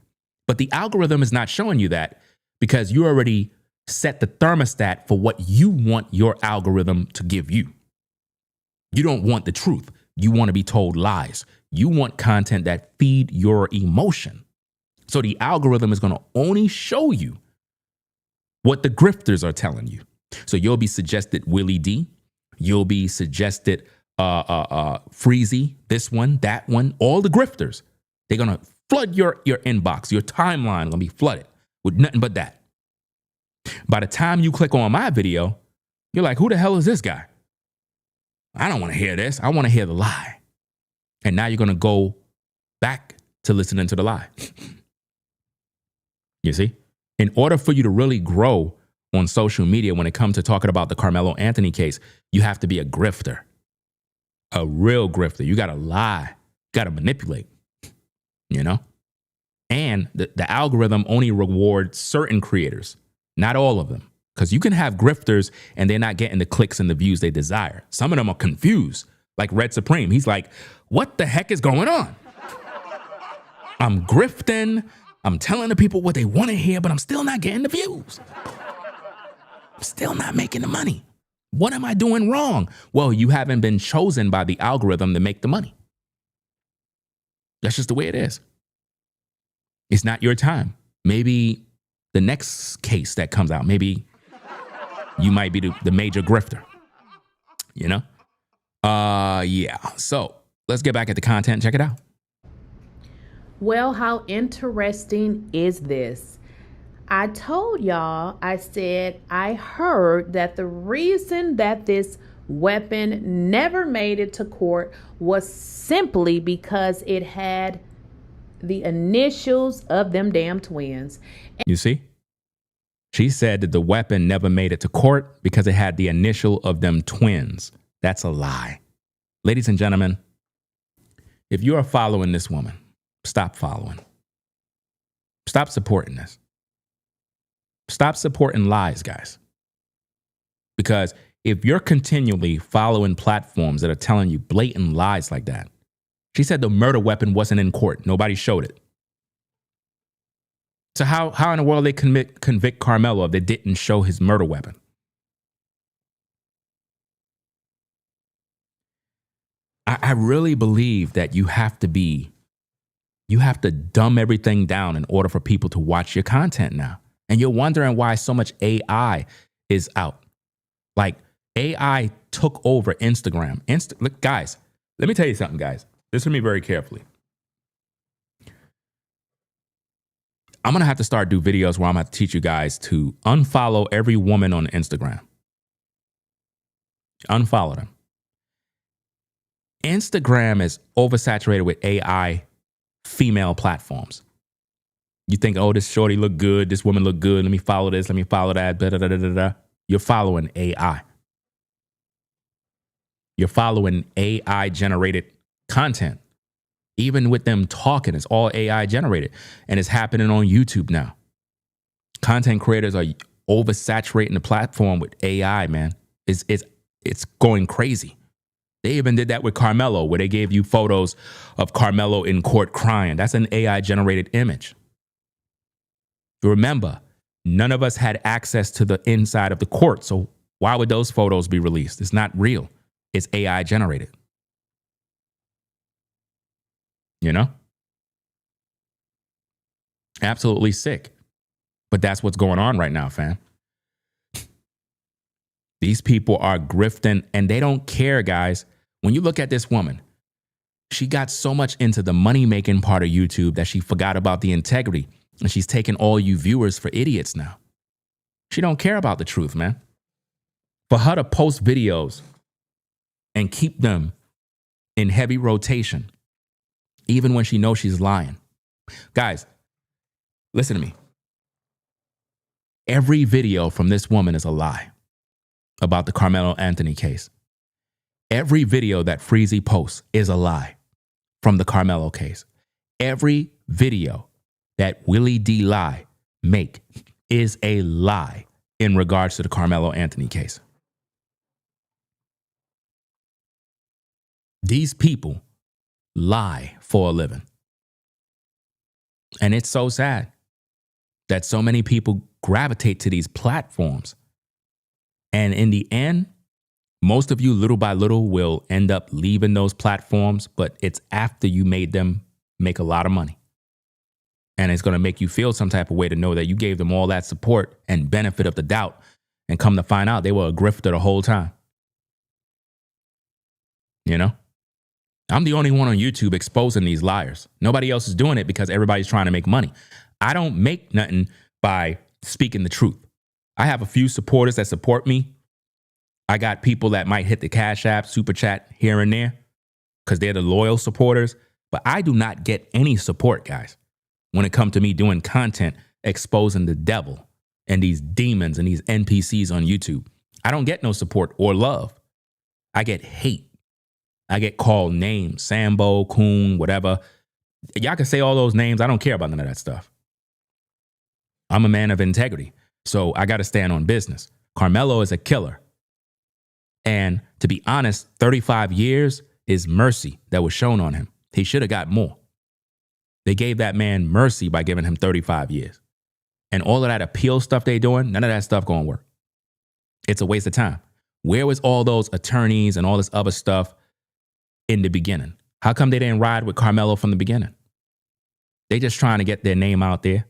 But the algorithm is not showing you that because you already set the thermostat for what you want your algorithm to give you. You don't want the truth. You want to be told lies. You want content that feed your emotion. So the algorithm is going to only show you what the grifters are telling you. So you'll be suggested Willie D. You'll be suggested Freezy, this one, that one, all the grifters. They're going to flood your inbox. Your timeline going to be flooded with nothing but that. By the time you click on my video, you're like, who the hell is this guy? I don't want to hear this. I want to hear the lie. And now you're going to go back to listening to the lie. You see? In order for you to really grow on social media when it comes to talking about the Karmelo Anthony case, you have to be a grifter. A real grifter. You got to lie. You got to manipulate. You know? And the algorithm only rewards certain creators. Not all of them, because you can have grifters and they're not getting the clicks and the views they desire. Some of them are confused, like Red Supreme. He's like, what the heck is going on? I'm grifting. I'm telling the people what they want to hear, but I'm still not getting the views. I'm still not making the money. What am I doing wrong? Well, you haven't been chosen by the algorithm to make the money. That's just the way it is. It's not your time. Maybe the next case that comes out, maybe you might be the major grifter, you know? Yeah. So let's get back at the content. Check it out. Well, how interesting is this? I told y'all, I said, I heard that the reason that this weapon never made it to court was simply because it had the initials of them damn twins. You see? She said that the weapon never made it to court because it had the initial of them twins. That's a lie. Ladies and gentlemen, if you are following this woman, stop following. Stop supporting this. Stop supporting lies, guys. Because if you're continually following platforms that are telling you blatant lies like that, she said the murder weapon wasn't in court. Nobody showed it. So how in the world they convict Karmelo if they didn't show his murder weapon? I really believe that you have to dumb everything down in order for people to watch your content now. And you're wondering why so much AI is out. Like AI took over Instagram. Look, guys, let me tell you something, guys. Listen to me very carefully. I'm going to have to start do videos where I'm going to teach you guys to unfollow every woman on Instagram. Unfollow them. Instagram is oversaturated with AI female platforms. You think, oh, this shorty look good, this woman look good, let me follow this, let me follow that, da, da, da, da, da, da. You're following AI. You're following AI generated content. Even with them talking, it's all AI generated. And it's happening on YouTube now. Content creators are oversaturating the platform with AI, man. It's going crazy. They even did that with Karmelo, where they gave you photos of Karmelo in court crying. That's an AI generated image. Remember, none of us had access to the inside of the court. So why would those photos be released? It's not real. It's AI generated. You know? Absolutely sick. But that's what's going on right now, fam. These people are grifting and they don't care, guys. When you look at this woman, she got so much into the money-making part of YouTube that she forgot about the integrity. And she's taking all you viewers for idiots now. She don't care about the truth, man. For her to post videos and keep them in heavy rotation, even when she knows she's lying. Guys, listen to me. Every video from this woman is a lie about the Karmelo Anthony case. Every video that Freezy posts is a lie from the Karmelo case. Every video that Willie D make is a lie in regards to the Karmelo Anthony case. These people lie for a living. And it's so sad that so many people gravitate to these platforms. And in the end, most of you little by little will end up leaving those platforms, but it's after you made them make a lot of money. And it's going to make you feel some type of way to know that you gave them all that support and benefit of the doubt, and come to find out they were a grifter the whole time. You know? I'm the only one on YouTube exposing these liars. Nobody else is doing it because everybody's trying to make money. I don't make nothing by speaking the truth. I have a few supporters that support me. I got people that might hit the Cash App, Super Chat here and there because they're the loyal supporters. But I do not get any support, guys, when it comes to me doing content exposing the devil and these demons and these NPCs on YouTube. I don't get no support or love. I get hate. I get called names, Sambo, Coon, whatever. Y'all can say all those names. I don't care about none of that stuff. I'm a man of integrity, so I got to stand on business. Karmelo is a killer. And to be honest, 35 years is mercy that was shown on him. He should have got more. They gave that man mercy by giving him 35 years. And all of that appeal stuff they doing, none of that stuff going to work. It's a waste of time. Where was all those attorneys and all this other stuff in the beginning? How come they didn't ride with Karmelo from the beginning? They just trying to get their name out there.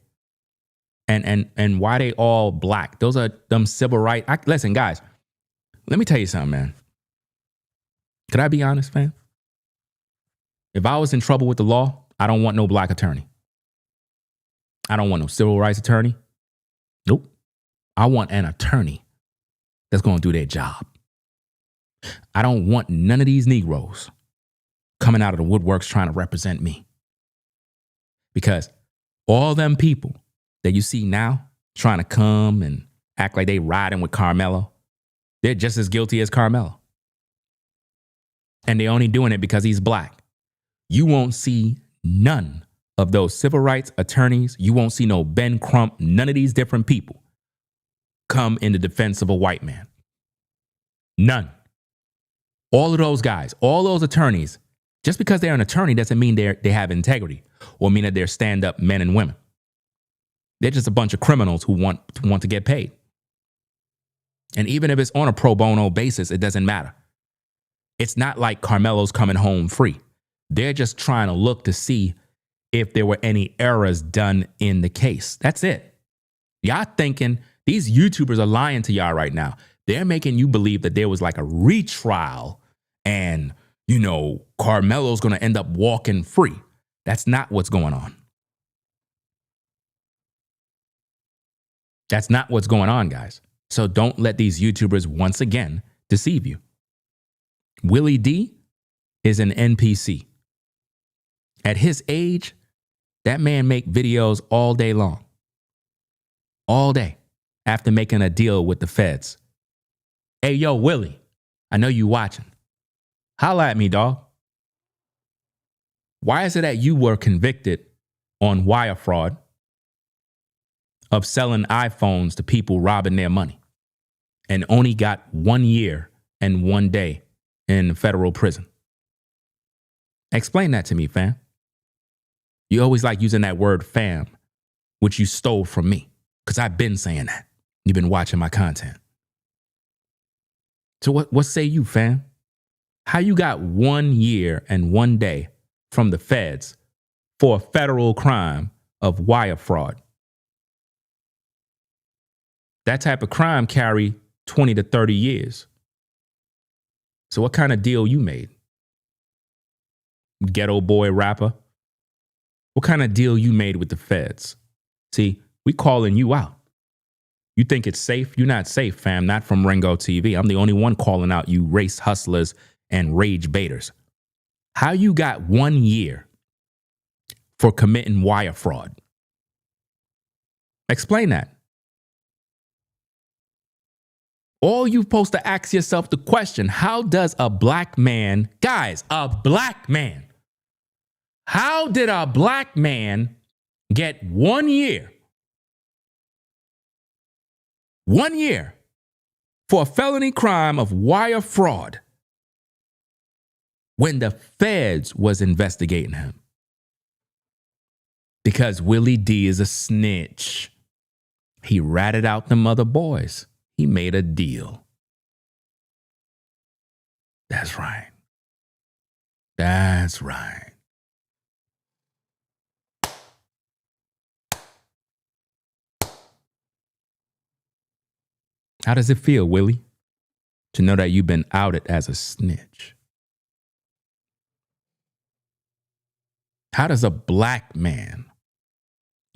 And why they all black? Those are them civil rights. Listen, guys, let me tell you something, man. Could I be honest, man? If I was in trouble with the law, I don't want no black attorney. I don't want no civil rights attorney. Nope. I want an attorney that's going to do their job. I don't want none of these Negroes coming out of the woodworks trying to represent me. Because all them people that you see now trying to come and act like they riding with Karmelo, they're just as guilty as Karmelo. And they're only doing it because he's black. You won't see none of those civil rights attorneys. You won't see no Ben Crump, none of these different people come in the defense of a white man. None. All of those guys, all those attorneys, just because they're an attorney doesn't mean they have integrity or mean that they're stand-up men and women. They're just a bunch of criminals who want to get paid. And even if it's on a pro bono basis, it doesn't matter. It's not like Karmelo's coming home free. They're just trying to look to see if there were any errors done in the case. That's it. Y'all thinking these YouTubers are lying to y'all right now. They're making you believe that there was like a retrial and, you know, Karmelo's going to end up walking free. That's not what's going on. That's not what's going on, guys. So don't let these YouTubers once again deceive you. Willie D is an NPC. At his age, that man make videos all day long. All day after making a deal with the feds. Hey, yo, Willie, I know you watching. Holla at me, dog. Why is it that you were convicted on wire fraud of selling iPhones to people robbing their money and only got 1 year and 1 day in federal prison? Explain that to me, fam. You always like using that word fam, which you stole from me, because I've been saying that. You've been watching my content. So what say you, fam? How you got 1 year and 1 day from the feds for a federal crime of wire fraud? That type of crime carry 20 to 30 years. So what kind of deal you made? Ghetto boy rapper? What kind of deal you made with the feds? See, we calling you out. You think it's safe? You're not safe, fam. Not from Ringo TV. I'm the only one calling out you race hustlers and rage baiters. How you got 1 year for committing wire fraud? Explain that. All you're supposed to ask yourself the question, how does a black man, guys, a black man, how did a black man get 1 year? 1 year for a felony crime of wire fraud when the feds was investigating him? Because Willie D is a snitch. He ratted out them other boys. He made a deal. That's right. That's right. How does it feel, Willie, to know that you've been outed as a snitch? How does a black man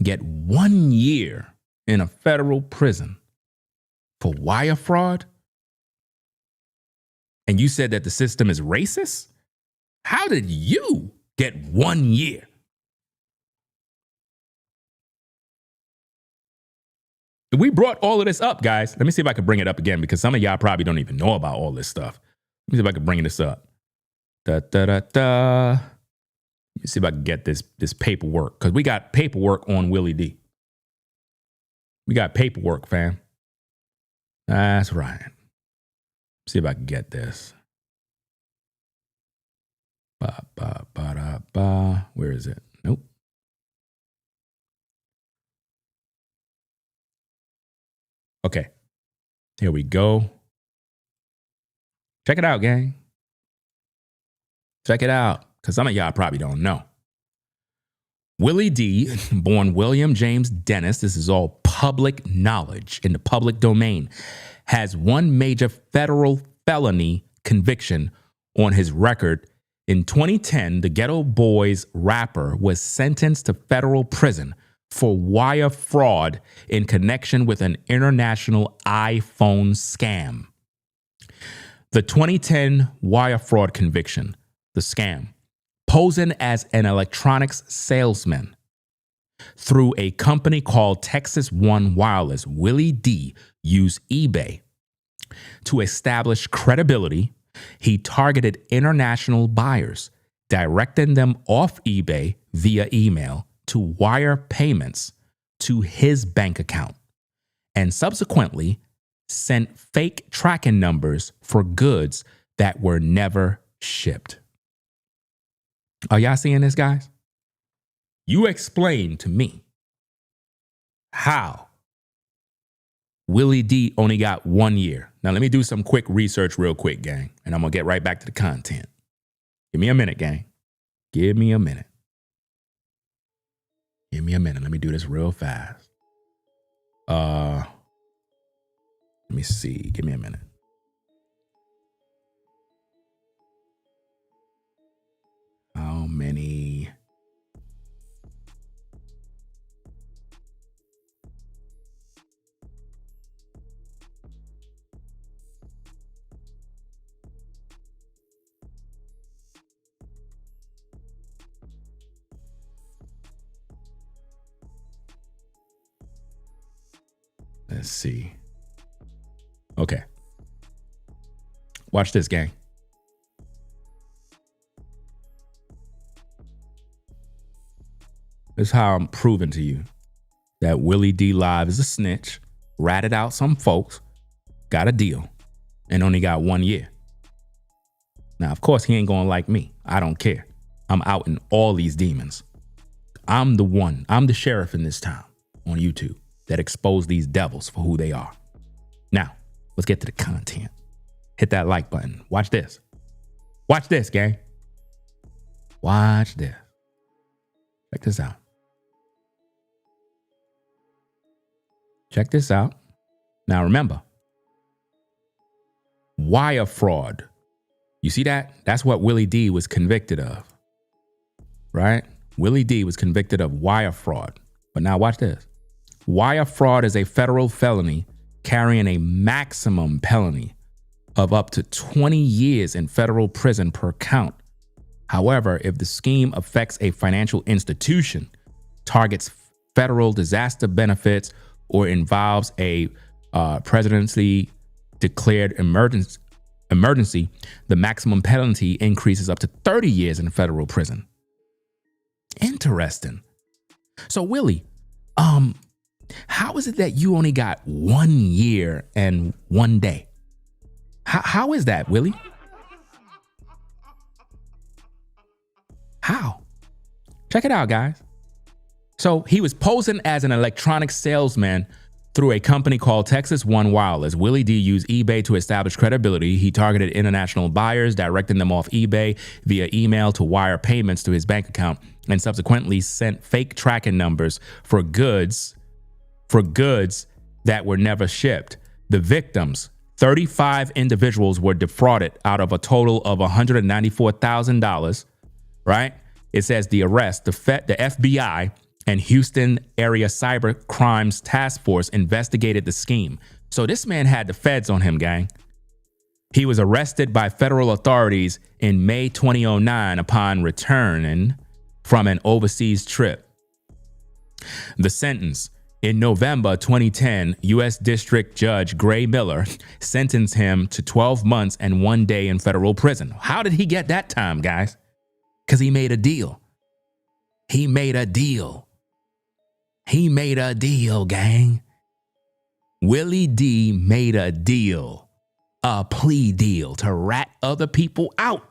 get 1 year in a federal prison for wire fraud? And you said that the system is racist? How did you get 1 year? We brought all of this up, guys. Let me see if I can bring it up again, because some of y'all probably don't even know about all this stuff. Let me see if I can bring this up. Let me see if I can get this paperwork, because we got paperwork on Willie D. We got paperwork, fam. That's right. See if I can get this. Where is it? Nope. Okay. Here we go. Check it out, gang. Check it out, because some of y'all probably don't know. Willie D, born William James Dennis, this is all public knowledge in the public domain, has one major federal felony conviction on his record. In 2010, the Ghetto Boys rapper was sentenced to federal prison for wire fraud in connection with an international iPhone scam. The 2010 wire fraud conviction, the scam, posing as an electronics salesman through a company called Texas One Wireless. Willie D used eBay to establish credibility. He targeted international buyers, directing them off eBay via email to wire payments to his bank account, and subsequently sent fake tracking numbers for goods that were never shipped. Are y'all seeing this, guys? You explain to me how Willie D only got 1 year. Now, let me do some quick research real quick, gang, and I'm going to get right back to the content. Give me a minute, gang. Give me a minute. Give me a minute. Let me do this real fast. Let me see. Give me a minute. How many? Let's see. Okay. Watch this, gang. This is how I'm proving to you that Willie D Live is a snitch, ratted out some folks, got a deal, and only got 1 year. Now, of course, he ain't gonna like me. I don't care. I'm out in all these demons. I'm the sheriff in this town on YouTube that exposed these devils for who they are. Now, let's get to the content. Hit that like button. Watch this. Watch this, gang. Watch this. Check this out. Check this out. Now remember, wire fraud. You see that? That's what Willie D was convicted of, right? Willie D was convicted of wire fraud. But now watch this. Wire fraud is a federal felony carrying a maximum penalty of up to 20 years in federal prison per count. However, if the scheme affects a financial institution, targets federal disaster benefits, or involves a presidentially declared emergency, the maximum penalty increases up to 30 years in federal prison. Interesting. So, Willie, how is it that you only got 1 year and 1 day? How is that, Willie? How? Check it out, guys. So he was posing as an electronics salesman through a company called Texas One Wireless. Willie D used eBay to establish credibility. He targeted international buyers, directing them off eBay via email to wire payments to his bank account, and subsequently sent fake tracking numbers for goods that were never shipped. The victims, 35 individuals, were defrauded out of a total of $194,000, right? It says the arrest, the FBI and Houston area cyber crimes task force investigated the scheme. So this man had the feds on him, gang. He was arrested by federal authorities in May 2009 upon returning from an overseas trip. The sentence: in November 2010, U.S. District Judge Gray Miller sentenced him to 12 months and 1 day in federal prison. How did he get that time, guys? Because he made a deal. He made a deal. He made a deal, gang. Willie D made a deal, a plea deal to rat other people out,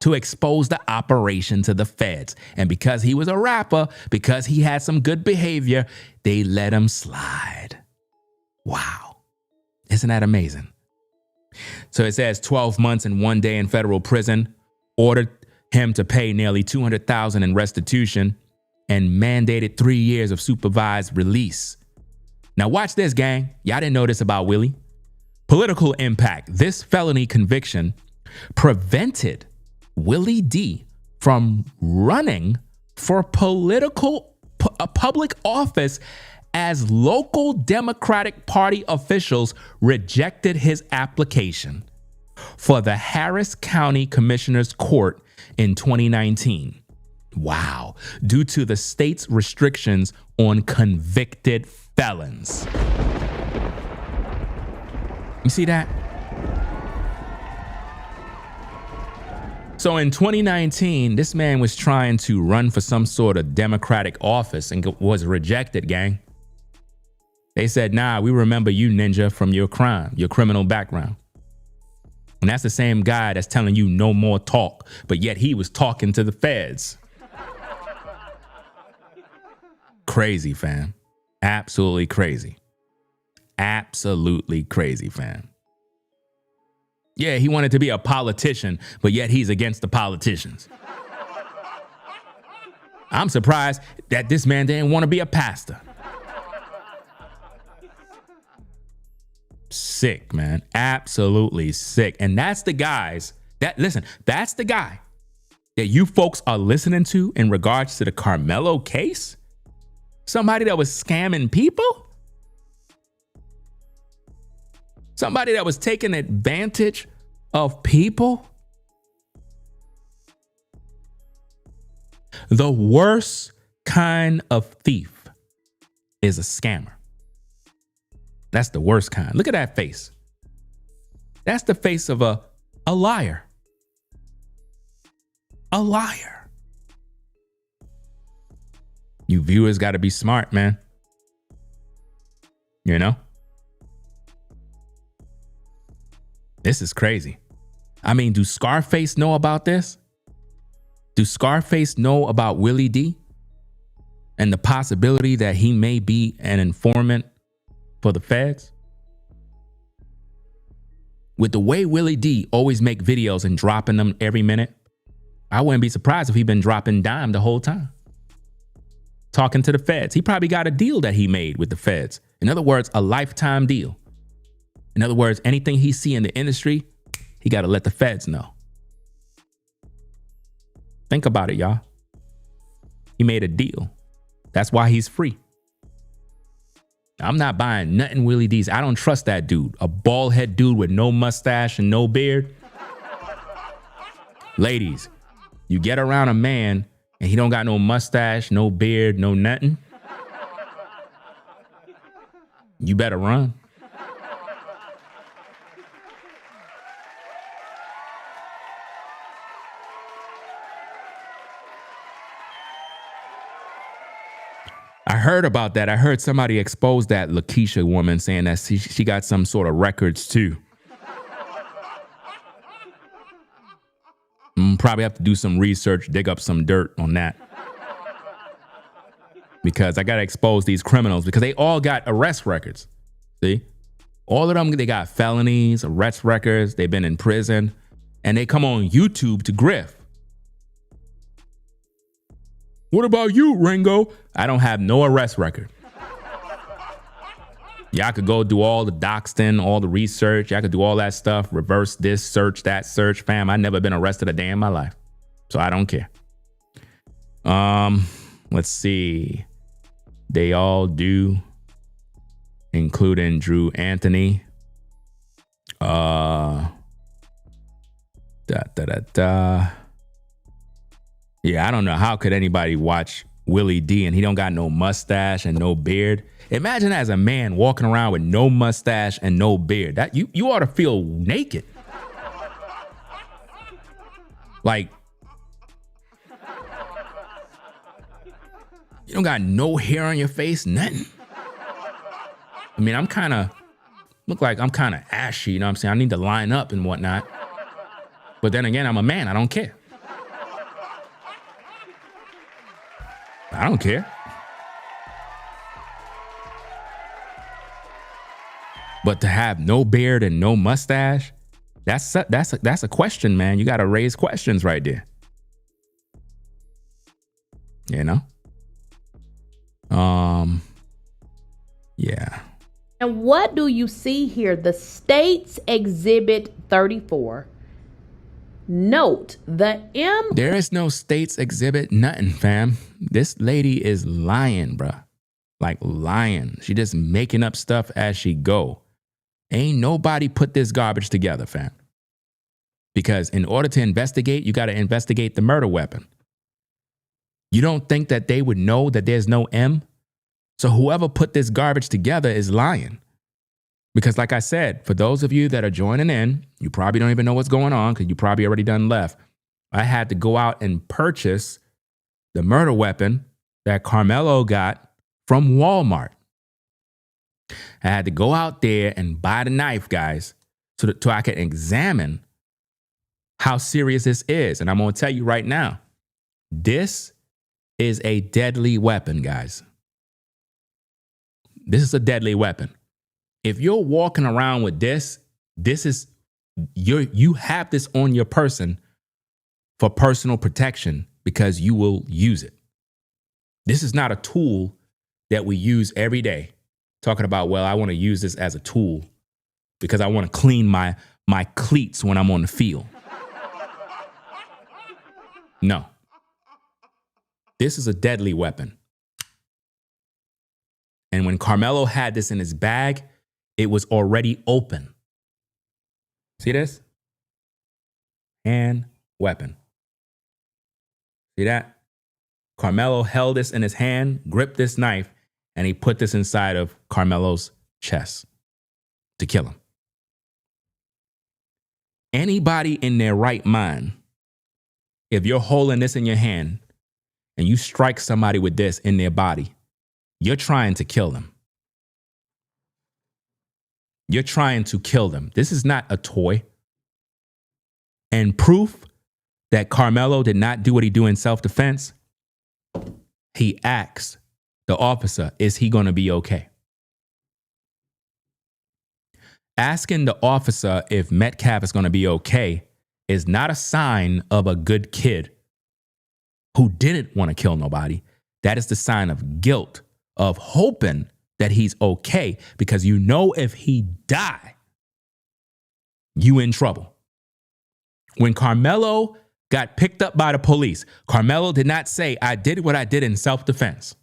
to expose the operation to the feds. And because he was a rapper, because he had some good behavior, they let him slide. Wow. Isn't that amazing? So it says 12 months and 1 day in federal prison, ordered him to pay nearly $200,000 in restitution, and mandated 3 years of supervised release. Now watch this, gang. Y'all didn't know this about Willie. Political impact. This felony conviction prevented Willie D from running for public office, as local Democratic Party officials rejected his application. for the Harris County Commissioner's Court in 2019. Wow. Due to the state's restrictions on convicted felons. You see that? So in 2019, this man was trying to run for some sort of Democratic office and was rejected, gang. They said, nah, we remember you, ninja, from your crime, your criminal background. And that's the same guy that's telling you no more talk, but yet he was talking to the feds. Crazy, fam. Absolutely crazy. Absolutely crazy, fam. Yeah, he wanted to be a politician, but yet he's against the politicians. I'm surprised that this man didn't want to be a pastor. Sick, man. Absolutely sick. And that's the guys that's the guy that you folks are listening to in regards to the Karmelo case? Somebody that was scamming people? Somebody that was taking advantage of people? The worst kind of thief is a scammer. That's the worst kind. Look at that face. That's the face of a liar. A liar. You viewers got to be smart, man. You know? This is crazy. I mean, do Scarface know about this? Do Scarface know about Willie D? And the possibility that he may be an informant for the feds? With the way Willie D always make videos and dropping them every minute, I wouldn't be surprised if he'd been dropping dime the whole time. Talking to the feds. He probably got a deal that he made with the feds. In other words, a lifetime deal. In other words, anything he see in the industry, he got to let the feds know. Think about it, y'all. He made a deal. That's why he's free. I'm not buying nothing Willie D's. I don't trust that dude. A bald head dude with no mustache and no beard. Ladies, you get around a man and he don't got no mustache, no beard, no nothing. You better run. I heard about that. I heard somebody expose that LaKeysha woman saying that she got some sort of records too. Probably have to do some research, dig up some dirt on that. Because I got to expose these criminals because they all got arrest records. See? All of them, they got felonies, arrest records. They've been in prison and they come on YouTube to grift. What about you, Ringo? I don't have no arrest record. Y'all could go do all the doxing, all the research. Y'all could do all that stuff. Reverse this, search that, search. Fam, I never been arrested a day in my life. So I don't care. Let's see. They all do, including Drew Anthony. Yeah, I don't know. How could anybody watch Willie D and he don't got no mustache and no beard? Imagine as a man walking around with no mustache and no beard. That you ought to feel naked. Like, you don't got no hair on your face, nothing. I mean, look like I'm kind of ashy, you know what I'm saying? I need to line up and whatnot. But then again, I'm a man. I don't care. I don't care. But to have no beard and no mustache, that's a question, man. You got to raise questions right there. You know? Yeah. And what do you see here? The state's Exhibit 34. Note the M. There is no state's exhibit, nothing, fam. This lady is lying, bruh. Like lying. She just making up stuff as she go. Ain't nobody put this garbage together, fam. Because in order to investigate, you got to investigate the murder weapon. You don't think that they would know that there's no M? So whoever put this garbage together is lying. Because like I said, for those of you that are joining in, you probably don't even know what's going on because you probably already done left. I had to go out and purchase the murder weapon that Karmelo got from Walmart. I had to go out there and buy the knife, guys, so I could examine how serious this is. And I'm going to tell you right now, this is a deadly weapon, guys. This is a deadly weapon. If you're walking around with this is, you have this on your person for personal protection because you will use it. This is not a tool that we use every day. Talking about, well, I want to use this as a tool because I want to clean my cleats when I'm on the field. No. This is a deadly weapon. And when Karmelo had this in his bag, it was already open. See this? Hand weapon. See that? Karmelo held this in his hand, gripped this knife, and he put this inside of Karmelo's chest to kill him. Anybody in their right mind, if you're holding this in your hand and you strike somebody with this in their body, you're trying to kill them. You're trying to kill them. This is not a toy. And proof that Karmelo did not do what he do in self-defense, he asked the officer, is he going to be okay? Asking the officer if Metcalf is going to be okay is not a sign of a good kid who didn't want to kill nobody. That is the sign of guilt, of hoping that he's okay, because you know if he die, you in trouble. When Karmelo got picked up by the police, Karmelo did not say, I did what I did in self-defense.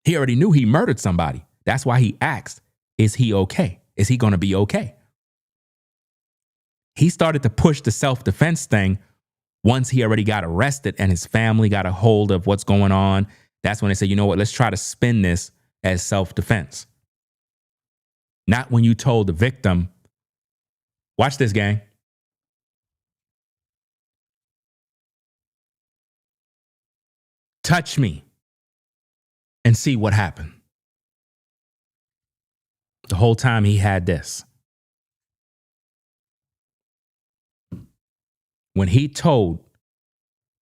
He already knew he murdered somebody. That's why he asked, is he okay? Is he going to be okay? He started to push the self-defense thing once he already got arrested and his family got a hold of what's going on. That's when they said, you know what, let's try to spin this as self-defense. Not when you told the victim, watch this, gang. Touch me and see what happened. The whole time he had this. When he told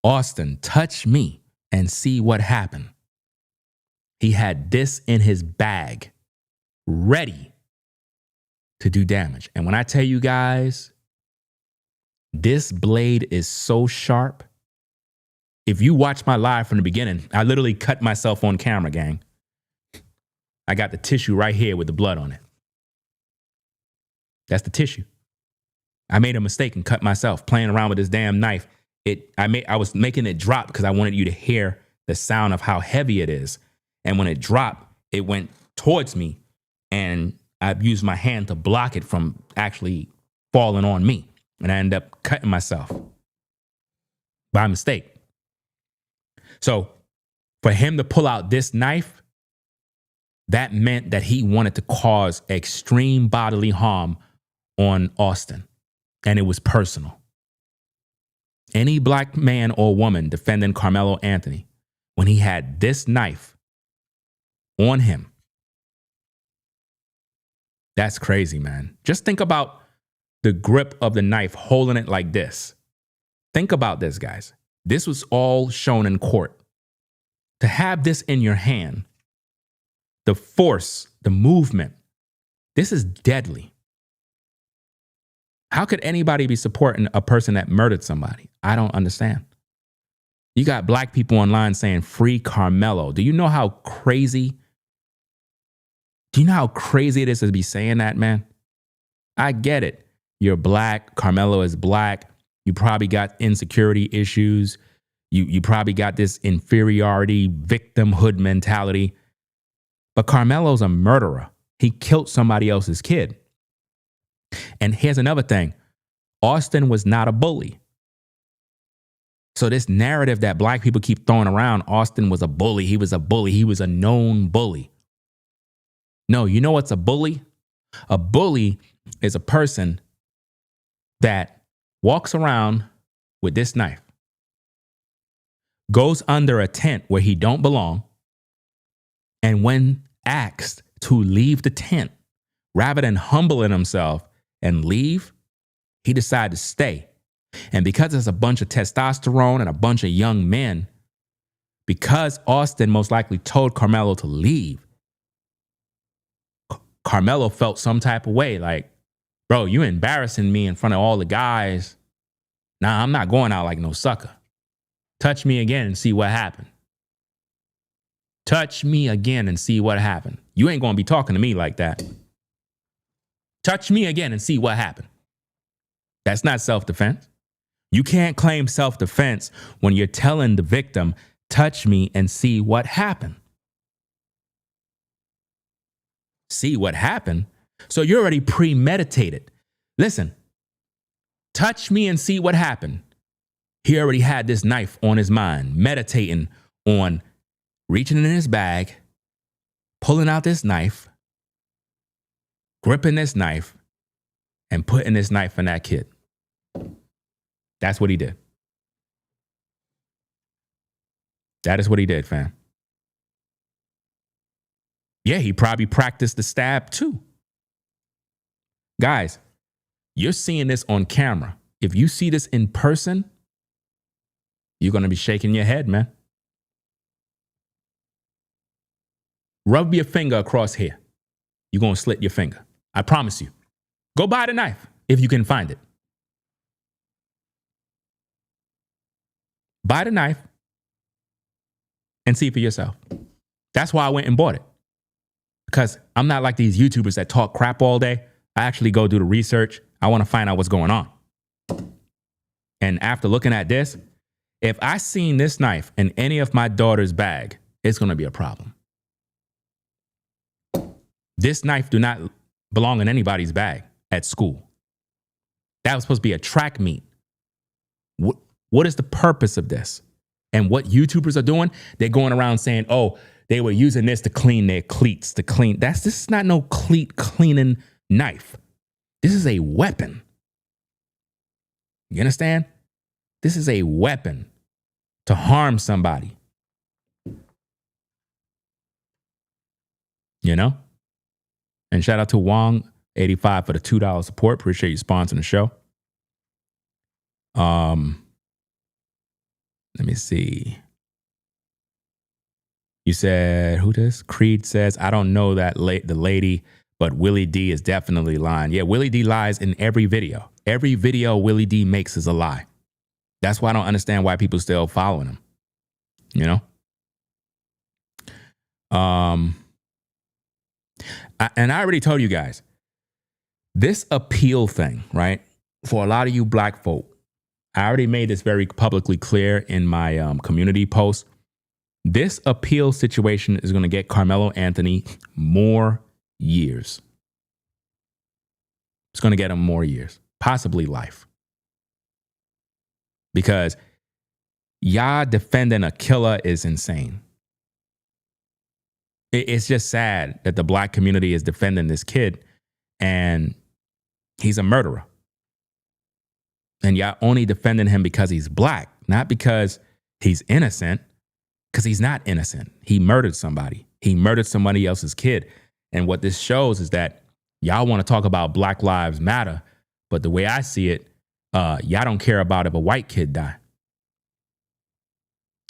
Austin, touch me and see what happened, he had this in his bag, ready to do damage. And when I tell you guys, this blade is so sharp. If you watch my live from the beginning, I literally cut myself on camera, gang. I got the tissue right here with the blood on it. That's the tissue. I made a mistake and cut myself playing around with this damn knife. I was making it drop because I wanted you to hear the sound of how heavy it is. And when it dropped, it went towards me and I used my hand to block it from actually falling on me. And I ended up cutting myself by mistake. So for him to pull out this knife, that meant that he wanted to cause extreme bodily harm on Austin. And it was personal. Any black man or woman defending Karmelo Anthony, when he had this knife on him, that's crazy, man. Just think about the grip of the knife, holding it like this. Think about this, guys. This was all shown in court. To have this in your hand, the force, the movement, this is deadly. How could anybody be supporting a person that murdered somebody? I don't understand. You got black people online saying free Karmelo. Do you know how crazy? Do you know how crazy it is to be saying that, man? I get it. You're black. Karmelo is black. You probably got insecurity issues. You probably got this inferiority, victimhood mentality. But Karmelo's a murderer. He killed somebody else's kid. And here's another thing. Austin was not a bully. So this narrative that black people keep throwing around, Austin was a bully. He was a bully. He was a known bully. No, you know what's a bully? A bully is a person that walks around with this knife, goes under a tent where he don't belong, and when asked to leave the tent, rather than humbling himself and leave, he decided to stay. And because there's a bunch of testosterone and a bunch of young men, because Austin most likely told Karmelo to leave, Karmelo felt some type of way, like, bro, you embarrassing me in front of all the guys. Nah, I'm not going out like no sucker. Touch me again and see what happened. Touch me again and see what happened. You ain't going to be talking to me like that. Touch me again and see what happened. That's not self-defense. You can't claim self-defense when you're telling the victim, touch me and see what happened. See what happened? So you're already premeditated. Listen, touch me and see what happened. He already had this knife on his mind, meditating on reaching in his bag, pulling out this knife, gripping this knife, and putting this knife in that kid. That's what he did. That is what he did, fam. Yeah, he probably practiced the stab too. Guys, you're seeing this on camera. If you see this in person, you're going to be shaking your head, man. Rub your finger across here. You're going to slit your finger. I promise you. Go buy the knife if you can find it. Buy the knife and see for yourself. That's why I went and bought it. Because I'm not like these YouTubers that talk crap all day. I actually go do the research. I want to find out what's going on. And after looking at this, if I seen this knife in any of my daughter's bag, it's going to be a problem. This knife do not belong in anybody's bag at school. That was supposed to be a track meet. What is the purpose of this? And what YouTubers are doing, they're going around saying, oh, they were using this to clean their cleats, to clean. This is not no cleat cleaning knife. This is a weapon. You understand? This is a weapon to harm somebody. You know? And shout out to Wong85 for the $2 support. Appreciate you sponsoring the show. Let me see. You said, who this? Creed says, I don't know that the lady, but Willie D is definitely lying. Yeah, Willie D lies in every video. Every video Willie D makes is a lie. That's why I don't understand why people still following him. You know? And I already told you guys, this appeal thing, right? For a lot of you black folk, I already made this very publicly clear in my community post. This appeal situation is going to get Karmelo Anthony more years. It's going to get him more years, possibly life. Because y'all defending a killer is insane. It's just sad that the black community is defending this kid and he's a murderer. And y'all only defending him because he's black, not because he's innocent, because he's not innocent. He murdered somebody. He murdered somebody else's kid. And what this shows is that y'all want to talk about Black Lives Matter, but the way I see it, y'all don't care about if a white kid die.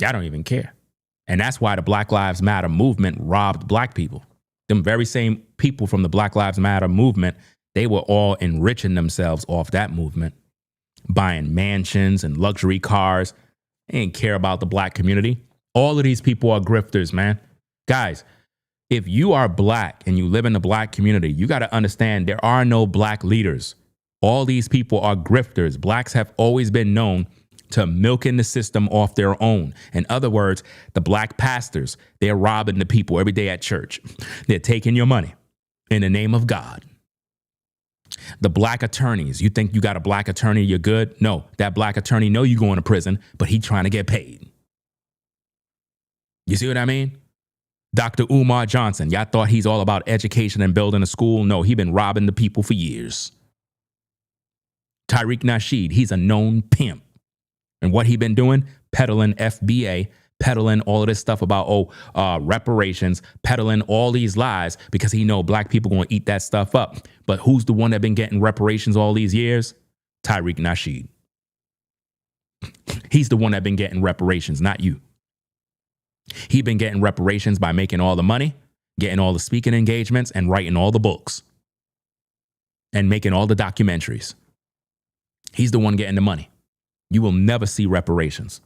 Y'all don't even care. And that's why the Black Lives Matter movement robbed black people. Them very same people from the Black Lives Matter movement, they were all enriching themselves off that movement, buying mansions and luxury cars. They didn't care about the black community. All of these people are grifters, man. Guys, if you are black and you live in the black community, you got to understand there are no black leaders. All these people are grifters. Blacks have always been known to milking the system off their own. In other words, the black pastors, they're robbing the people every day at church. They're taking your money in the name of God. The black attorneys, you think you got a black attorney, you're good? No, that black attorney know you going to prison, but he trying to get paid. You see what I mean? Dr. Umar Johnson, y'all thought he's all about education and building a school? No, he been robbing the people for years. Tariq Nasheed, he's a known pimp. And what he been doing? Peddling FBA, peddling all of this stuff about, reparations, peddling all these lies because he know black people going to eat that stuff up. But who's the one that been getting reparations all these years? Tariq Nasheed. He's the one that been getting reparations, not you. He been getting reparations by making all the money, getting all the speaking engagements, and writing all the books and making all the documentaries. He's the one getting the money. You will never see reparations.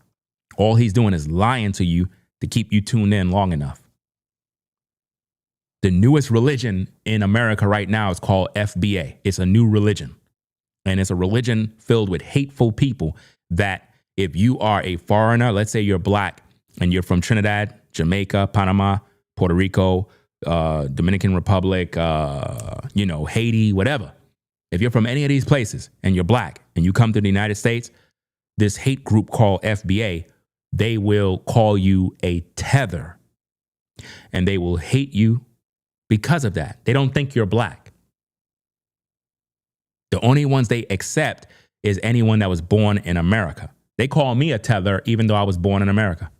All he's doing is lying to you to keep you tuned in long enough. The newest religion in America right now is called FBA. It's a new religion. And it's a religion filled with hateful people that if you are a foreigner, let's say you're black and you're from Trinidad, Jamaica, Panama, Puerto Rico, Dominican Republic, Haiti, whatever. If you're from any of these places and you're black and you come to the United States, this hate group called FBA, they will call you a tether and they will hate you because of that. They don't think you're black. The only ones they accept is anyone that was born in America. They call me a tether even though I was born in America.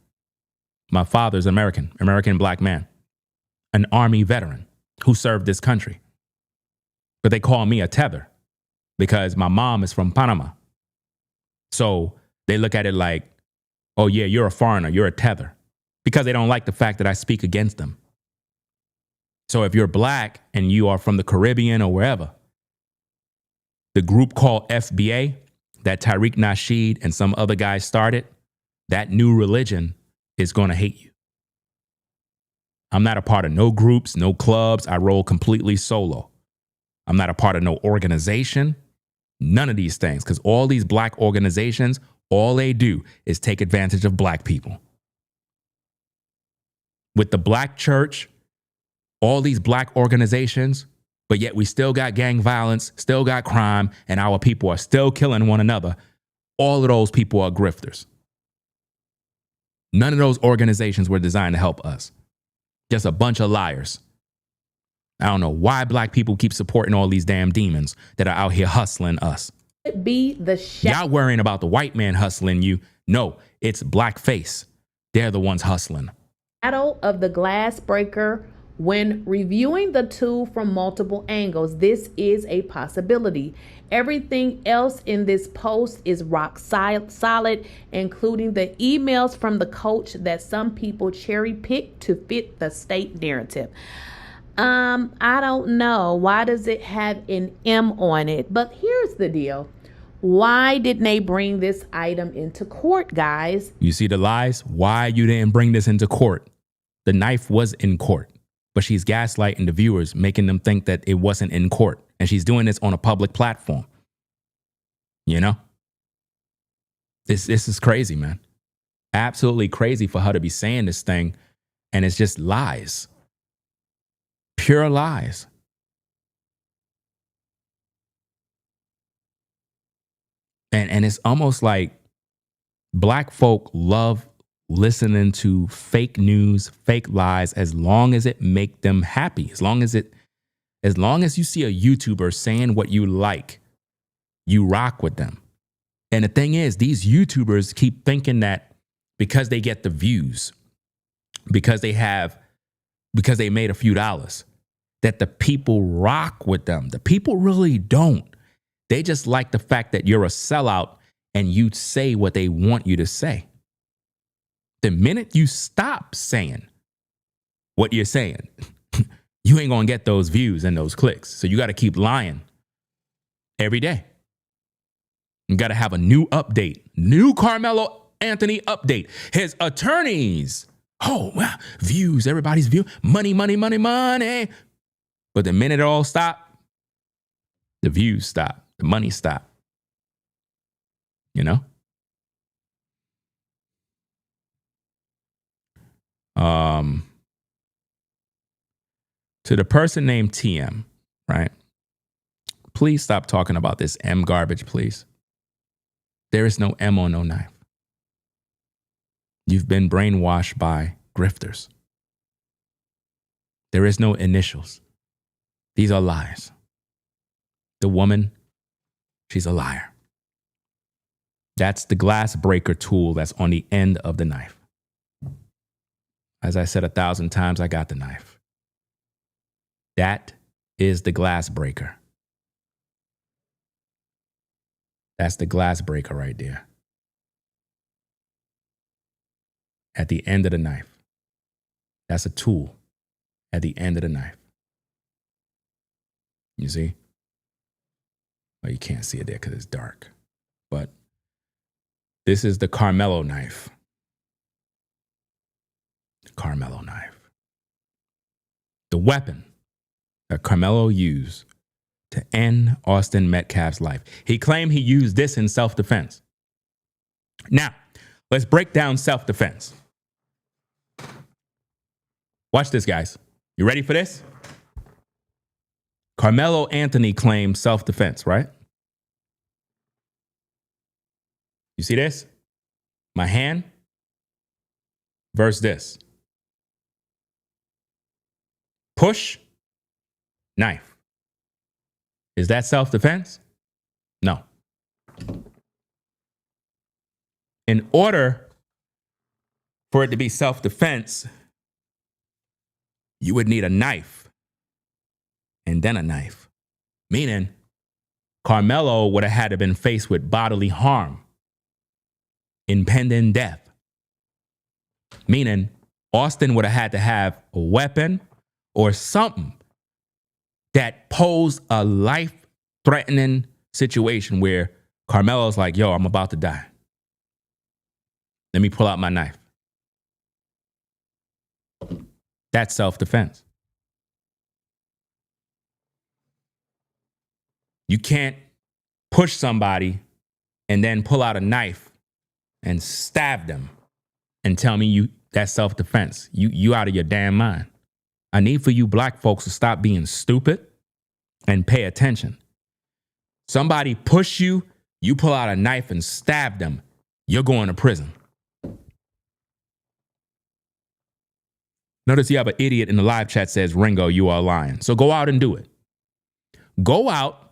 My father's American black man, an army veteran who served this country. But they call me a tether because my mom is from Panama. So they look at it like, oh yeah, you're a foreigner, you're a tether, because they don't like the fact that I speak against them. So if you're black and you are from the Caribbean or wherever, the group called FBA that Tariq Nasheed and some other guys started, that new religion is going to hate you. I'm not a part of no groups, no clubs. I roll completely solo. I'm not a part of no organization, none of these things, because all these black organizations, all they do is take advantage of black people. With the black church, all these black organizations, but yet we still got gang violence, still got crime, and our people are still killing one another. All of those people are grifters. None of those organizations were designed to help us. Just a bunch of liars. I don't know why black people keep supporting all these damn demons that are out here hustling us. Be the Y'all worrying about the white man hustling you. No, it's blackface. They're the ones hustling. Shadow of the glass breaker. When reviewing the tool from multiple angles, this is a possibility. Everything else in this post is rock solid, including the emails from the coach that some people cherry pick to fit the state narrative. I don't know. Why does it have an M on it? But here's the deal. Why didn't they bring this item into court, guys? You see the lies? Why you didn't bring this into court? The knife was in court. But she's gaslighting the viewers, making them think that it wasn't in court. And she's doing this on a public platform. You know? This is crazy, man. Absolutely crazy for her to be saying this thing. And it's just lies. Pure lies. And it's almost like black folk love listening to fake news, fake lies, as long as it make them happy. As long as you see a YouTuber saying what you like, you rock with them. And the thing is, these YouTubers keep thinking that because they get the views, because they made a few dollars, that the people rock with them. The people really don't. They just like the fact that you're a sellout and you say what they want you to say. The minute you stop saying what you're saying, you ain't going to get those views and those clicks. So you got to keep lying every day. You got to have a new update, new Karmelo Anthony update. His attorneys, oh, wow, views, everybody's view, money, money, money, money. But the minute it all stop, the views stop, the money stop. You know? To the person named TM, right? please stop talking about this M garbage, please. There is no M on no knife. You've been brainwashed by grifters. There is no initials. These are lies. The woman, she's a liar. That's the glass breaker tool that's on the end of the knife. As I said 1,000 times, I got the knife. That is the glass breaker. That's the glass breaker right there. At the end of the knife. That's a tool at the end of the knife. You see? Well, you can't see it there because it's dark. But this is the Karmelo knife. The Karmelo knife. The weapon that Karmelo used to end Austin Metcalf's life. He claimed he used this in self-defense. Now, let's break down self-defense. Watch this, guys. You ready for this? Karmelo Anthony claimed self-defense, right? You see this? My hand versus this. Push, knife. Is that self-defense? No. In order for it to be self-defense, you would need a knife and then a knife. Meaning, Karmelo would have had to been faced with bodily harm, impending death. Meaning, Austin would have had to have a weapon or something that posed a life-threatening situation where Karmelo's like, yo, I'm about to die. Let me pull out my knife. That's self-defense. You can't push somebody and then pull out a knife and stab them and tell me that's self-defense. You out of your damn mind. I need for you black folks to stop being stupid and pay attention. Somebody push you, you pull out a knife and stab them, you're going to prison. Notice you have an idiot in the live chat says, Ringo, you are lying. So go out and do it. Go out,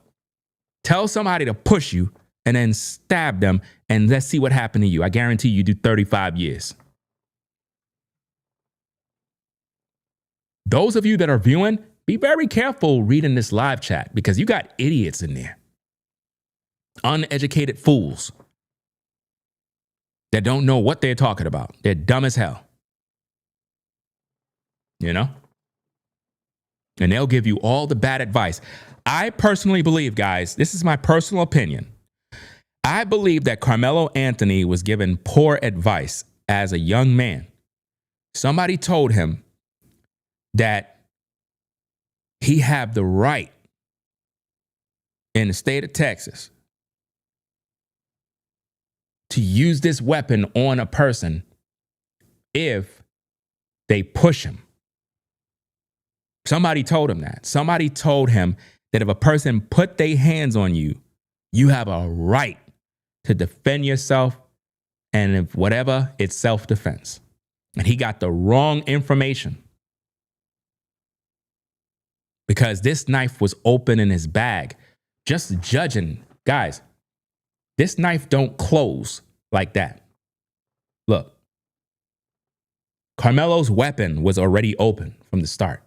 tell somebody to push you, and then stab them, and let's see what happened to you. I guarantee you do 35 years. Those of you that are viewing, be very careful reading this live chat because you got idiots in there. Uneducated fools that don't know what they're talking about. They're dumb as hell. You know? And they'll give you all the bad advice. I personally believe, guys, this is my personal opinion. I believe that Karmelo Anthony was given poor advice as a young man. Somebody told him that he had the right in the state of Texas to use this weapon on a person if they push him. Somebody told him that. Somebody told him that if a person put their hands on you, you have a right to defend yourself, and if whatever, it's self-defense. And he got the wrong information because this knife was open in his bag. Just judging, guys, this knife don't close like that. Look, Karmelo's weapon was already open from the start.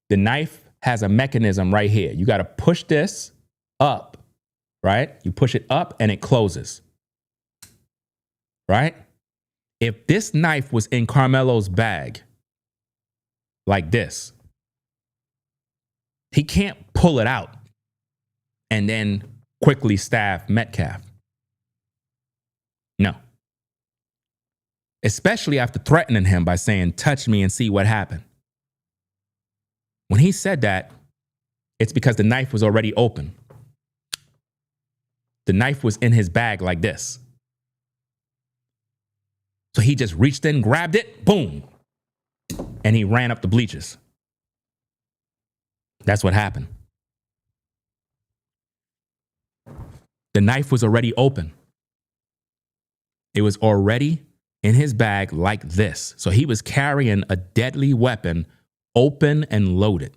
The knife has a mechanism right here. You got to push this up, right? You push it up and it closes, right? If this knife was in Karmelo's bag like this, he can't pull it out and then quickly stab Metcalf. No. Especially after threatening him by saying, touch me and see what happened. When he said that, it's because the knife was already open. The knife was in his bag like this. So he just reached in, grabbed it, boom, and he ran up the bleachers. That's what happened. The knife was already open. It was already in his bag like this. So he was carrying a deadly weapon open and loaded.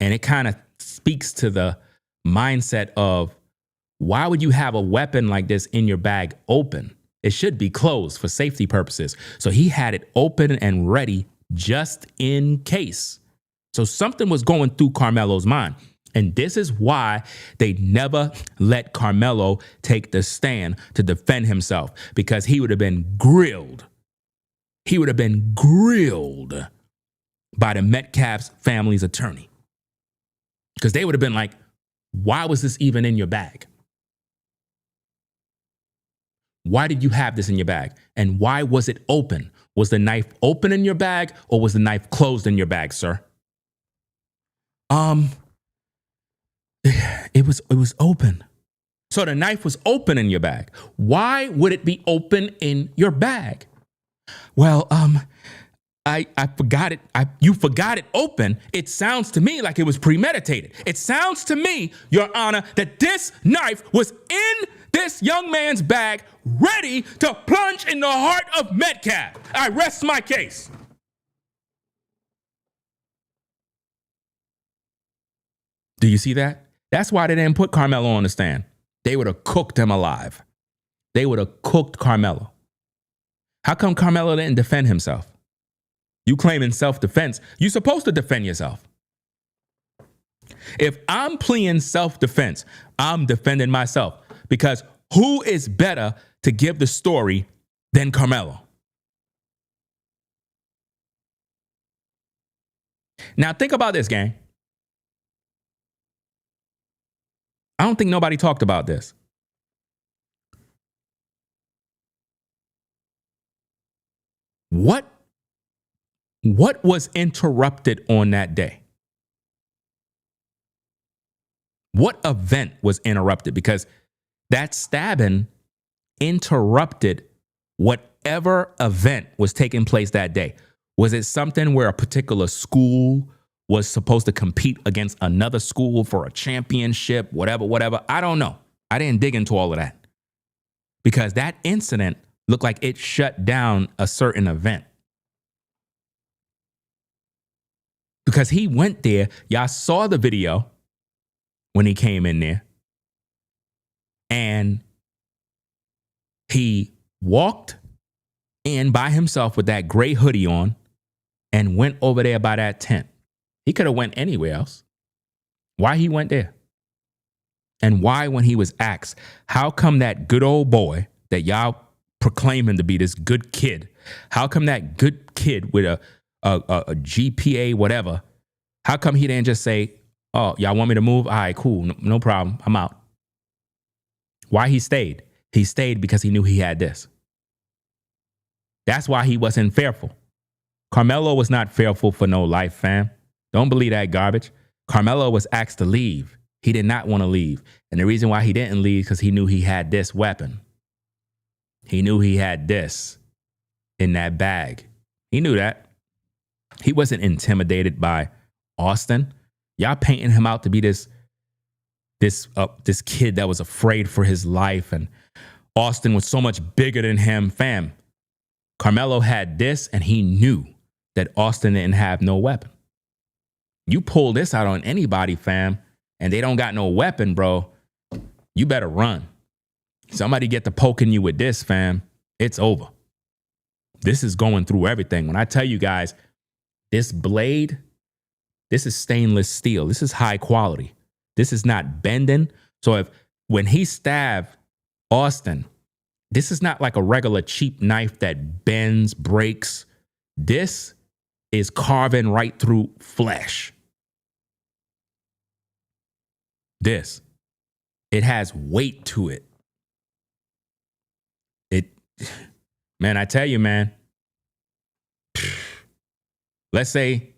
And it kind of speaks to the mindset of, why would you have a weapon like this in your bag open? It should be closed for safety purposes. So he had it open and ready just in case. So something was going through Karmelo's mind. And this is why they never let Karmelo take the stand to defend himself, because he would have been grilled. He would have been grilled by the Metcalf's family's attorney. Because they would have been like, why was this even in your bag? Why did you have this in your bag? And why was it open? Was the knife open in your bag, or was the knife closed in your bag, sir? It was open. So the knife was open in your bag. Why would it be open in your bag? Well, I forgot it. You forgot it open. It sounds to me like it was premeditated. It sounds to me, Your Honor, that this knife was in this young man's bag, ready to plunge in the heart of Metcalf. I rest my case. Do you see that? That's why they didn't put Karmelo on the stand. They would have cooked him alive. They would have cooked Karmelo. How come Karmelo didn't defend himself? You claiming self-defense, you're supposed to defend yourself. If I'm pleading self-defense, I'm defending myself, because who is better to give the story than Karmelo? Now think about this, gang. I don't think nobody talked about this. What was interrupted on that day? What event was interrupted? Because that stabbing interrupted whatever event was taking place that day. Was it something where a particular school was supposed to compete against another school for a championship, whatever? I don't know. I didn't dig into all of that, because that incident looked like it shut down a certain event. Because he went there, y'all saw the video when he came in there, and he walked in by himself with that gray hoodie on and went over there by that tent. He could have went anywhere else. Why he went there? And why, when he was asked, how come that good old boy that y'all proclaim him to be, this good kid, how come that good kid with a GPA, whatever, how come he didn't just say, oh, y'all want me to move? All right, cool, no problem, I'm out. Why he stayed? He stayed because he knew he had this. That's why he wasn't fearful. Karmelo was not fearful for no life, fam. Don't believe that garbage. Karmelo was asked to leave. He did not want to leave. And the reason why he didn't leave is because he knew he had this weapon. He knew he had this in that bag. He knew that. He wasn't intimidated by Austin. Y'all painting him out to be this kid that was afraid for his life, and Austin was so much bigger than him. Fam, Karmelo had this, and he knew that Austin didn't have no weapon. You pull this out on anybody, fam, and they don't got no weapon, bro, you better run. Somebody get to poking you with this, fam, it's over. This is going through everything. When I tell you guys, this blade, this is stainless steel. This is high quality. This is not bending. So when he stabbed Austin, this is not like a regular cheap knife that bends, breaks. This is carving right through flesh. It has weight to it. Man, I tell you, man, let's say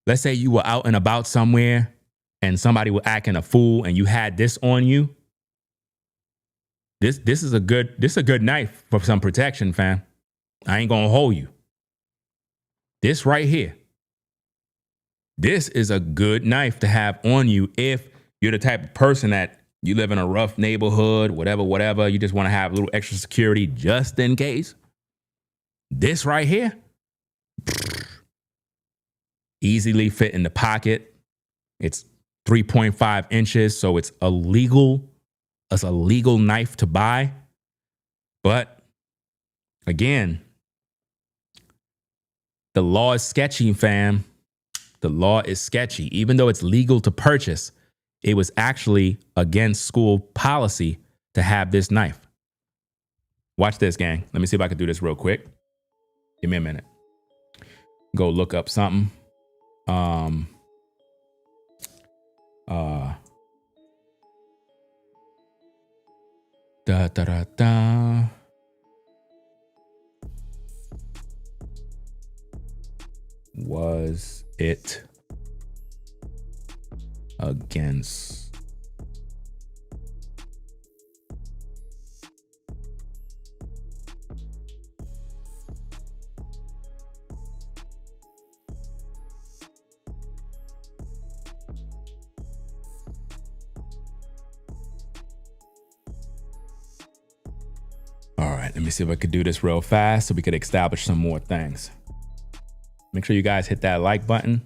you were out and about somewhere and somebody was acting a fool and you had this on you. This is a good knife for some protection, fam. I ain't gonna hold you. This right here. This is a good knife to have on you if you're the type of person that You live in a rough neighborhood, whatever. You just want to have a little extra security just in case. This right here, easily fit in the pocket. It's 3.5 inches, so it's a legal knife to buy. But again, the law is sketchy, fam. The law is sketchy. Even though it's legal to purchase, it was actually against school policy to have this knife. Watch this, gang. Let me see if I can do this real quick. Give me a minute. Go look up something. Was it against All right, let me see if I could do this real fast so we could establish some more things. Make sure you guys hit that like button.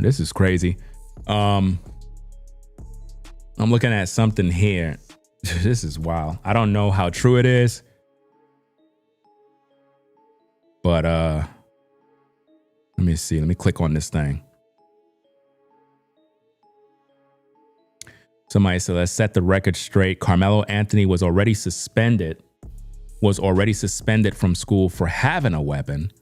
This is crazy. I'm looking at something here. This is wild. I don't know how true it is, but let me see. Let me click on this thing. Somebody said, let's set the record straight. Karmelo Anthony was already suspended from school for having a weapon.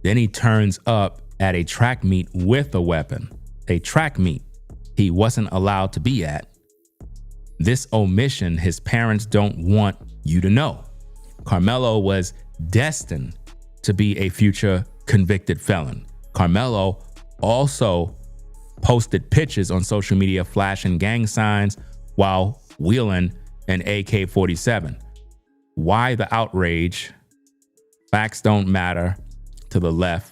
Then he turns up at a track meet with a weapon. A track meet he wasn't allowed to be at. This omission his parents don't want you to know. Karmelo was destined to be a future convicted felon. Karmelo also posted pictures on social media flashing gang signs while wheeling an AK-47. Why the outrage? Facts don't matter to the left.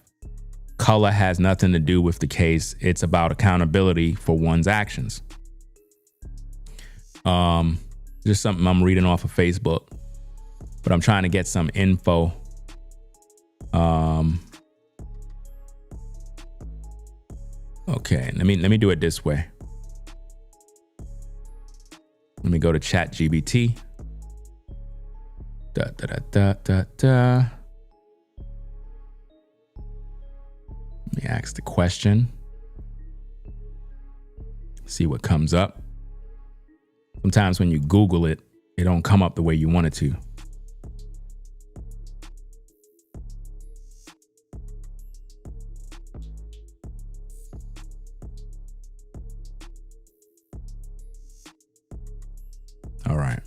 Color has nothing to do with the case. It's about accountability for one's actions. Just something I'm reading off of Facebook, but I'm trying to get some info. Okay, let me do it this way. Let me go to ChatGPT. Let me ask the question. See what comes up. Sometimes when you Google it, it don't come up the way you want it to. All right.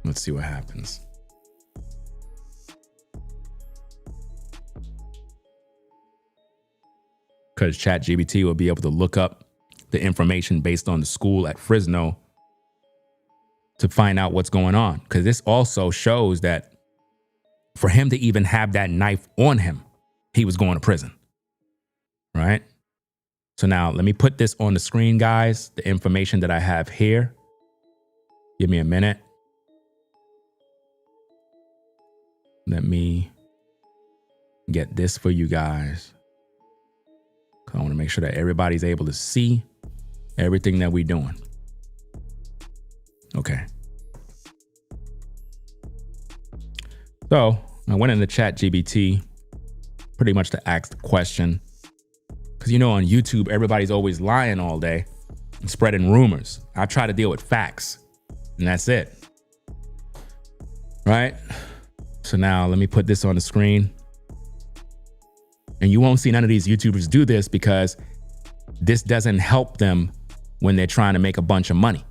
Let's see what happens. Because ChatGPT will be able to look up the information based on the school at Fresno to find out what's going on. Because this also shows that for him to even have that knife on him, he was going to prison. Right? So now let me put this on the screen, guys. The information that I have here. Give me a minute. Let me get this for you guys. I want to make sure that everybody's able to see everything that we're doing. Okay. So I went into ChatGPT pretty much to ask the question. Because, you know, on YouTube, everybody's always lying all day and spreading rumors. I try to deal with facts, and that's it. Right? So now let me put this on the screen. And you won't see none of these YouTubers do this because this doesn't help them when they're trying to make a bunch of money.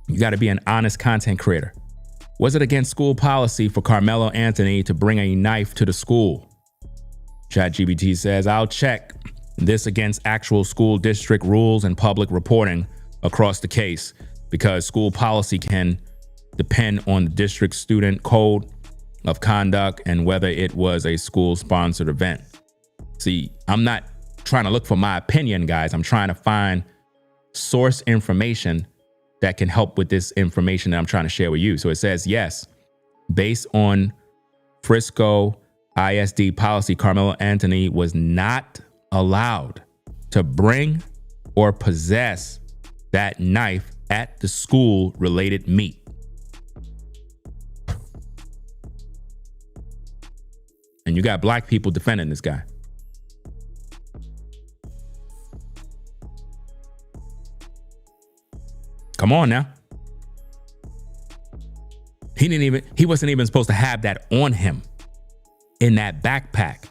You got to be an honest content creator. Was it against school policy for Karmelo Anthony to bring a knife to the school? ChatGPT says, I'll check this against actual school district rules and public reporting across the case, because school policy can depend on the district student code of conduct and whether it was a school-sponsored event. See, I'm not trying to look for my opinion, guys. I'm trying to find source information that can help with this information that I'm trying to share with you. So it says, yes, based on Frisco ISD policy, Karmelo Anthony was not allowed to bring or possess that knife at the school-related meet. And you got black people defending this guy. Come on now. He wasn't even supposed to have that on him in that backpack.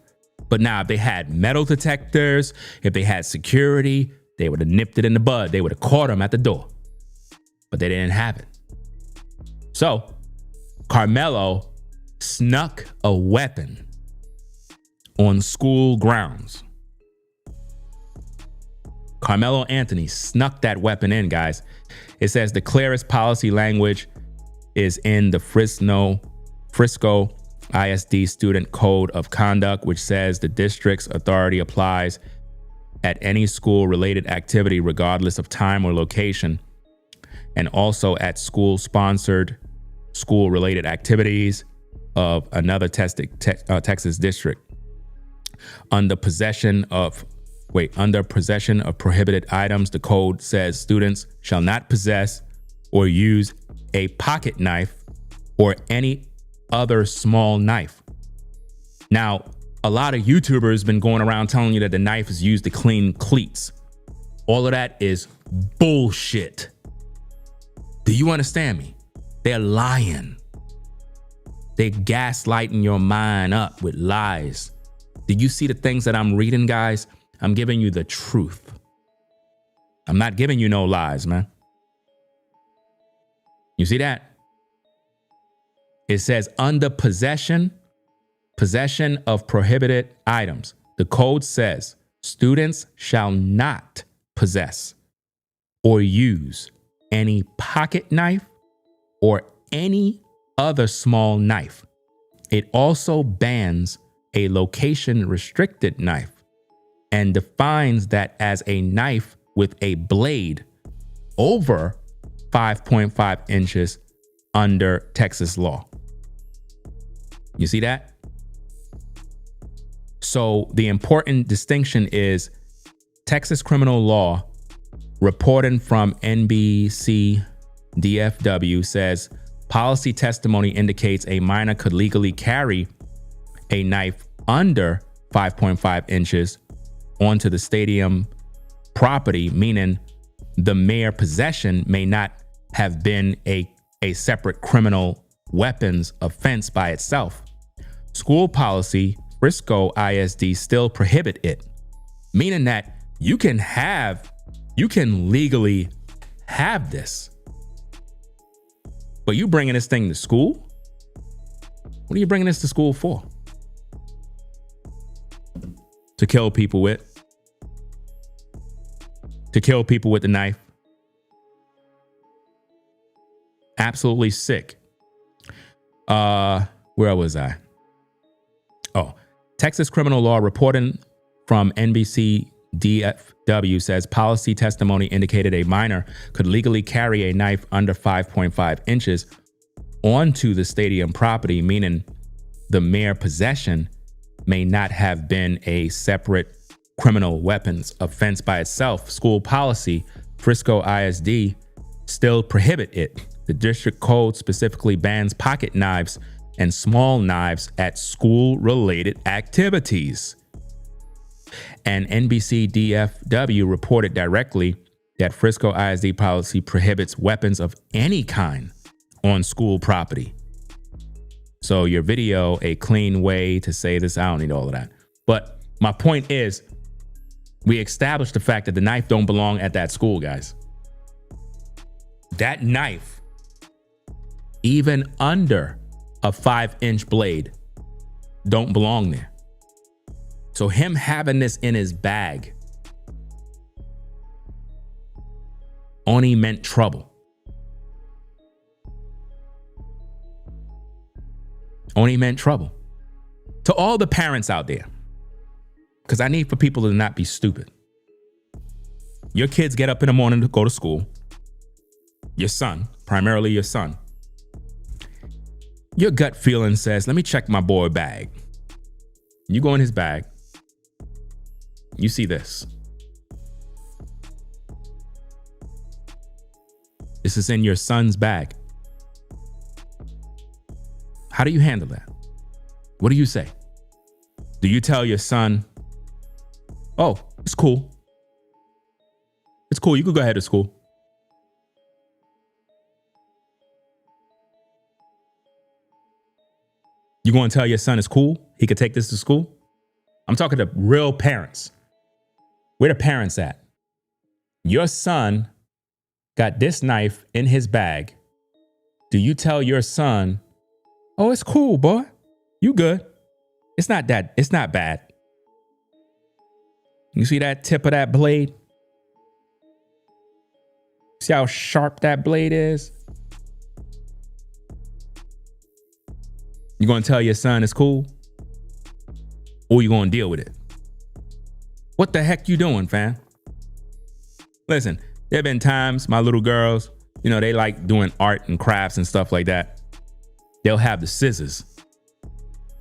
But now if they had metal detectors, if they had security, they would have nipped it in the bud. They would have caught him at the door. But they didn't have it. So Karmelo snuck a weapon on school grounds. Karmelo Anthony snuck that weapon in, guys. It says the clearest policy language is in the Frisco ISD Student Code of Conduct, which says the district's authority applies at any school-related activity, regardless of time or location, and also at school-sponsored school-related activities of another Texas district. Under possession of prohibited items, the code says students shall not possess or use a pocket knife or any other small knife. Now, a lot of YouTubers been going around telling you that the knife is used to clean cleats. All of that is bullshit. Do you understand me? They're lying. They're gaslighting your mind up with lies. Do you see the things that I'm reading, guys? I'm giving you the truth. I'm not giving you no lies, man. You see that? It says under possession of prohibited items. The code says students shall not possess or use any pocket knife or any other small knife. It also bans a location restricted knife and defines that as a knife with a blade over 5.5 inches under Texas law. You see that? So the important distinction is Texas criminal law reporting from NBC DFW says policy testimony indicates a minor could legally carry a knife under 5.5 inches onto the stadium property, meaning the mere possession may not have been a separate criminal weapons offense by itself. School policy, Frisco ISD, still prohibit it, meaning that you can legally have this. But you bringing this thing to school? What are you bringing this to school for? To kill people with? To kill people with the knife? Absolutely sick. Where was I? Oh, Texas criminal law reporting from NBC DFW says policy testimony indicated a minor could legally carry a knife under 5.5 inches onto the stadium property, meaning the mere possession may not have been a separate criminal weapons offense by itself. School policy, Frisco ISD, still prohibit it. The district code specifically bans pocket knives and small knives at school-related activities. And NBC DFW reported directly that Frisco ISD policy prohibits weapons of any kind on school property. So your video, a clean way to say this, I don't need all of that. But my point is, we established the fact that the knife don't belong at that school, guys. That knife even under a 5-inch blade, don't belong there. So him having this in his bag only meant trouble. Only meant trouble. To all the parents out there, because I need for people to not be stupid. Your kids get up in the morning to go to school. Your son, primarily your son. Your gut feeling says, let me check my boy bag. You go in his bag. You see this. This is in your son's bag. How do you handle that? What do you say? Do you tell your son, oh, it's cool. It's cool. You could go ahead to school. You going to tell your son it's cool? He could take this to school? I'm talking to real parents. Where the parents at? Your son got this knife in his bag. Do you tell your son, oh, it's cool, boy. You good. It's not bad. You see that tip of that blade? See how sharp that blade is? You gonna tell your son it's cool? Or you gonna deal with it? What the heck you doing, fam? Listen, there have been times my little girls, you know, they like doing art and crafts and stuff like that. They'll have the scissors.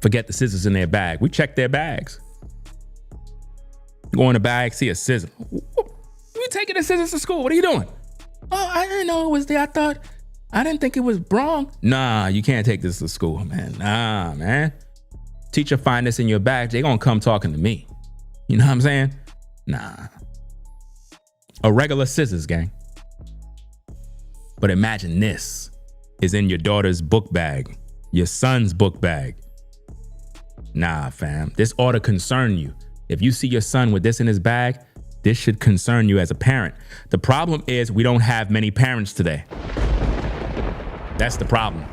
Forget the scissors in their bag. We check their bags. Go in the bag, see a scissor. You taking the scissors to school? What are you doing? Oh, I didn't know it was there. I didn't think it was wrong. Nah, you can't take this to school, man. Nah, man. Teacher find this in your bag, they gonna come talking to me. You know what I'm saying? Nah. A regular scissors, gang. But imagine this is in your daughter's book bag, your son's book bag. Nah, fam. This ought to concern you. If you see your son with this in his bag, this should concern you as a parent. The problem is we don't have many parents today. That's the problem.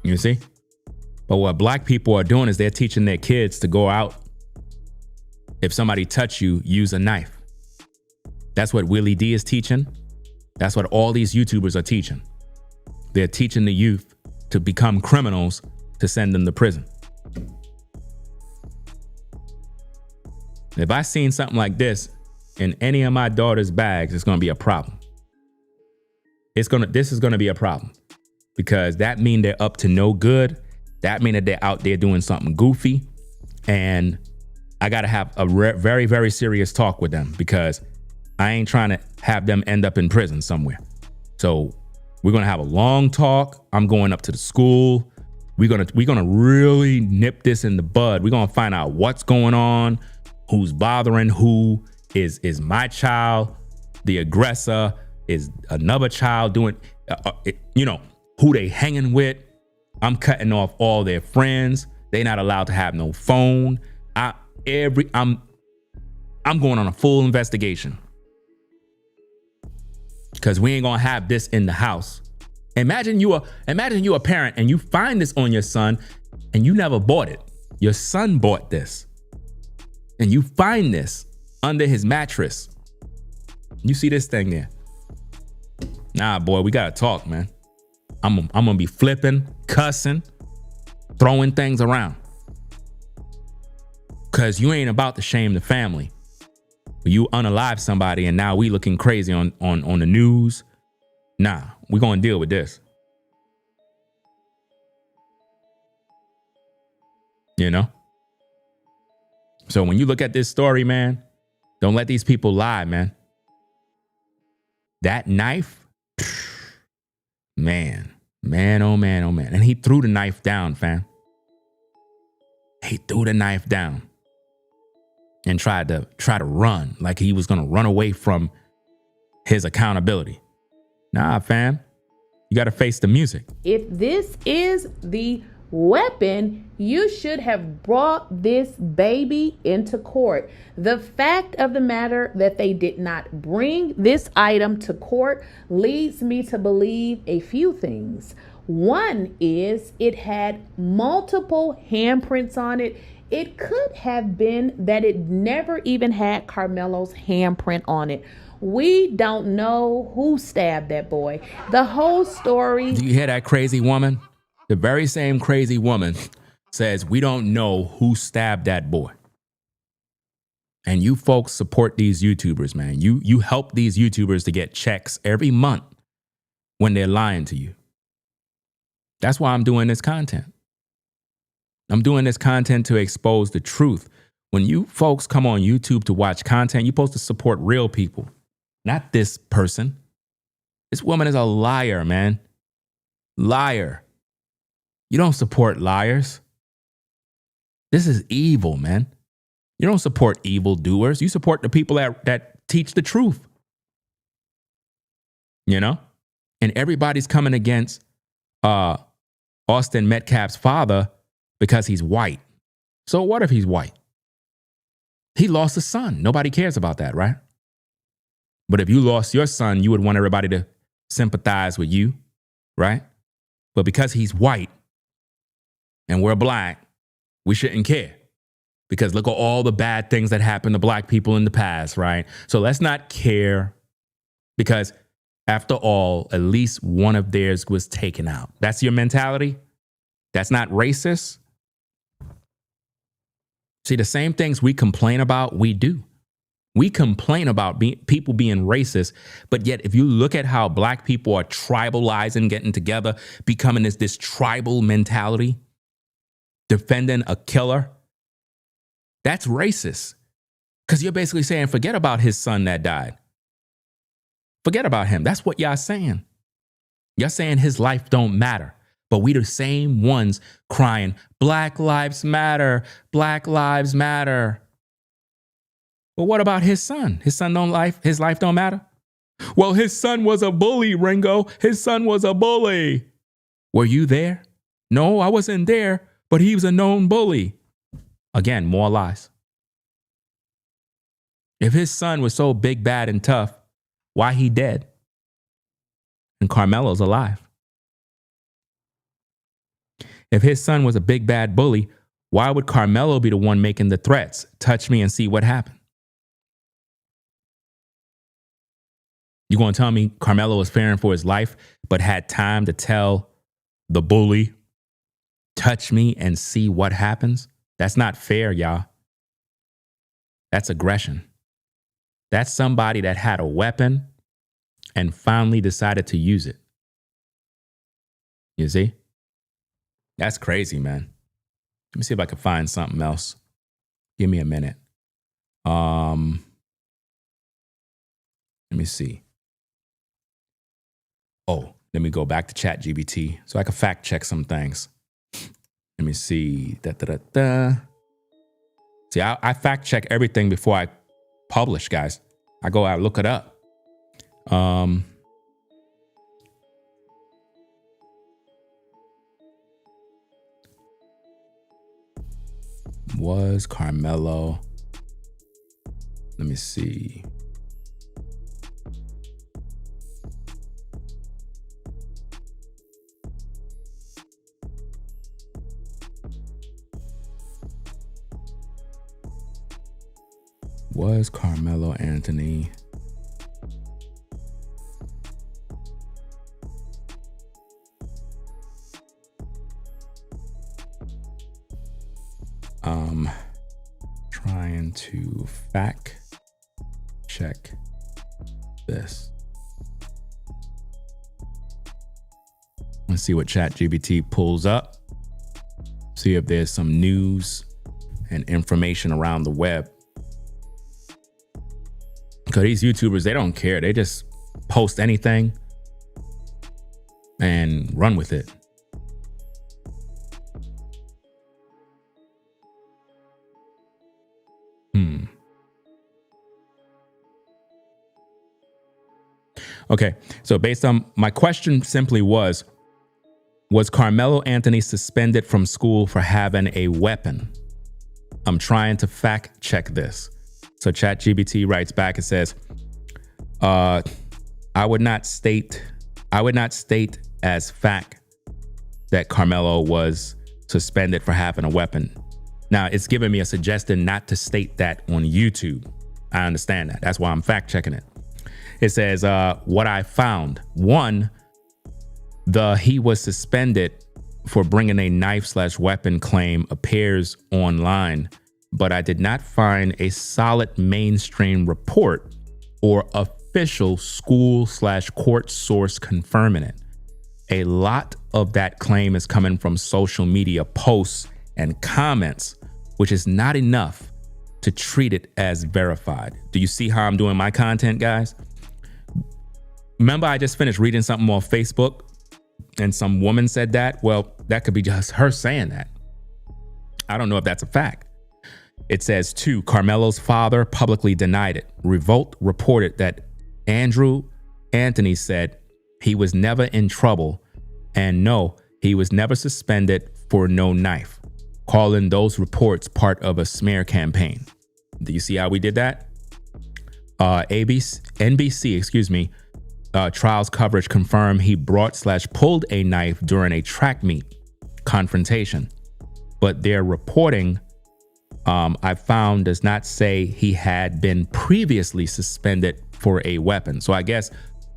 You see? But what black people are doing is they're teaching their kids to go out. If somebody touch you, use a knife. That's what Willie D is teaching. That's what all these YouTubers are teaching. They're teaching the youth to become criminals to send them to prison. If I seen something like this in any of my daughter's bags, it's going to be a problem. This is going to be a problem because that means they're up to no good. That means that they're out there doing something goofy. And I got to have a very, very serious talk with them because I ain't trying to have them end up in prison somewhere. So we're going to have a long talk. I'm going up to the school. We're going to really nip this in the bud. We're going to find out what's going on, who's bothering who, is my child the aggressor, is another child doing, who they hanging with. I'm cutting off all their friends. They not allowed to have no phone. I'm going on a full investigation. Because we ain't gonna have this in the house. Imagine you a parent and you find this on your son and you never bought it. Your son bought this. And you find this under his mattress. You see this thing there? Nah, boy, we gotta talk, man. I'm gonna be flipping, cussing, throwing things around. Cause you ain't about to shame the family. You unalive somebody and now we looking crazy on the news. Nah, we gonna deal with this. You know? So when you look at this story, man, don't let these people lie, man. That knife, man, oh man, oh man. And he threw the knife down, fam. He threw the knife down. And tried to run like he was going to run away from his accountability. Nah, fam. You got to face the music. If this is the weapon, you should have brought this baby into court. The fact of the matter that they did not bring this item to court leads me to believe a few things. One is it had multiple handprints on it. It could have been that it never even had Karmelo's handprint on it. We don't know who stabbed that boy. The whole story. Do you hear that crazy woman? The very same crazy woman says, we don't know who stabbed that boy. And you folks support these YouTubers, man. You help these YouTubers to get checks every month when they're lying to you. That's why I'm doing this content. I'm doing this content to expose the truth. When you folks come on YouTube to watch content, you're supposed to support real people. Not this person. This woman is a liar, man. Liar. You don't support liars. This is evil, man. You don't support evil doers. You support the people that teach the truth. You know? And everybody's coming against Austin Metcalf's father because he's white. So what if he's white? He lost a son. Nobody cares about that, right? But if you lost your son, you would want everybody to sympathize with you, right? But because he's white and we're black, we shouldn't care. Because look at all the bad things that happened to black people in the past, right? So let's not care because after all, at least one of theirs was taken out. That's your mentality? That's not racist? See, the same things we complain about, we do. We complain about people being racist, but yet if you look at how black people are tribalizing, getting together, becoming this tribal mentality, defending a killer, that's racist. Because you're basically saying, forget about his son that died. Forget about him. That's what y'all saying. You're saying his life don't matter. But we the same ones crying, Black Lives Matter, Black Lives Matter. Well, what about his son? His life don't matter? Well, his son was a bully, Ringo. His son was a bully. Were you there? No, I wasn't there, but he was a known bully. Again, more lies. If his son was so big, bad, and tough, why he dead? And Karmelo's alive. If his son was a big, bad bully, why would Karmelo be the one making the threats? Touch me and see what happened. You going to tell me Karmelo was fearing for his life, but had time to tell the bully, touch me and see what happens? That's not fair, y'all. That's aggression. That's somebody that had a weapon and finally decided to use it. You see? That's crazy, man. Let me see if I can find something else. Give me a minute. Let me see. Oh, let me go back to ChatGPT so I can fact check some things. Let me see. See, I fact check everything before I publish, guys. I go out, look it up. Was Karmelo? Let me see. Was Karmelo Anthony trying to fact check this? Let's see what ChatGPT pulls up. See if there's some news and information around the web. Because these YouTubers, they don't care. They just post anything and run with it. Okay, so based on my question simply was Carmelo Anthony suspended from school for having a weapon? I'm trying to fact check this. So ChatGPT writes back and says, I would not state as fact that Karmelo was suspended for having a weapon. Now, it's giving me a suggestion not to state that on YouTube. I understand that. That's why I'm fact checking it. It says, what I found. One, he was suspended for bringing a knife/weapon claim appears online, but I did not find a solid mainstream report or official school/court source confirming it. A lot of that claim is coming from social media posts and comments, which is not enough to treat it as verified. Do you see how I'm doing my content, guys? Remember, I just finished reading something on Facebook and some woman said that. Well, that could be just her saying that. I don't know if that's a fact. It says, 2, Karmelo's father publicly denied it. Revolt reported that Andrew Anthony said he was never in trouble and no, he was never suspended for no knife, calling those reports part of a smear campaign. Do you see how we did that? NBC, trials coverage confirmed he brought/pulled a knife during a track meet confrontation, but their reporting I found does not say he had been previously suspended for a weapon. So I guess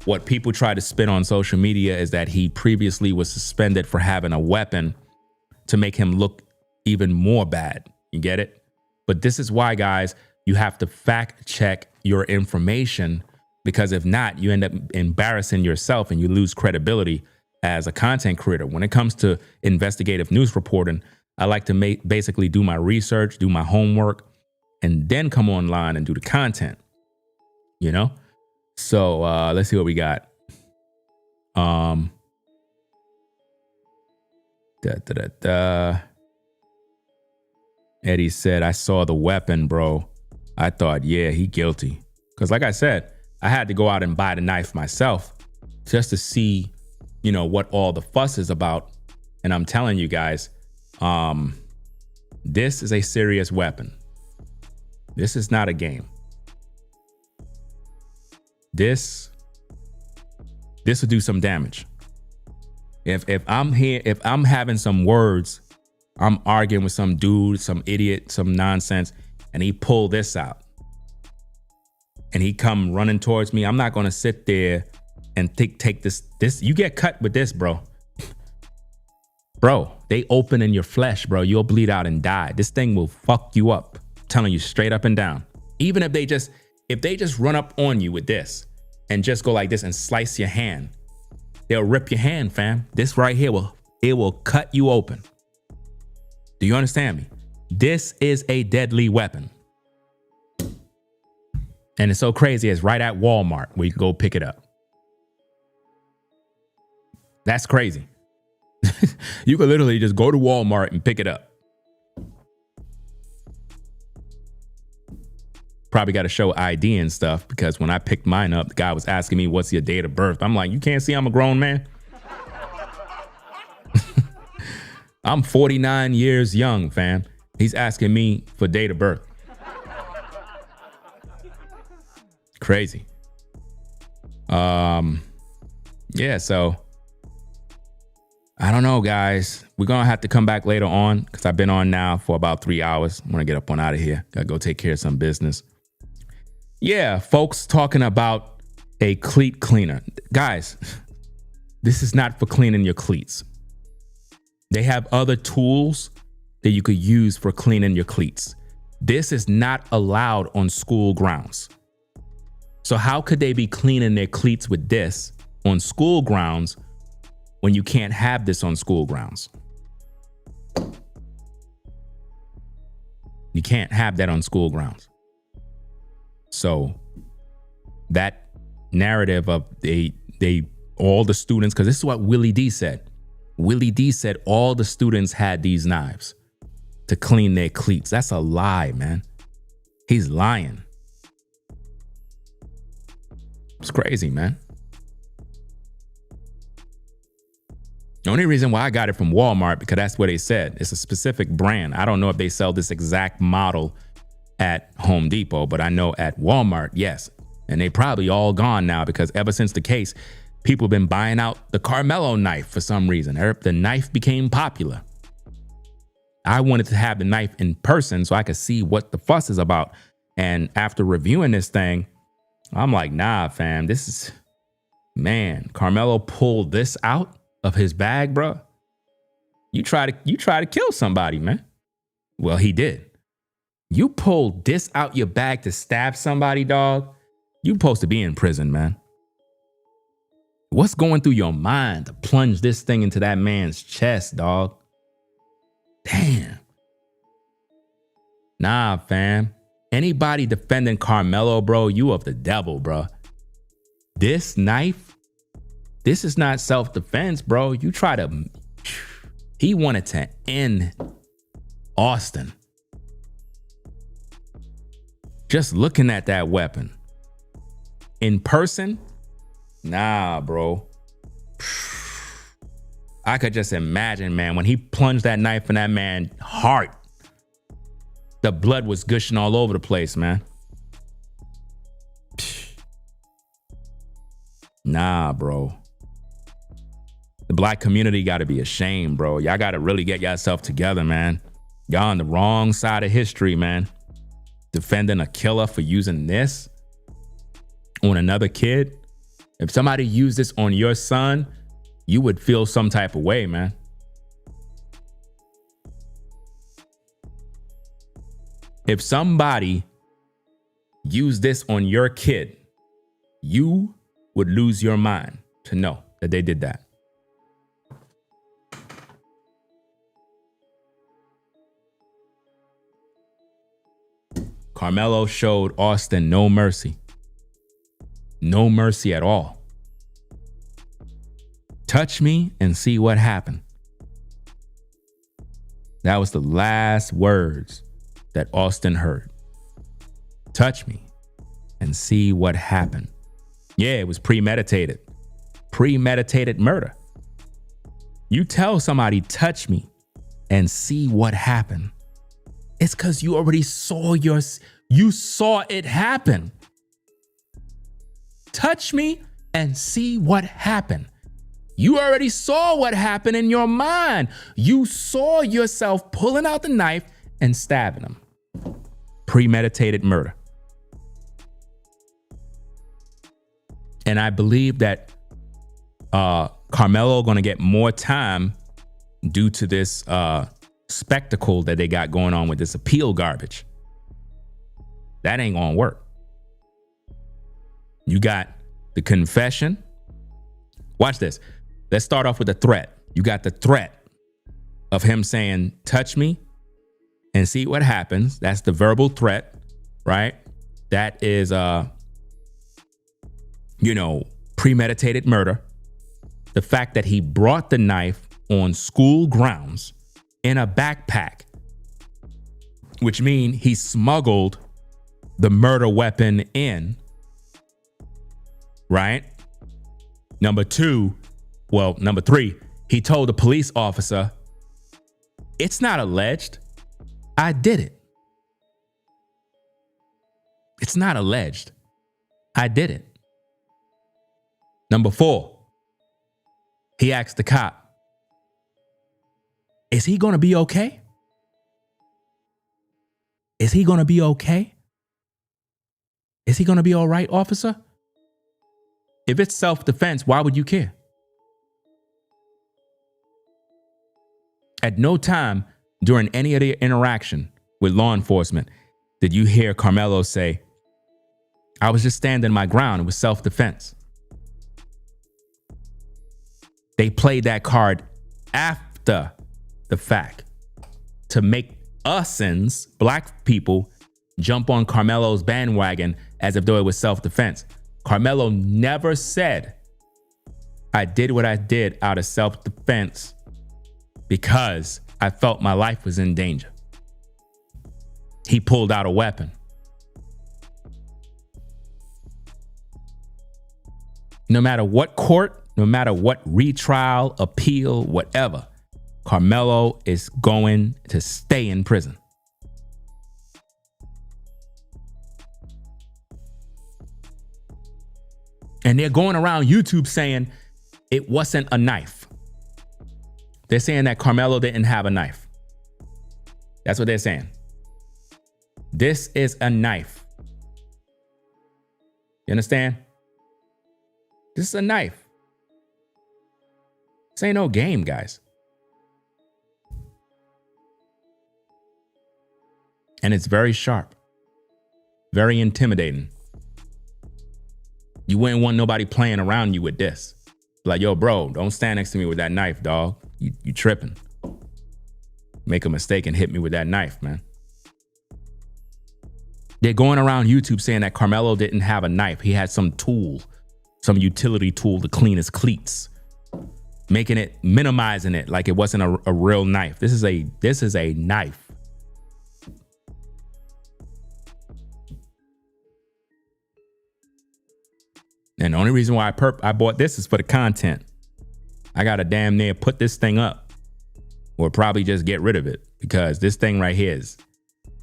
what people try to spin on social media is that he previously was suspended for having a weapon to make him look even more bad. You get it? But this is why, guys, you have to fact check your information, because if not, you end up embarrassing yourself and you lose credibility as a content creator. When it comes to investigative news reporting, I like to basically do my research, do my homework, and then come online and do the content, you know? So let's see what we got. Eddie said, I saw the weapon, bro. I thought, yeah, he guilty. Because like I said, I had to go out and buy the knife myself just to see, you know, what all the fuss is about. And I'm telling you guys, this is a serious weapon. This is not a game. This will do some damage. If I'm here, if I'm having some words, I'm arguing with some dude, some idiot, some nonsense, and he pull this out and he come running towards me, I'm not going to sit there and take this. You get cut with this, bro. Bro, they open in your flesh, bro. You'll bleed out and die. This thing will fuck you up. I'm telling you straight up and down. Even if they just run up on you with this and just go like this and slice your hand, they'll rip your hand, fam. This right here will cut you open. Do you understand me? This is a deadly weapon. And it's so crazy. It's right at Walmart where you can go pick it up. That's crazy. You could literally just go to Walmart and pick it up. Probably got to show ID and stuff, because when I picked mine up, the guy was asking me, what's your date of birth? I'm like, you can't see I'm a grown man? I'm 49 years young, fam. He's asking me for date of birth. Crazy. Yeah, so I don't know, guys. We're going to have to come back later on because I've been on now for about 3 hours. I'm going to get up on out of here. Got to go take care of some business. Yeah, folks talking about a cleat cleaner. Guys, this is not for cleaning your cleats. They have other tools that you could use for cleaning your cleats. This is not allowed on school grounds. So how could they be cleaning their cleats with this on school grounds when you can't have this on school grounds? You can't have that on school grounds. So that narrative of all the students, because this is what Willie D said. Willie D said all the students had these knives to clean their cleats. That's a lie, man. He's lying. It's crazy, man. only reason why I got it from Walmart, because that's what they said. It's a specific brand. I don't know if they sell this exact model at Home Depot, but I know at Walmart, yes. And they probably all gone now, because ever since the case, people have been buying out the Karmelo knife for some reason. The knife became popular. I wanted to have the knife in person so I could see what the fuss is about. And after reviewing this thing, I'm like, nah, fam, man, Karmelo pulled this out of his bag, bro. You try to kill somebody, man. Well, he did. You pulled this out your bag to stab somebody, dog. You supposed to be in prison, man. What's going through your mind to plunge this thing into that man's chest, dog? Damn. Nah, fam. Anybody defending Karmelo, bro, you of the devil, bro. This knife, this is not self-defense, bro. He wanted to end Austin. Just looking at that weapon. In person, nah, bro. I could just imagine, man, when he plunged that knife in that man's heart, the blood was gushing all over the place, man. Nah, bro. The black community got to be ashamed, bro. Y'all got to really get yourself together, man. Y'all on the wrong side of history, man. Defending a killer for using this on another kid. If somebody used this on your son, you would feel some type of way, man. If somebody used this on your kid, you would lose your mind to know that they did that. Karmelo showed Austin no mercy. No mercy at all. Touch me and see what happened. That was the last words that Austin heard. Touch me and see what happened. Yeah, it was premeditated. Premeditated murder. You tell somebody, touch me and see what happened. It's because you already saw you saw it happen. Touch me and see what happened. You already saw what happened in your mind. You saw yourself pulling out the knife and stabbing him. Premeditated murder. And I believe that Karmelo going to get more time due to this spectacle that they got going on with this appeal garbage. That ain't going to work. You got the confession. Watch this. Let's start off with the threat. You got the threat of him saying, touch me and see what happens. That's the verbal threat, right? That is, premeditated murder. The fact that he brought the knife on school grounds in a backpack, which means he smuggled the murder weapon in, right? Number three, he told the police officer, it's not alleged. I did it. It's not alleged. I did it. Number 4, he asked the cop, is he going to be okay? Is he going to be okay? Is he going to be all right, officer? If it's self-defense, why would you care? At no time during any of the interaction with law enforcement did you hear Karmelo say, I was just standing my ground. It was self-defense. They played that card after the fact to make usins, black people, jump on Karmelo's bandwagon as if though it was self-defense. Karmelo never said, I did what I did out of self-defense because I felt my life was in danger. He pulled out a weapon. No matter what court no matter what retrial, appeal, whatever, Karmelo is going to stay in prison. And they're going around YouTube saying it wasn't a knife. They're saying that Karmelo didn't have a knife. That's what they're saying. This is a knife. You understand? This is a knife. This ain't no game, guys. And it's very sharp, very intimidating. You wouldn't want nobody playing around you with this. Like, yo, bro, don't stand next to me with that knife, dog. You tripping. Make a mistake and hit me with that knife, man. They're going around YouTube saying that Karmelo didn't have a knife. He had some tool, some utility tool to clean his cleats, minimizing it like it wasn't a real knife. This is a knife. And the only reason why I bought this is for the content. I gotta damn near put this thing up, or probably just get rid of it, because this thing right here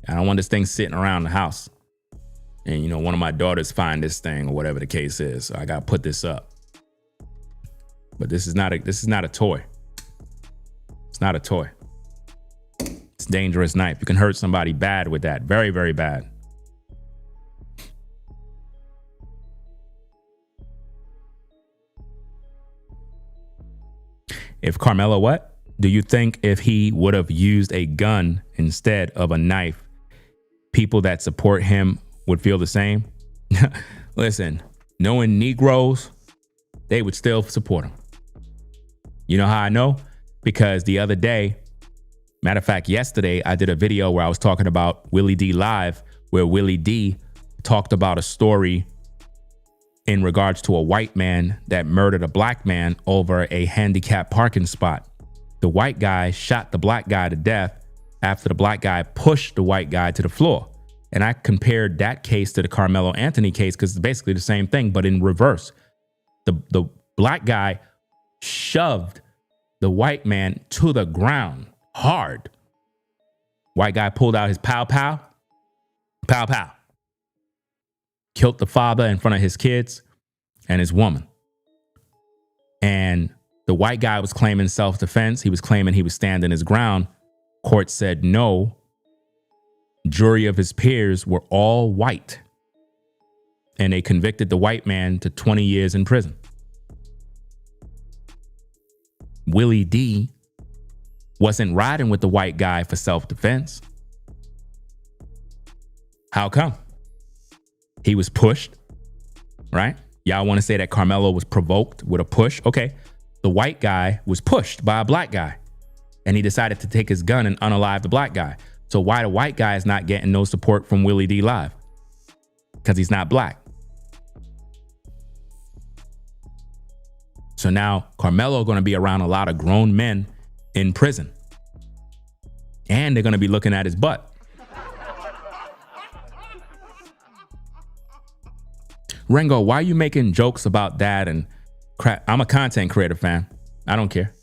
I don't want this thing sitting around the house. And, you know, one of my daughters find this thing or whatever the case is. So I got to put this up. But this is not a toy. It's not a toy. It's a dangerous knife. You can hurt somebody bad with that. Very, very bad. If Karmelo, what? Do you think if he would have used a gun instead of a knife, people that support him would feel the same? Listen, knowing Negroes, they would still support him. You know how I know? Because the other day, matter of fact, yesterday, I did a video where I was talking about Willie D live, where Willie D talked about a story in regards to a white man that murdered a black man over a handicapped parking spot. The white guy shot the black guy to death after the black guy pushed the white guy to the floor. And I compared that case to the Karmelo Anthony case because it's basically the same thing, but in reverse. The black guy shoved the white man to the ground hard. White guy pulled out his pow pow. Pow pow. Killed the father in front of his kids and his woman. And the white guy was claiming self-defense. He was claiming he was standing his ground. Court said no. Jury of his peers were all white. And they convicted the white man to 20 years in prison. Willie D wasn't riding with the white guy for self-defense. How come? He was pushed, right? Y'all want to say that Karmelo was provoked with a push? Okay. The white guy was pushed by a black guy, and he decided to take his gun and unalive the black guy. So why the white guy is not getting no support from Willie D live? Because he's not black. So now Karmelo going to be around a lot of grown men in prison, and they're going to be looking at his butt. Ringo, why are you making jokes about that and crap? I'm a content creator, fam. I don't care.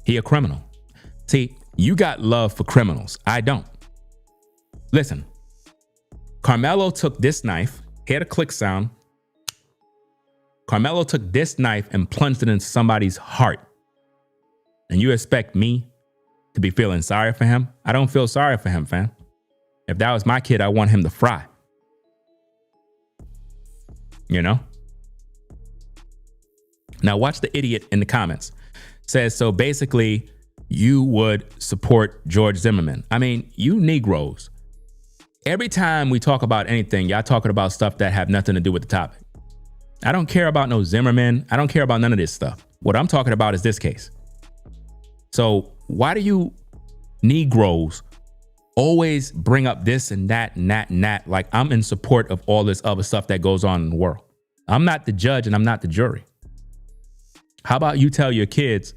He a criminal. See, you got love for criminals. I don't. Listen, Karmelo took this knife, hear the click sound. Karmelo took this knife and plunged it into somebody's heart. And you expect me to be feeling sorry for him? I don't feel sorry for him, fam. If that was my kid, I want him to fry. You know? Now watch the idiot in the comments. Says, so basically you would support George Zimmerman. I mean, you Negroes, every time we talk about anything, y'all talking about stuff that have nothing to do with the topic. I don't care about no Zimmerman. I don't care about none of this stuff. What I'm talking about is this case. So why do you Negroes always bring up this and that and that and that? Like I'm in support of all this other stuff that goes on in the world. I'm not the judge and I'm not the jury. How about you tell your kids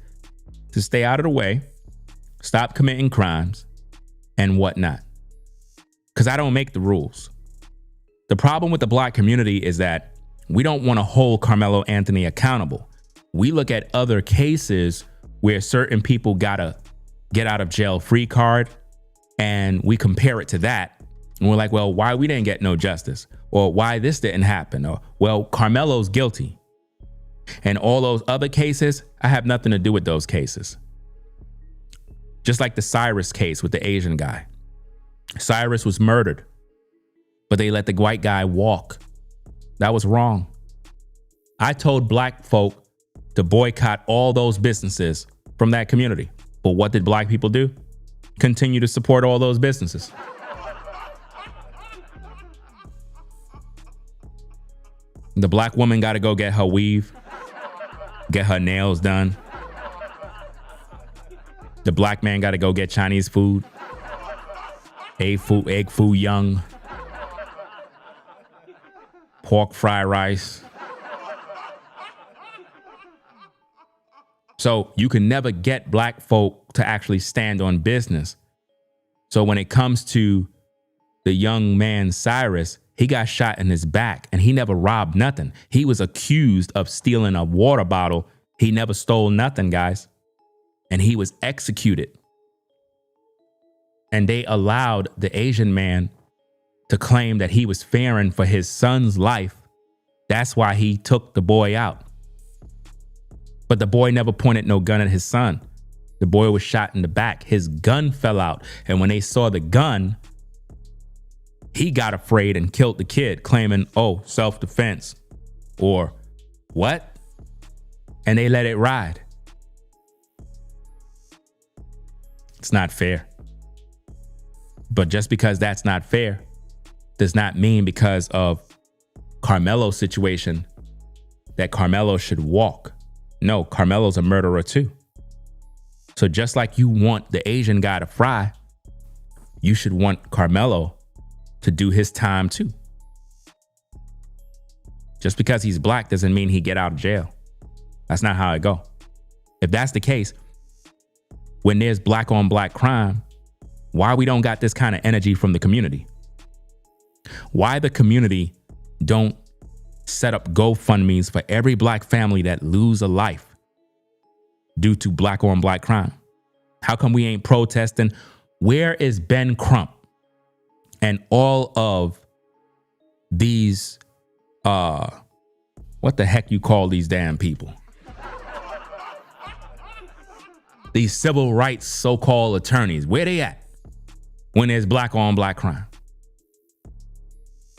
to stay out of the way, stop committing crimes and whatnot? Because I don't make the rules. The problem with the black community is that We don't want to hold Carmelo Anthony accountable. We look at other cases where certain people got a get out of jail free card, and we compare it to that. And we're like, well, why we didn't get no justice, or why this didn't happen, or well, Carmelo's guilty. And all those other cases, I have nothing to do with those cases. Just like the Cyrus case with the Asian guy. Cyrus was murdered, but they let the white guy walk. That was wrong. I told black folk to boycott all those businesses from that community. But what did black people do? Continue to support all those businesses. The black woman got to go get her weave, get her nails done. The black man got to go get Chinese food, egg foo young, pork fried rice. So you can never get black folk to actually stand on business. So when it comes to the young man Cyrus, he got shot in his back and he never robbed nothing. He was accused of stealing a water bottle. He never stole nothing, guys. And he was executed. And they allowed the Asian man to claim that he was fearing for his son's life. That's why he took the boy out. But the boy never pointed no gun at his son. The boy was shot in the back. His gun fell out. And when they saw the gun, he got afraid and killed the kid, claiming, oh, self-defense or what? And they let it ride. It's not fair. But just because that's not fair does not mean because of Carmelo's situation that Carmelo should walk. No, Carmelo's a murderer too. So just like you want the Asian guy to fry, you should want Carmelo to do his time too. Just because he's black doesn't mean he get out of jail. That's not how it go. If that's the case, when there's black on black crime, why we don't got this kind of energy from the community? Why the community don't set up GoFundMes for every black family that lose a life due to black on black crime? How come we ain't protesting? Where is Ben Crump and all of these, what the heck you call these damn people? These civil rights so-called attorneys, where they at when there's black on black crime?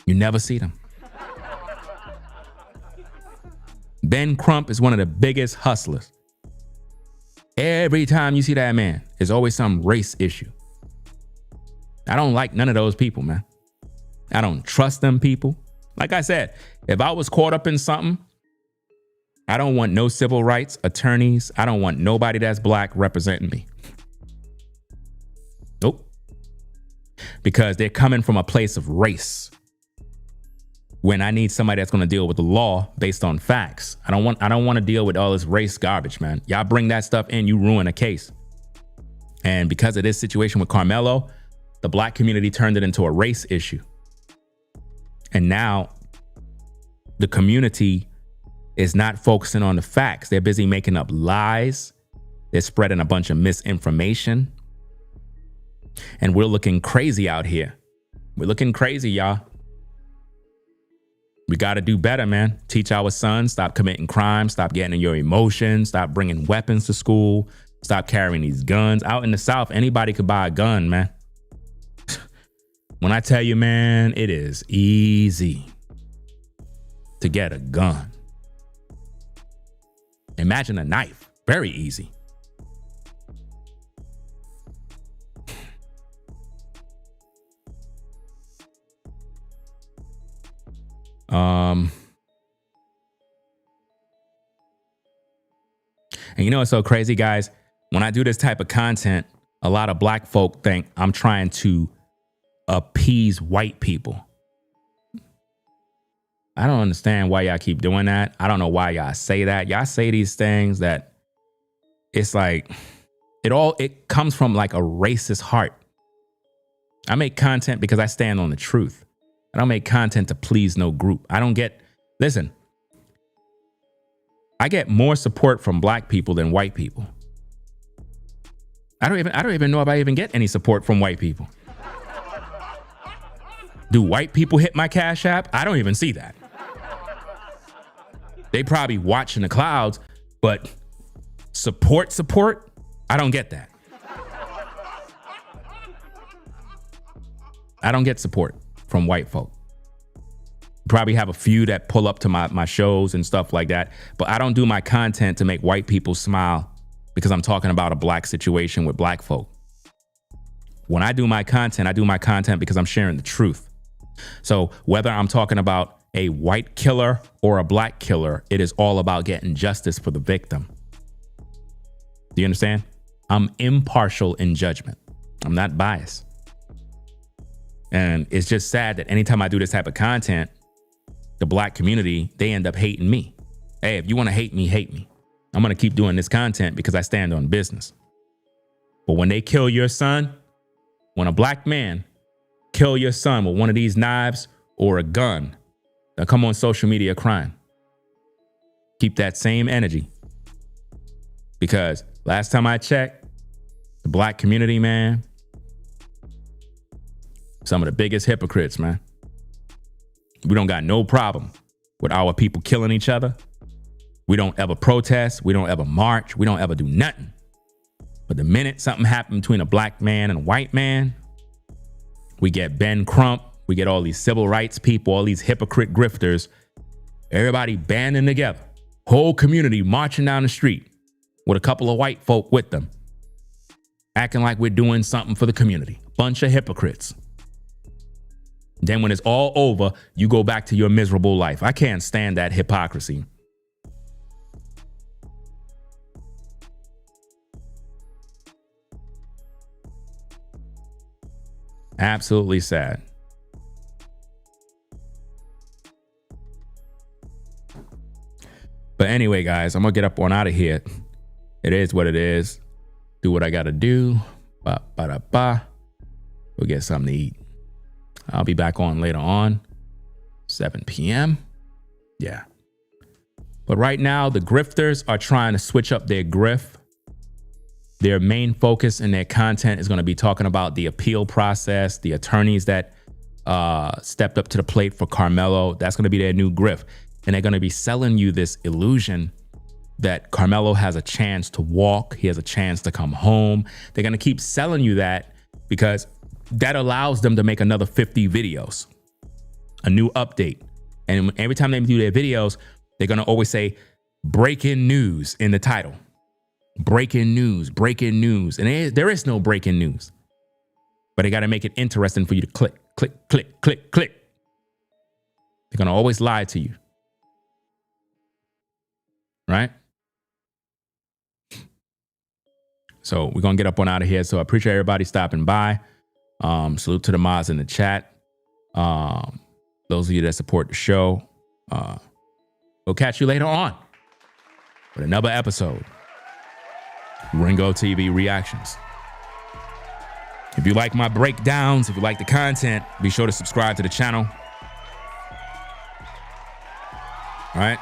You never see them. Ben Crump is one of the biggest hustlers. Every time you see that man, there's always some race issue. I don't like none of those people, man. I don't trust them people. Like I said, if I was caught up in something, I don't want no civil rights attorneys. I don't want nobody that's black representing me. Nope. Because they're coming from a place of race. When I need somebody that's going to deal with the law based on facts. I don't want to deal with all this race garbage, man. Y'all bring that stuff in, you ruin a case. And because of this situation with Carmelo, the black community turned it into a race issue. And now the community is not focusing on the facts. They're busy making up lies. They're spreading a bunch of misinformation. And we're looking crazy out here. We're looking crazy, y'all. We got to do better, man. Teach our sons, stop committing crime, stop getting in your emotions, stop bringing weapons to school, stop carrying these guns. Out in the South, anybody could buy a gun, man. When I tell you, man, it is easy to get a gun. Imagine a knife. Very easy. And you know what's so crazy, guys? When I do this type of content, a lot of black folk think I'm trying to appease white people. I don't understand why y'all keep doing that. I don't know why y'all say that. Y'all say these things that it's like it comes from like a racist heart. I make content because I stand on the truth. I don't make content to please no group. Listen, I get more support from black people than white people. I don't even know if I even get any support from white people. Do white people hit my Cash App? I don't even see that. They probably watch in the clouds, but support, I don't get that. I don't get support from white folk. Probably have a few that pull up to my shows and stuff like that, but I don't do my content to make white people smile because I'm talking about a black situation with black folk. When I do my content, I do my content because I'm sharing the truth. So whether I'm talking about a white killer or a black killer, it is all about getting justice for the victim. Do you understand? I'm impartial in judgment. I'm not biased. And it's just sad that anytime I do this type of content, the black community, they end up hating me. Hey, if you want to hate me, hate me. I'm going to keep doing this content because I stand on business. But when they kill your son, when a black man kill your son with one of these knives or a gun, they'll come on social media crying. Keep that same energy. Because last time I checked, the black community, man, some of the biggest hypocrites, man. We don't got no problem with our people killing each other. We don't ever protest. We don't ever march. We don't ever do nothing. But the minute something happened between a black man and a white man, we get Ben Crump. We get all these civil rights people, all these hypocrite grifters, everybody banding together, whole community marching down the street with a couple of white folk with them, acting like we're doing something for the community. Bunch of hypocrites. Then when it's all over, you go back to your miserable life. I can't stand that hypocrisy. Absolutely sad. But anyway, guys, I'm going to get up on out of here. It is what it is. Do what I got to do. We'll get something to eat. I'll be back on later on, 7 p.m. Yeah. But right now, the grifters are trying to switch up their grift. Their main focus in their content is going to be talking about the appeal process, the attorneys that stepped up to the plate for Karmelo. That's going to be their new grift. And they're going to be selling you this illusion that Karmelo has a chance to walk. He has a chance to come home. They're going to keep selling you that because that allows them to make another 50 videos, a new update. And every time they do their videos, they're going to always say breaking news in the title. Breaking news, breaking news. And there is no breaking news. But they got to make it interesting for you to click, click, click, click, click. They're going to always lie to you. Right? So we're going to get up on out of here. So I appreciate everybody stopping by. Salute to the mods in the chat. Those of you that support the show. We'll catch you later on with another episode. Ringo TV reactions. If you like my breakdowns, if you like the content, be sure to subscribe to the channel. All right.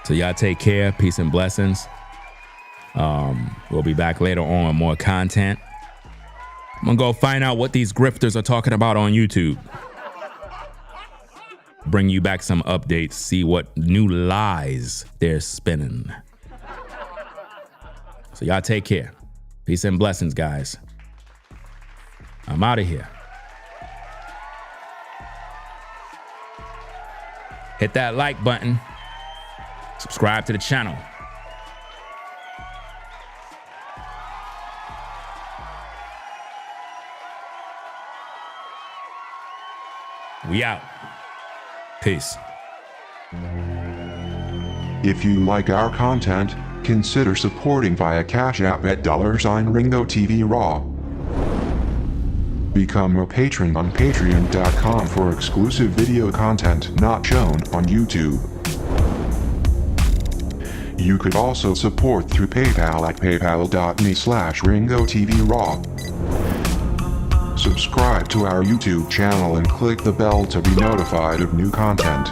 So y'all take care. Peace and blessings. We'll be back later on with more content. I'm gonna go find out what these grifters are talking about on YouTube. Bring you back some updates, see what new lies they're spinning. So y'all take care. Peace and blessings, guys. I'm out of here. Hit that like button. Subscribe to the channel. We out. Peace. If you like our content, consider supporting via Cash App at $Ringo TV Raw. Become a patron on patreon.com for exclusive video content not shown on YouTube. You could also support through PayPal at paypal.me/RingoTVRaw. Subscribe to our YouTube channel and click the bell to be notified of new content.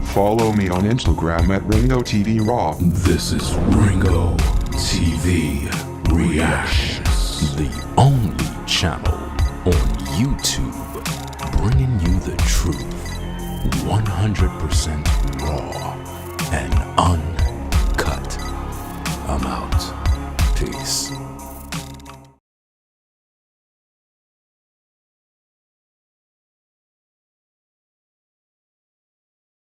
Follow me on Instagram at Ringo TV Raw. This is Ringo TV Reactions, the only channel on YouTube bringing you the truth, 100% raw and uncut. I'm out. Peace.